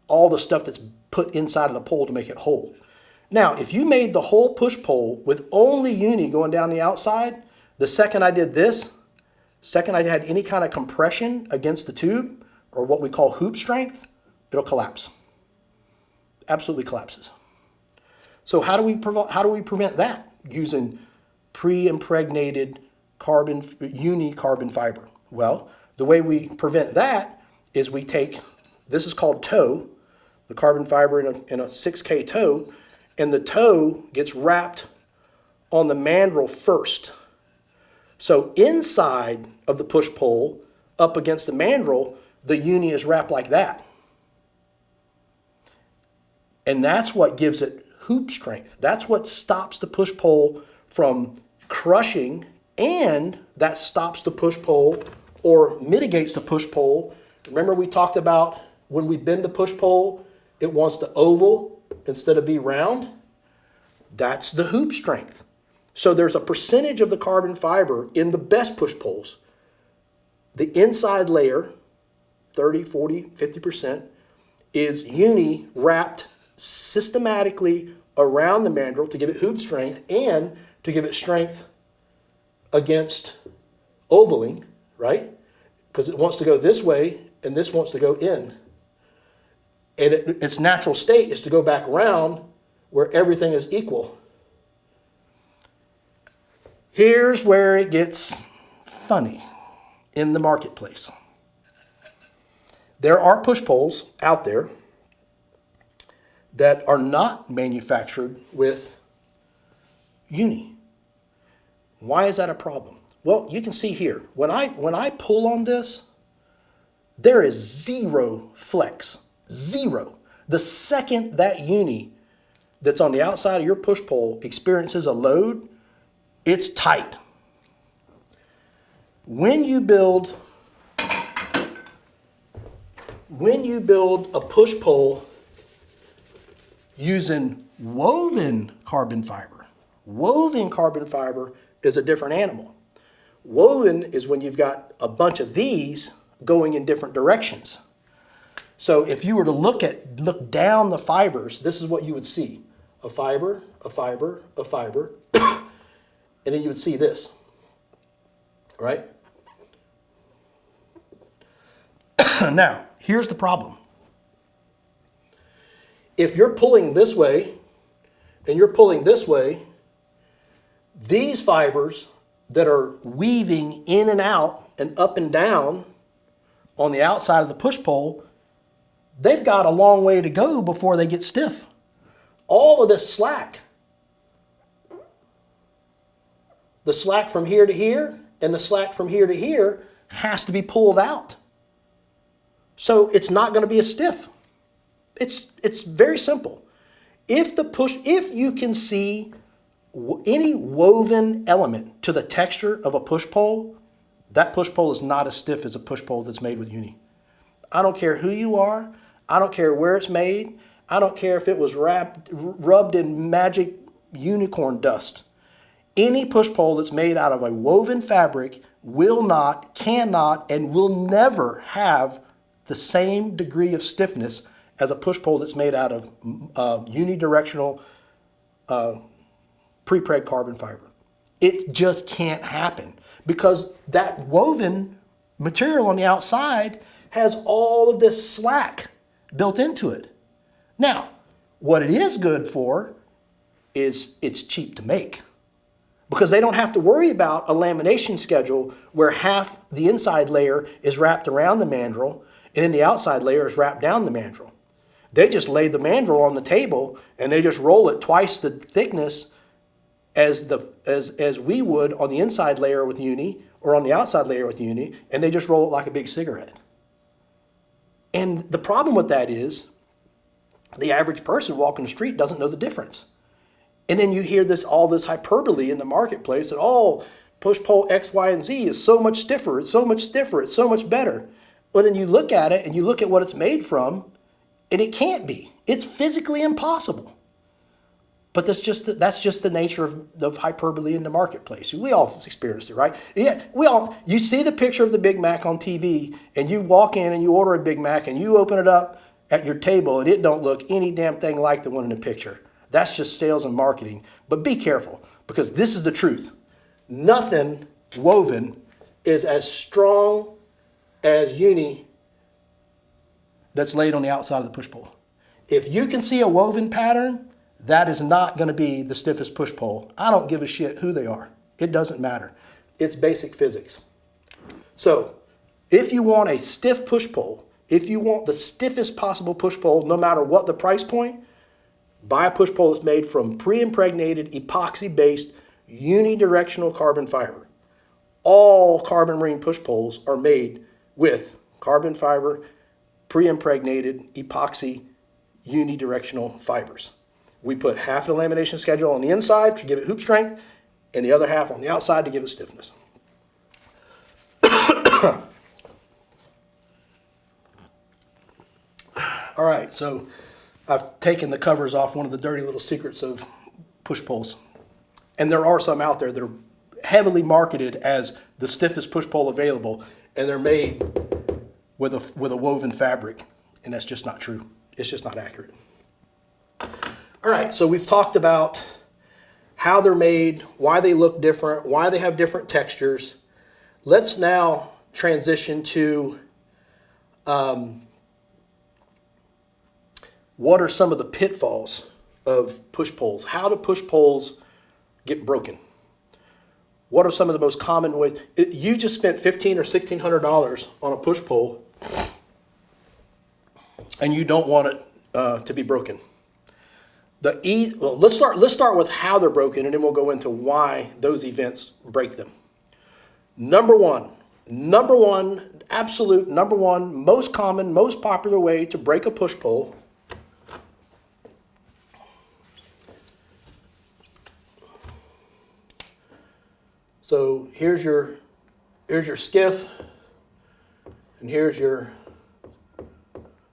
all the stuff that's put inside of the pole to make it whole. Now, if you made the whole push pole with only uni going down the outside, the second I did this, second I had any kind of compression against the tube, or what we call hoop strength, it'll collapse. Absolutely collapses. So how do we prevent that? Using pre-impregnated uni carbon fiber. Well, the way we prevent that is we take, this is called toe, the carbon fiber in a 6K toe, and the toe gets wrapped on the mandrel first. So inside of the push pole, up against the mandrel, the uni is wrapped like that. And that's what gives it hoop strength. That's what stops the push pole from crushing, and that stops the push pole or mitigates the push pole. Remember we talked about when we bend the push pole, it wants to oval instead of be round? That's the hoop strength. So there's a percentage of the carbon fiber in the best push poles. The inside layer, 30, 40, 50%, is uni wrapped systematically around the mandrel to give it hoop strength and to give it strength against ovaling, right? Because it wants to go this way and this wants to go in. And its natural state is to go back around where everything is equal. Here's where it gets funny in the marketplace. There are push poles out there that are not manufactured with uni. Why is that a problem? Well, you can see here, when I pull on this, there is zero flex, zero. The second that uni that's on the outside of your push pole experiences a load, it's tight. When you build a push pole using woven carbon fiber is a different animal. Woven is when you've got a bunch of these going in different directions. So if you were to look down the fibers, this is what you would see. A fiber, a fiber, a fiber, and then you would see this, right? Now, here's the problem. If you're pulling this way and you're pulling this way, these fibers that are weaving in and out and up and down on the outside of the push pole, they've got a long way to go before they get stiff. All of this slack, the slack from here to here and the slack from here to here has to be pulled out. So it's not going to be as stiff. It's very simple. If you can see any woven element to the texture of a push pole, that push pole is not as stiff as a push pole that's made with uni. I don't care who you are. I don't care where it's made. I don't care if it was rubbed in magic unicorn dust. Any push pole that's made out of a woven fabric will not, cannot, and will never have the same degree of stiffness as a push pole that's made out of unidirectional pre-preg carbon fiber. It just can't happen because that woven material on the outside has all of this slack built into it. Now, what it is good for is it's cheap to make because they don't have to worry about a lamination schedule where half the inside layer is wrapped around the mandrel and then the outside layer is wrapped down the mandrel. They just lay the mandrel on the table and they just roll it twice the thickness as we would on the inside layer with uni or on the outside layer with uni, and they just roll it like a big cigarette. And the problem with that is the average person walking the street doesn't know the difference. And then you hear all this hyperbole in the marketplace that, oh, push pole X, Y, and Z is so much stiffer, it's so much stiffer, it's so much better. But then you look at it and you look at what it's made from, and it can't be. It's physically impossible. But that's just the nature of hyperbole in the marketplace. We all experienced it, right? Yeah, you see the picture of the Big Mac on TV, and you walk in and you order a Big Mac, and you open it up at your table, and it don't look any damn thing like the one in the picture. That's just sales and marketing. But be careful, because this is the truth. Nothing woven is as strong as uni that's laid on the outside of the push pole. If you can see a woven pattern, that is not going to be the stiffest push pole. I don't give a shit who they are. It doesn't matter. It's basic physics. So if you want a stiff push pole, if you want the stiffest possible push pole, no matter what the price point, buy a push pole that's made from pre-impregnated, epoxy-based, unidirectional carbon fiber. All Carbon Marine push poles are made with carbon fiber, pre-impregnated, epoxy, unidirectional fibers. We put half the lamination schedule on the inside to give it hoop strength and the other half on the outside to give it stiffness. All right, so I've taken the covers off one of the dirty little secrets of push poles. And there are some out there that are heavily marketed as the stiffest push pole available, and they're made with a woven fabric, and that's just not true. It's just not accurate. All right, so we've talked about how they're made, why they look different, why they have different textures. Let's now transition to what are some of the pitfalls of push poles? How do push poles get broken? What are some of the most common ways? You just spent $1,500 or $1,600 on a push pole, and you don't want it to be broken. Well, let's start with how they're broken, and then we'll go into why those events break them. Number one, absolute number one, most common, most popular way to break a push pole. So here's your skiff, and here's your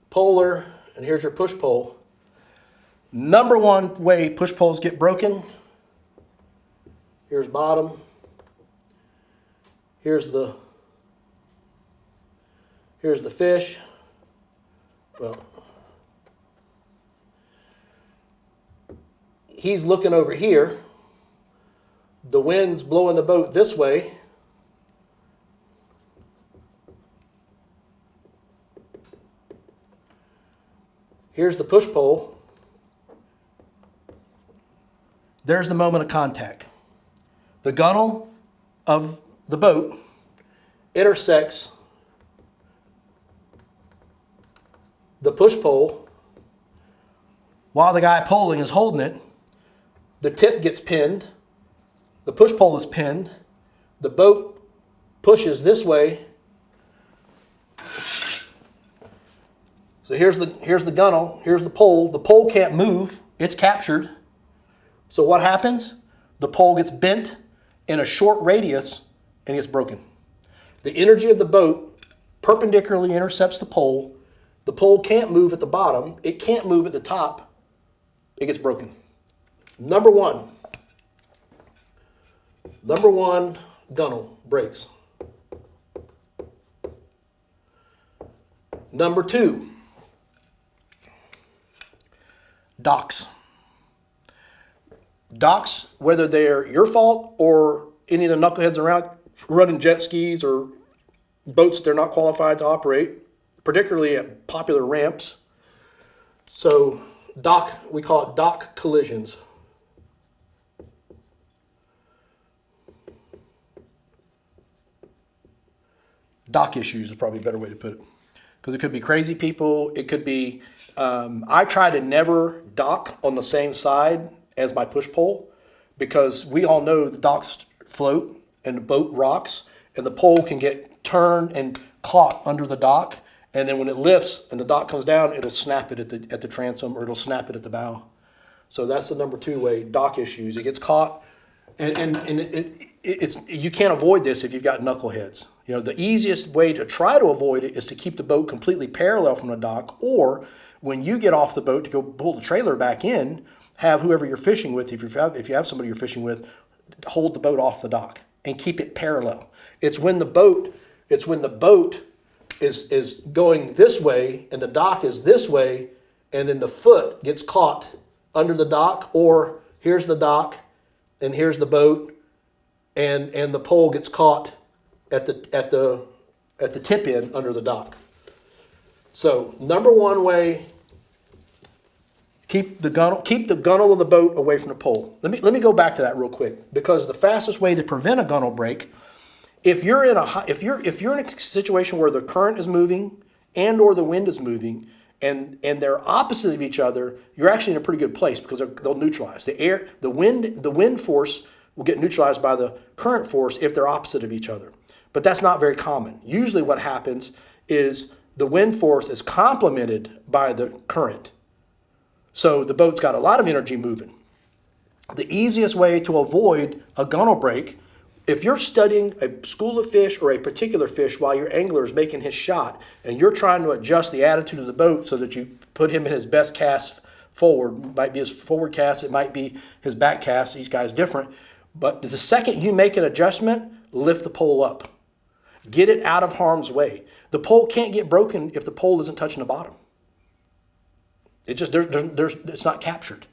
polar, and here's your push pole. Number one way push poles get broken, here's bottom, here's the fish. Well, he's looking over here. The wind's blowing the boat this way. Here's the push pole. There's the moment of contact. The gunnel of the boat intersects the push pole while the guy poling is holding it. The tip gets pinned. The push pole is pinned. The boat pushes this way. So here's the gunnel. Here's the pole. The pole can't move. It's captured. So what happens? The pole gets bent in a short radius and gets broken. The energy of the boat perpendicularly intercepts the pole. The pole can't move at the bottom. It can't move at the top. It gets broken. Number one gunnel breaks. Number two, docks. Docks, whether they're your fault or any of the knuckleheads around running jet skis or boats that they're not qualified to operate, particularly at popular ramps. So we call it dock collisions. Dock issues is probably a better way to put it. Because it could be crazy people. It could be, I try to never dock on the same side as my push pole, because we all know the docks float and the boat rocks, and the pole can get turned and caught under the dock, and then when it lifts and the dock comes down, it'll snap it at the transom, or it'll snap it at the bow. So that's the number two way, dock issues. It gets caught, and it's you can't avoid this if you've got knuckleheads. You know, the easiest way to try to avoid it is to keep the boat completely parallel from the dock, or when you get off the boat to go pull the trailer back in, have whoever you're fishing with, if you have somebody you're fishing with, hold the boat off the dock and keep it parallel. It's when the boat is going this way and the dock is this way, and then the foot gets caught under the dock, or here's the dock and here's the boat, and the pole gets caught at the tip end under the dock. So number one way, keep the gunnel of the boat away from the pole. Let me go back to that real quick, because the fastest way to prevent a gunnel break, if you're in a situation where the current is moving and or the wind is moving, and they're opposite of each other, you're actually in a pretty good place, because they'll neutralize. The wind force will get neutralized by the current force if they're opposite of each other. But that's not very common. Usually what happens is the wind force is complemented by the current. So the boat's got a lot of energy moving. The easiest way to avoid a gunnel break, if you're studying a school of fish or a particular fish while your angler is making his shot, and you're trying to adjust the attitude of the boat so that you put him in his best cast forward, it might be his forward cast, it might be his back cast, each guy's different, but the second you make an adjustment, lift the pole up. Get it out of harm's way. The pole can't get broken if the pole isn't touching the bottom. It's not captured.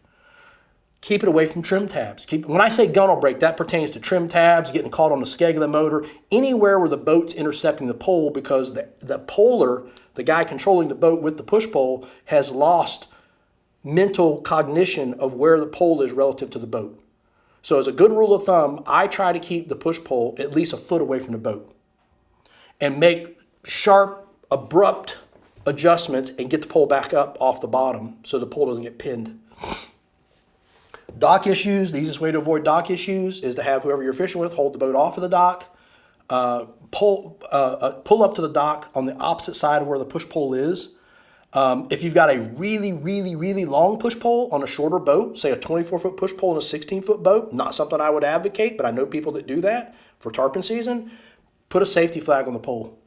Keep it away from trim tabs. When I say gunnel break, that pertains to trim tabs, getting caught on the skeg of the motor, anywhere where the boat's intercepting the pole, because the poler, the guy controlling the boat with the push pole, has lost mental cognition of where the pole is relative to the boat. So as a good rule of thumb, I try to keep the push pole at least a foot away from the boat and make sharp, abrupt adjustments and get the pole back up off the bottom so the pole doesn't get pinned. Dock issues, the easiest way to avoid dock issues is to have whoever you're fishing with hold the boat off of the dock, pull up to the dock on the opposite side of where the push pole is. If you've got a really, really, really long push pole on a shorter boat, say a 24-foot push pole in a 16-foot boat, not something I would advocate, but I know people that do that for tarpon season, put a safety flag on the pole.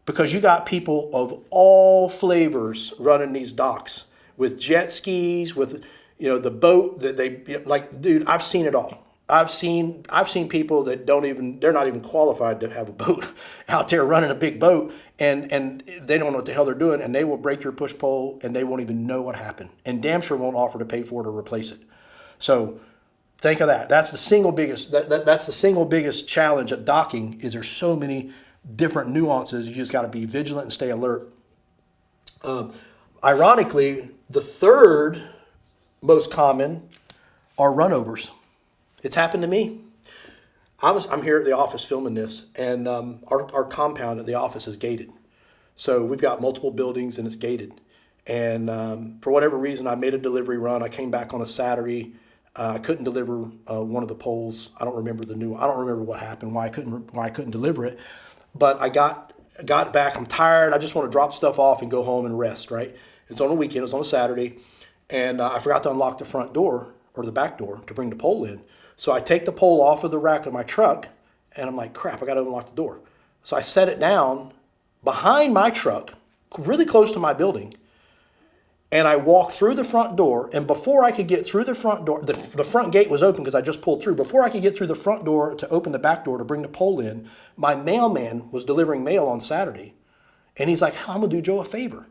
Because you got people of all flavors running these docks with jet skis, with the boat that they like. Dude, I've seen it all. I've seen people that they're not even qualified to have a boat out there running a big boat, and they don't know what the hell they're doing, and they will break your push pole and they won't even know what happened, and damn sure won't offer to pay for it or replace it. So think of that. That's the single biggest. That's the single biggest challenge at docking. Is there's so many different nuances. You just got to be vigilant and stay alert. Ironically, the third most common are runovers. It's happened to me. I'm here at the office filming this, and our compound at the office is gated. So we've got multiple buildings and it's gated. And for whatever reason, I made a delivery run. I came back on a Saturday. I couldn't deliver one of the poles. I don't remember what happened, why I couldn't deliver it. But I got back. I'm tired. I just want to drop stuff off and go home and rest. Right? It's on a weekend. It was on a Saturday, and I forgot to unlock the front door or the back door to bring the pole in. So I take the pole off of the rack of my truck, and I'm like, crap, I got to unlock the door. So I set it down behind my truck, really close to my building, and I walked through the front door. And before I could get through the front door, the front gate was open because I just pulled through. Before I could get through the front door to open the back door to bring the pole in, my mailman was delivering mail on Saturday. And he's like, I'm going to do Joe a favor.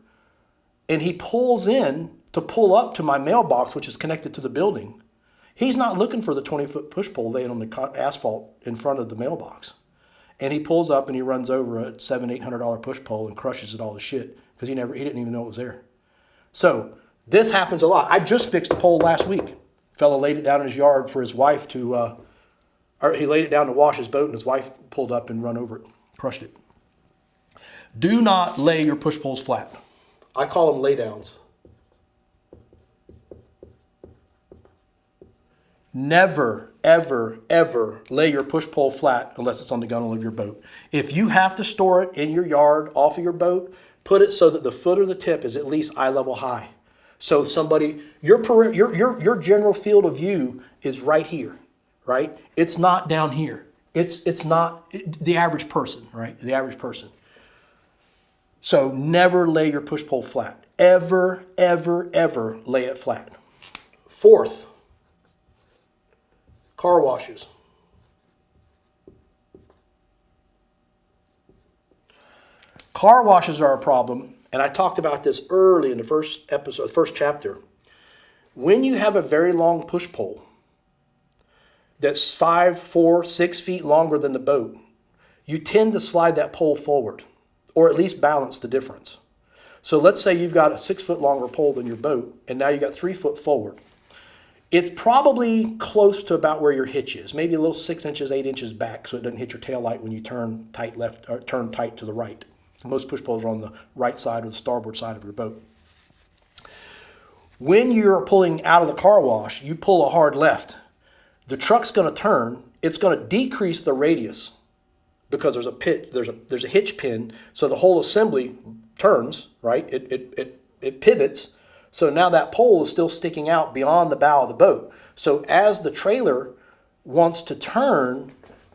And he pulls in to pull up to my mailbox, which is connected to the building. He's not looking for the 20-foot push pole laying on the asphalt in front of the mailbox. And he pulls up and he runs over a $700-800 push pole and crushes it all to shit because he didn't even know it was there. So this happens a lot. I just fixed a pole last week. Fella laid it down in his yard for his wife to, he laid it down to wash his boat, and his wife pulled up and run over it, crushed it. Do not lay your push poles flat. I call them lay downs. Never, ever, ever lay your push pole flat unless it's on the gunnel of your boat. If you have to store it in your yard off of your boat, put it so that the foot or the tip is at least eye level high. So your general field of view is right here, right? It's not down here. It's not the average person, right? The average person. So never lay your push pole flat. Ever, ever, ever lay it flat. Fourth, car washes. Car washes are a problem, and I talked about this early in the first episode, first chapter. When you have a very long push pole that's 5, 4, 6 feet longer than the boat, you tend to slide that pole forward, or at least balance the difference. So let's say you've got a 6 foot longer pole than your boat, and now you got 3 foot forward. It's probably close to about where your hitch is, maybe a little 6 inches, 8 inches back, so it doesn't hit your tail light when you turn tight left or turn tight to the right. Most push poles are on the right side or the starboard side of your boat. When you're pulling out of the car wash, you pull a hard left. The truck's going to turn. It's going to decrease the radius because there's a hitch pin, so the whole assembly turns, right? It pivots. So now that pole is still sticking out beyond the bow of the boat. So as the trailer wants to turn,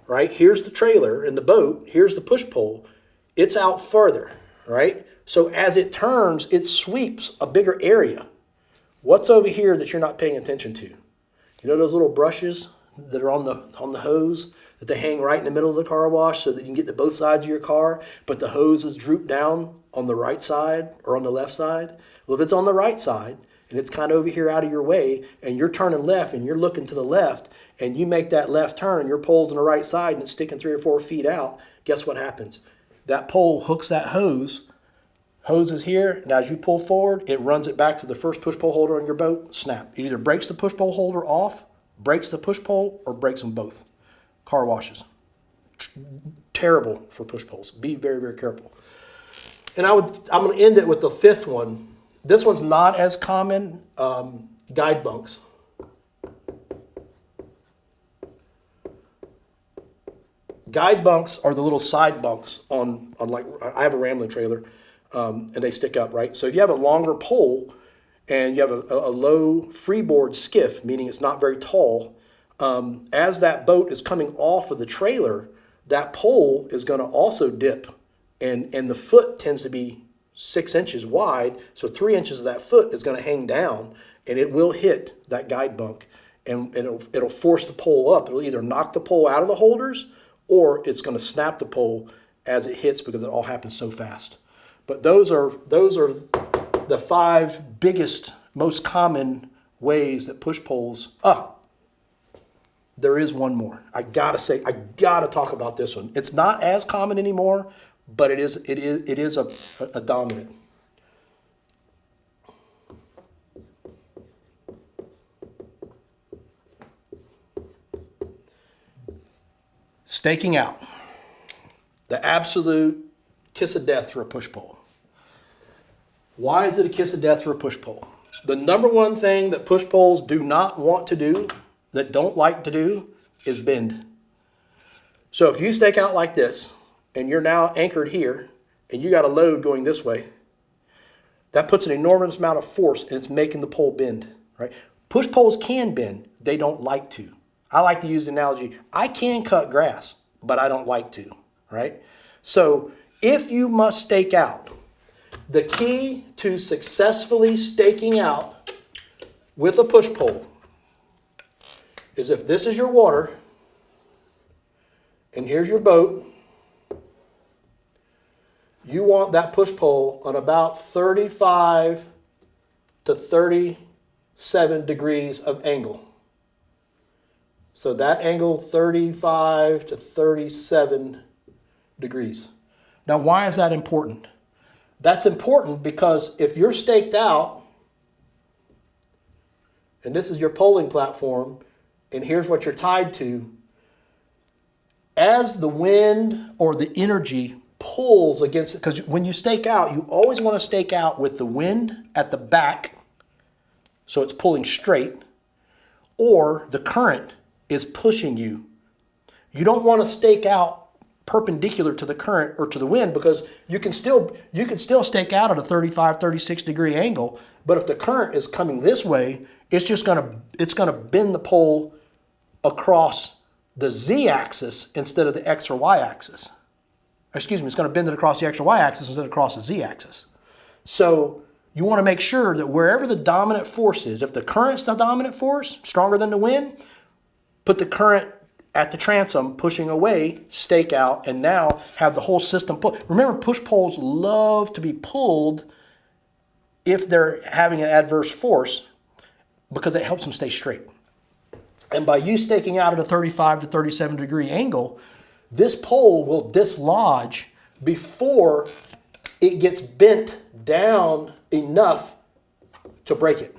right? Here's the trailer in the boat. Here's the push pole. It's out further, right? So as it turns, it sweeps a bigger area. What's over here that you're not paying attention to? You know those little brushes that are on the hose that they hang right in the middle of the car wash so that you can get to both sides of your car, but the hose is drooped down on the right side or on the left side? Well, if it's on the right side and it's kind of over here out of your way and you're turning left and you're looking to the left and you make that left turn and your pole's on the right side and it's sticking 3 or 4 feet out, guess what happens? That pole hooks that hose. Hose is here. Now as you pull forward, it runs it back to the first push pole holder on your boat. Snap. It either breaks the push pole holder off, breaks the push pole, or breaks them both. Car washes. Terrible for push poles. Be very, very careful. And I'm going to end it with the fifth one. This one's not as common. Guide bunks. Guide bunks are the little side bunks on like, I have a Rambling trailer, and they stick up, right? So if you have a longer pole and you have a low freeboard skiff, meaning it's not very tall, as that boat is coming off of the trailer, that pole is going to also dip, and the foot tends to be 6 inches wide, so 3 inches of that foot is going to hang down, and it will hit that guide bunk, and it'll force the pole up. It'll either knock the pole out of the holders, or it's going to snap the pole as it hits, because it all happens so fast. But those are the 5 biggest, most common ways that push poles. There is one more. I gotta talk about this one. It's not as common anymore, but it is a dominant. Staking out. The absolute kiss of death for a push pole. Why is it a kiss of death for a push pole? The number one thing that push poles do not want to do, that don't like to do, is bend. So if you stake out like this, and you're now anchored here, and you got a load going this way, that puts an enormous amount of force, and it's making the pole bend, right? Push poles can bend. They don't like to. I like to use the analogy, I can cut grass, but I don't like to, right? So if you must stake out, the key to successfully staking out with a push pole is if this is your water, and here's your boat, you want that push pole on about 35 to 37 degrees of angle. So that angle, 35 to 37 degrees. Now, why is that important? That's important because if you're staked out, and this is your poling platform, and here's what you're tied to, as the wind or the energy pulls against it, because when you stake out, you always want to stake out with the wind at the back, so it's pulling straight, or the current is pushing you. You don't want to stake out perpendicular to the current or to the wind, because you can still stake out at a 35, 36 degree angle, but if the current is coming this way, it's going to bend the pole across the z-axis instead of the x or y-axis. Excuse me, it's going to bend it across the x or y-axis instead of across the z-axis. So you want to make sure that wherever the dominant force is, if the current's the dominant force, stronger than the wind, put the current at the transom pushing away, stake out, and now have the whole system pull. Remember, push poles love to be pulled if they're having an adverse force, because it helps them stay straight. And by you staking out at a 35 to 37 degree angle, this pole will dislodge before it gets bent down enough to break it.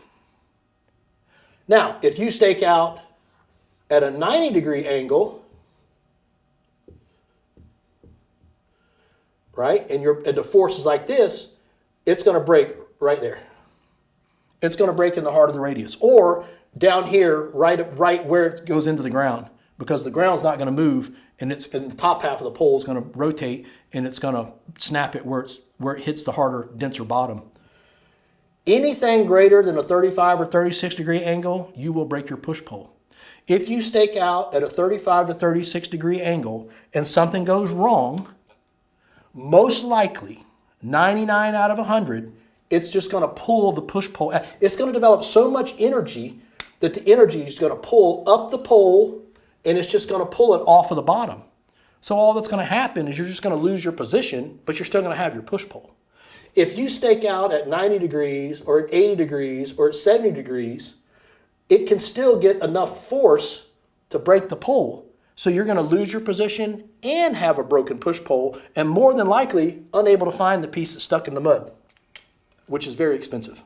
Now, if you stake out at a 90 degree angle, right, and the force is like this, it's going to break right there. It's going to break in the heart of the radius, or down here, right where it goes into the ground, because the ground's not going to move, and the top half of the pole is going to rotate, and it's going to snap it where it hits the harder, denser bottom. Anything greater than a 35 or 36 degree angle, you will break your push pole. If you stake out at a 35 to 36 degree angle and something goes wrong, most likely, 99 out of 100, it's just going to pull the push pole. It's going to develop so much energy that the energy is going to pull up the pole, and it's just going to pull it off of the bottom. So all that's going to happen is you're just going to lose your position, but you're still going to have your push pole. If you stake out at 90 degrees or at 80 degrees or at 70 degrees, it can still get enough force to break the pole. So you're going to lose your position and have a broken push pole, and more than likely unable to find the piece that's stuck in the mud, which is very expensive.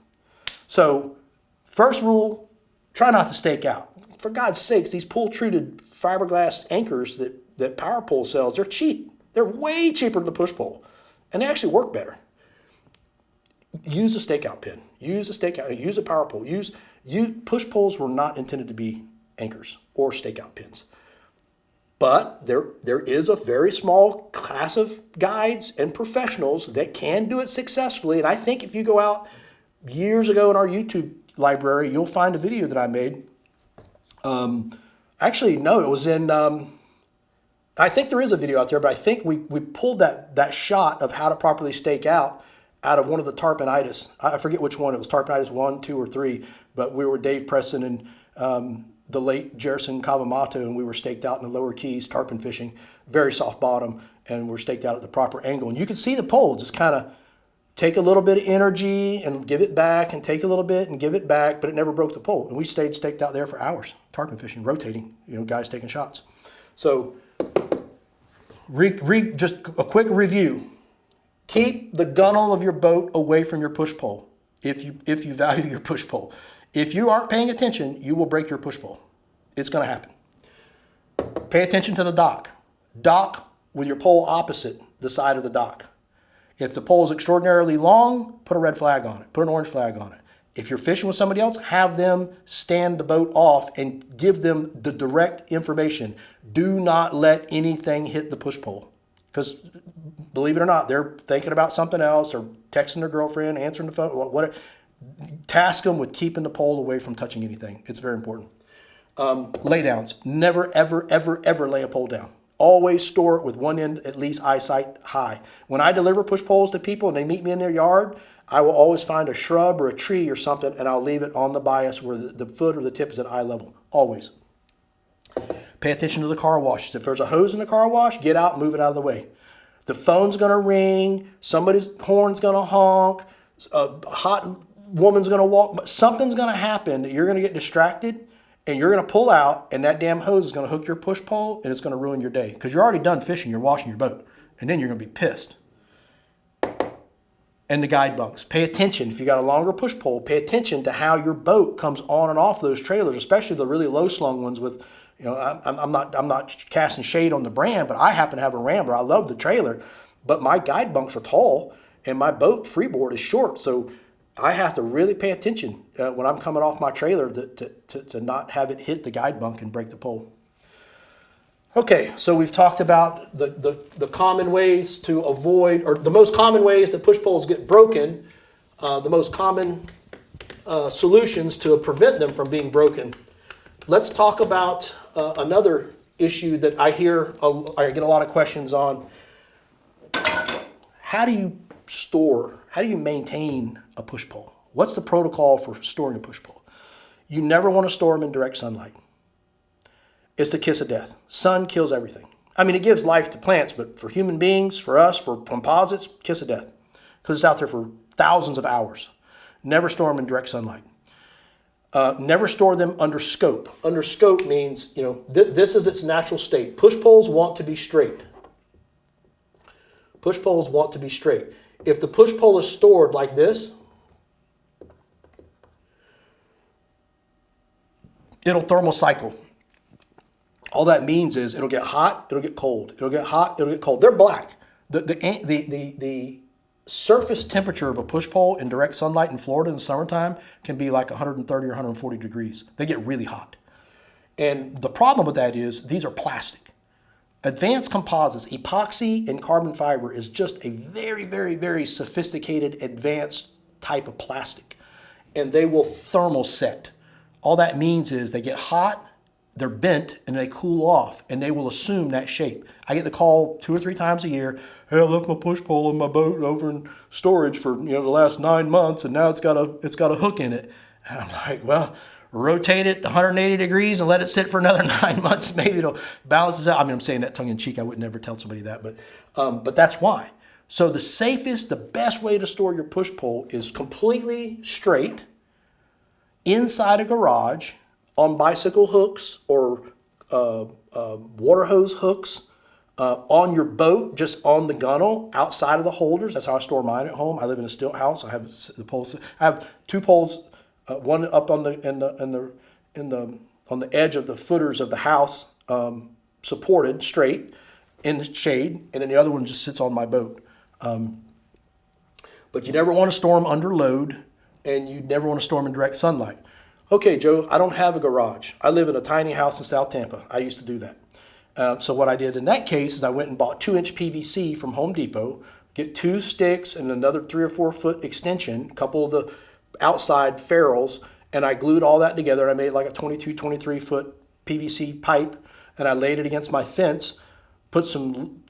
So first rule, try not to stake out. For God's sakes, these pull-treated fiberglass anchors that Power Pole sells, they're cheap. They're way cheaper than the push pole, and they actually work better. Use a stakeout pin. Use a stakeout. Use a power pole. Push poles were not intended to be anchors or stakeout pins. But there is a very small class of guides and professionals that can do it successfully. And I think if you go out years ago in our YouTube library, you'll find a video that I made. Actually, no, it was in, I think there is a video out there, but I think we pulled that shot of how to properly stake out of one of the Tarponitis. I forget which one. It was Tarponitis 1, 2, or 3, but we were Dave Preston and the late Jerison Kawamoto, and we were staked out in the lower keys, tarpon fishing, very soft bottom, and we're staked out at the proper angle. And you can see the pole just kind of take a little bit of energy and give it back, and take a little bit and give it back, but it never broke the pole. And we stayed staked out there for hours, tarpon fishing, rotating, guys taking shots. So just a quick review. Keep the gunnel of your boat away from your push pole if you value your push pole. If you aren't paying attention, you will break your push pole. It's going to happen. Pay attention to the dock. Dock with your pole opposite the side of the dock. If the pole is extraordinarily long, put a red flag on it. Put an orange flag on it. If you're fishing with somebody else, have them stand the boat off and give them the direct information. Do not let anything hit the push pole. Because believe it or not, they're thinking about something else, or texting their girlfriend, answering the phone, whatever. Task them with keeping the pole away from touching anything. It's very important. Lay downs. Never, ever, ever, ever lay a pole down. Always store it with one end at least eyesight high. When I deliver push poles to people and they meet me in their yard, I will always find a shrub or a tree or something, and I'll leave it on the bias where the foot or the tip is at eye level. Always. Pay attention to the car washes. If there's a hose in the car wash, get out and move it out of the way. The phone's going to ring. Somebody's horn's going to honk. A hot woman's going to walk. But something's going to happen that you're going to get distracted, and you're going to pull out, and that damn hose is going to hook your push pole, and it's going to ruin your day. Because you're already done fishing. You're washing your boat. And then you're going to be pissed. And the guide bunks. Pay attention. If you got a longer push pole, pay attention to how your boat comes on and off those trailers, especially the really low slung ones with, I'm not casting shade on the brand, but I happen to have a Rambler. I love the trailer, but my guide bunks are tall and my boat freeboard is short. So I have to really pay attention when I'm coming off my trailer to not have it hit the guide bunk and break the pole. Okay, so we've talked about the common ways to avoid, or the most common ways that push poles get broken, the most common solutions to prevent them from being broken. Let's talk about another issue that I get a lot of questions on. How do you maintain a push pole? What's the protocol for storing a push pole? You never want to store them in direct sunlight. It's the kiss of death. Sun kills everything. I mean, it gives life to plants, but for human beings, for us, for composites, kiss of death. Because it's out there for thousands of hours. Never store them in direct sunlight. Never store them under scope. Under scope means, this is its natural state. Push poles want to be straight. Push poles want to be straight. If the push pole is stored like this, it'll thermal cycle. All that means is it'll get hot, it'll get cold. It'll get hot, it'll get cold. They're black. The surface temperature of a push pole in direct sunlight in Florida in the summertime can be like 130 or 140 degrees. They get really hot. And the problem with that is these are plastic. Advanced composites, epoxy and carbon fiber is just a very, very, very sophisticated, advanced type of plastic. And they will thermal set. All that means is they get hot, they're bent, and they cool off, and they will assume that shape. I get the call 2 or 3 times a year, hey, I left my push pole in my boat over in storage for the last 9 months, and now it's got a hook in it. And I'm like, well, rotate it 180 degrees and let it sit for another 9 months. Maybe it'll balance it out. I mean, I'm saying that tongue in cheek. I would never tell somebody that, but that's why. So the safest, the best way to store your push pole is completely straight inside a garage, on bicycle hooks or water hose hooks, on your boat, just on the gunnel, outside of the holders. That's how I store mine at home. I live in a stilt house. I have the poles. I have 2 poles, one up on the edge of the footers of the house, supported straight in the shade, and then the other one just sits on my boat. But you never want to store them under load, and you never want to store them in direct sunlight. Okay, Joe, I don't have a garage. I live in a tiny house in South Tampa. I used to do that. So what I did in that case is I went and bought 2-inch PVC from Home Depot, get 2 sticks and another 3 or 4 foot extension, a couple of the outside ferrules, and I glued all that together. I made like a 22, 23 foot PVC pipe, and I laid it against my fence, put some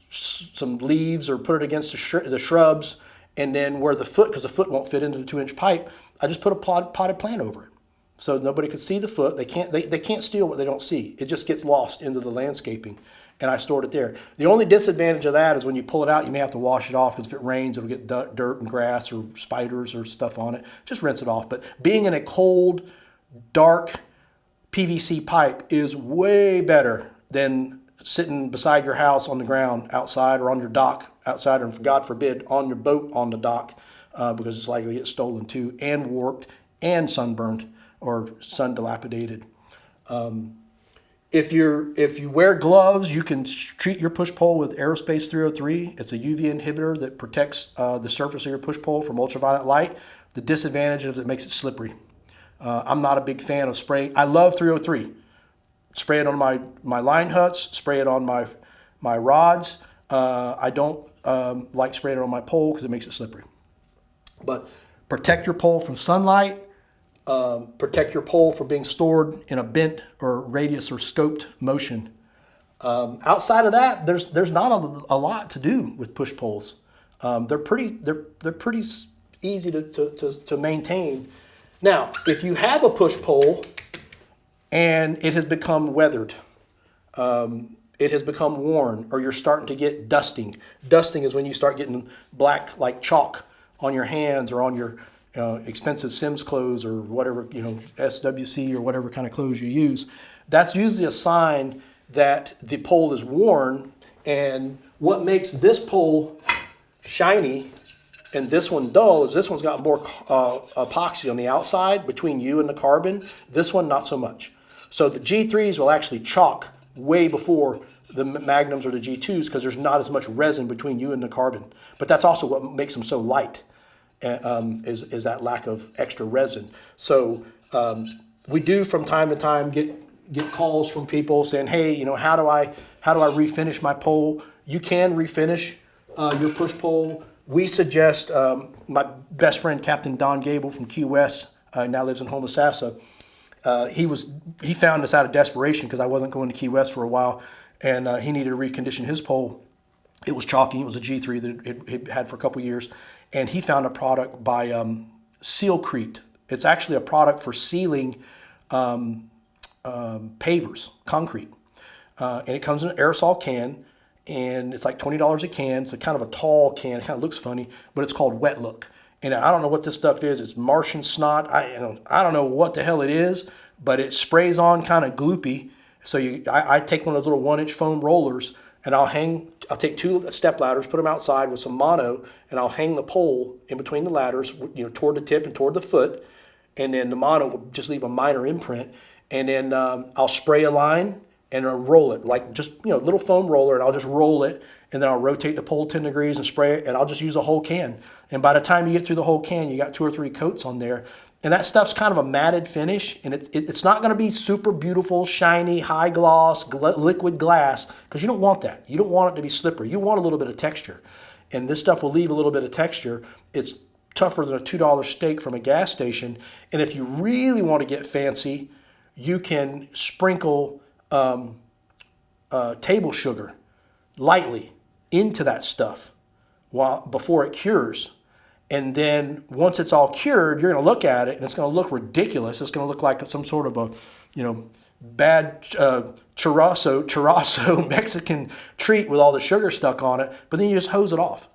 leaves or put it against the shrubs, and then where the foot, because the foot won't fit into the 2-inch pipe, I just put a potted plant over it. So nobody could see the foot. They can't steal what they don't see. It just gets lost into the landscaping, and I stored it there. The only disadvantage of that is when you pull it out, you may have to wash it off because if it rains, it'll get dirt and grass or spiders or stuff on it. Just rinse it off. But being in a cold, dark PVC pipe is way better than sitting beside your house on the ground outside or on your dock outside, or God forbid, on your boat on the dock, because it's likely to get stolen too, and warped and sunburned or sun dilapidated. If you wear gloves, you can treat your push pole with Aerospace 303. It's a UV inhibitor that protects the surface of your push pole from ultraviolet light. The disadvantage is it makes it slippery. I'm not a big fan of spraying. I love 303. Spray it on my line huts, spray it on my rods. I don't like spraying it on my pole because it makes it slippery. But protect your pole from sunlight. Protect your pole from being stored in a bent or radius or scoped motion. Outside of that, there's not a lot to do with push poles. They're pretty easy to maintain. Now, if you have a push pole and it has become weathered, it has become worn, or you're starting to get dusting. Dusting is when you start getting black like chalk on your hands or on your expensive Sims clothes or whatever, SWC or whatever kind of clothes you use. That's usually a sign that the pole is worn. And what makes this pole shiny and this one dull is this one's got more epoxy on the outside between you and the carbon. This one, not so much. So the G3s will actually chalk way before the Magnums or the G2s because there's not as much resin between you and the carbon. But that's also what makes them so light, is that lack of extra resin. So we do from time to time get calls from people saying, hey, how do I refinish my pole? You can refinish your push pole. We suggest, my best friend, Captain Don Gable from Key West, now lives in Homosassa. He found this out of desperation because I wasn't going to Key West for a while, and he needed to recondition his pole. It was chalky. It was a G3 that it had for a couple years, and he found a product by Sealcrete. It's actually a product for sealing pavers, concrete, and it comes in an aerosol can, and it's like $20 a can. It's a kind of a tall can. It kind of looks funny, but it's called Wet Look. And I don't know what this stuff is. It's Martian snot. I don't know what the hell it is, but it sprays on kind of gloopy. So I take one of those little 1-inch foam rollers, and I'll take 2 step ladders, put them outside with some mono, and I'll hang the pole in between the ladders, toward the tip and toward the foot, and then the mono will just leave a minor imprint, and then I'll spray a line and I'll roll it like just little foam roller, and I'll just roll it, and then I'll rotate the pole 10 degrees and spray it, and I'll just use a whole can. And by the time you get through the whole can, you got 2 or 3 coats on there. And that stuff's kind of a matted finish, and it's not going to be super beautiful, shiny, high gloss, liquid glass, because you don't want that. You don't want it to be slippery. You want a little bit of texture. And this stuff will leave a little bit of texture. It's tougher than a $2 steak from a gas station. And if you really want to get fancy, you can sprinkle table sugar lightly into that stuff before it cures. And then once it's all cured, you're going to look at it and it's going to look ridiculous. It's going to look like some sort of a, bad churrasco Mexican treat with all the sugar stuck on it. But then you just hose it off.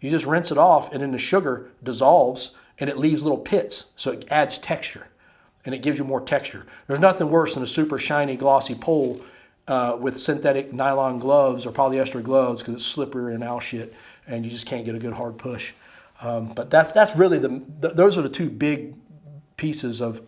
You just rinse it off, and then the sugar dissolves and it leaves little pits. So it adds texture and it gives you more texture. There's nothing worse than a super shiny, glossy pole with synthetic nylon gloves or polyester gloves because it's slippery and owl shit, and you just can't get a good hard push. But that's really those are the 2 big pieces of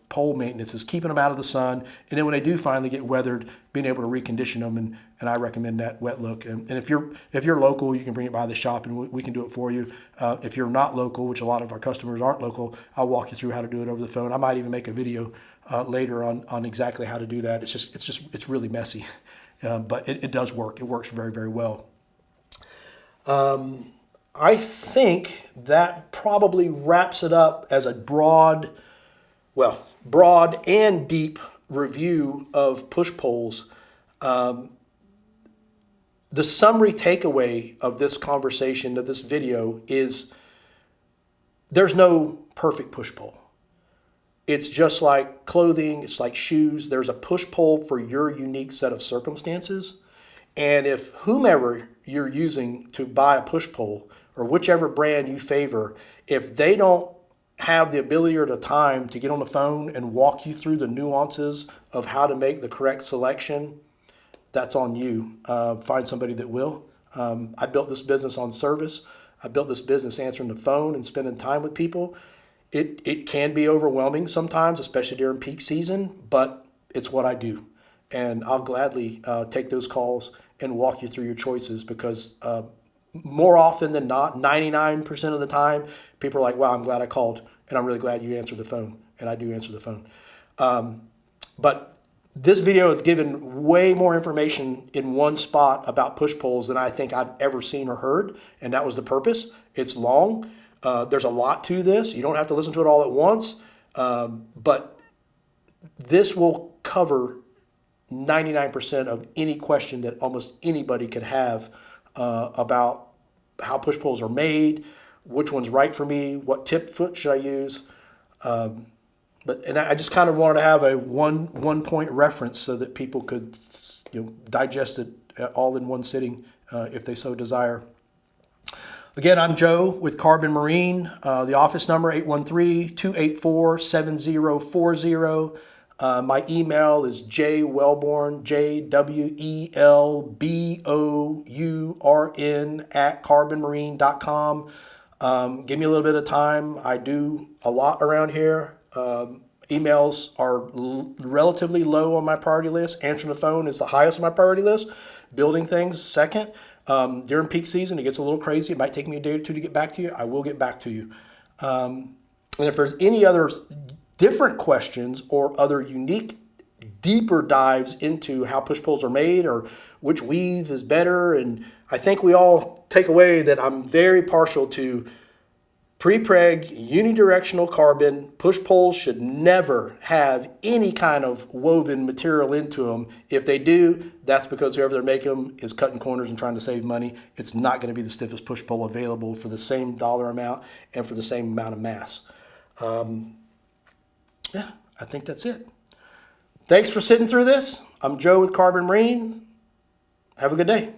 pole maintenance, is keeping them out of the sun, and then when they do finally get weathered, being able to recondition them, and I recommend that Wet Look. And if you're local, you can bring it by the shop and we can do it for you. If you're not local, which a lot of our customers aren't local, I'll walk you through how to do it over the phone. I might even make a video later on exactly how to do that. It's really messy. but it does work. It works very, very well. I think that probably wraps it up as a broad and deep review of push polls. The summary takeaway of this conversation, of this video, is there's no perfect push pull. It's just like clothing, it's like shoes. There's a push pull for your unique set of circumstances. And if whomever you're using to buy a push pull, or whichever brand you favor, if they don't have the ability or the time to get on the phone and walk you through the nuances of how to make the correct selection, that's on you. Find somebody that will. I built this business on service. I built this business answering the phone and spending time with people. It can be overwhelming sometimes, especially during peak season, but it's what I do. And I'll gladly take those calls and walk you through your choices, because more often than not, 99% of the time, people are like, wow, I'm glad I called, and I'm really glad you answered the phone. And I do answer the phone. But this video has given way more information in one spot about push polls than I think I've ever seen or heard, and that was the purpose. It's long. There's a lot to this. You don't have to listen to it all at once, but this will cover 99% of any question that almost anybody could have about how push polls are made, which one's right for me, what tip foot should I use. And I just kind of wanted to have a one point reference so that people could digest it all in one sitting if they so desire. Again, I'm Joe with Carbon Marine. The office number 813-284-7040. My email is jwellborn, JWELBOURN @carbonmarine.com. Give me a little bit of time. I do a lot around here. Emails are relatively low on my priority list. Answering the phone is the highest on my priority list. Building things second. During peak season, it gets a little crazy. It might take me a day or two to get back to you. I will get back to you. And if there's any other different questions or other unique, deeper dives into how push pulls are made or which weave is better, and I think we all take away that I'm very partial to pre-preg, unidirectional carbon. Push poles should never have any kind of woven material into them. If they do, that's because whoever they're making them is cutting corners and trying to save money. It's not going to be the stiffest push pole available for the same dollar amount and for the same amount of mass. Yeah, I think that's it. Thanks for sitting through this. I'm Joe with Carbon Marine. Have a good day.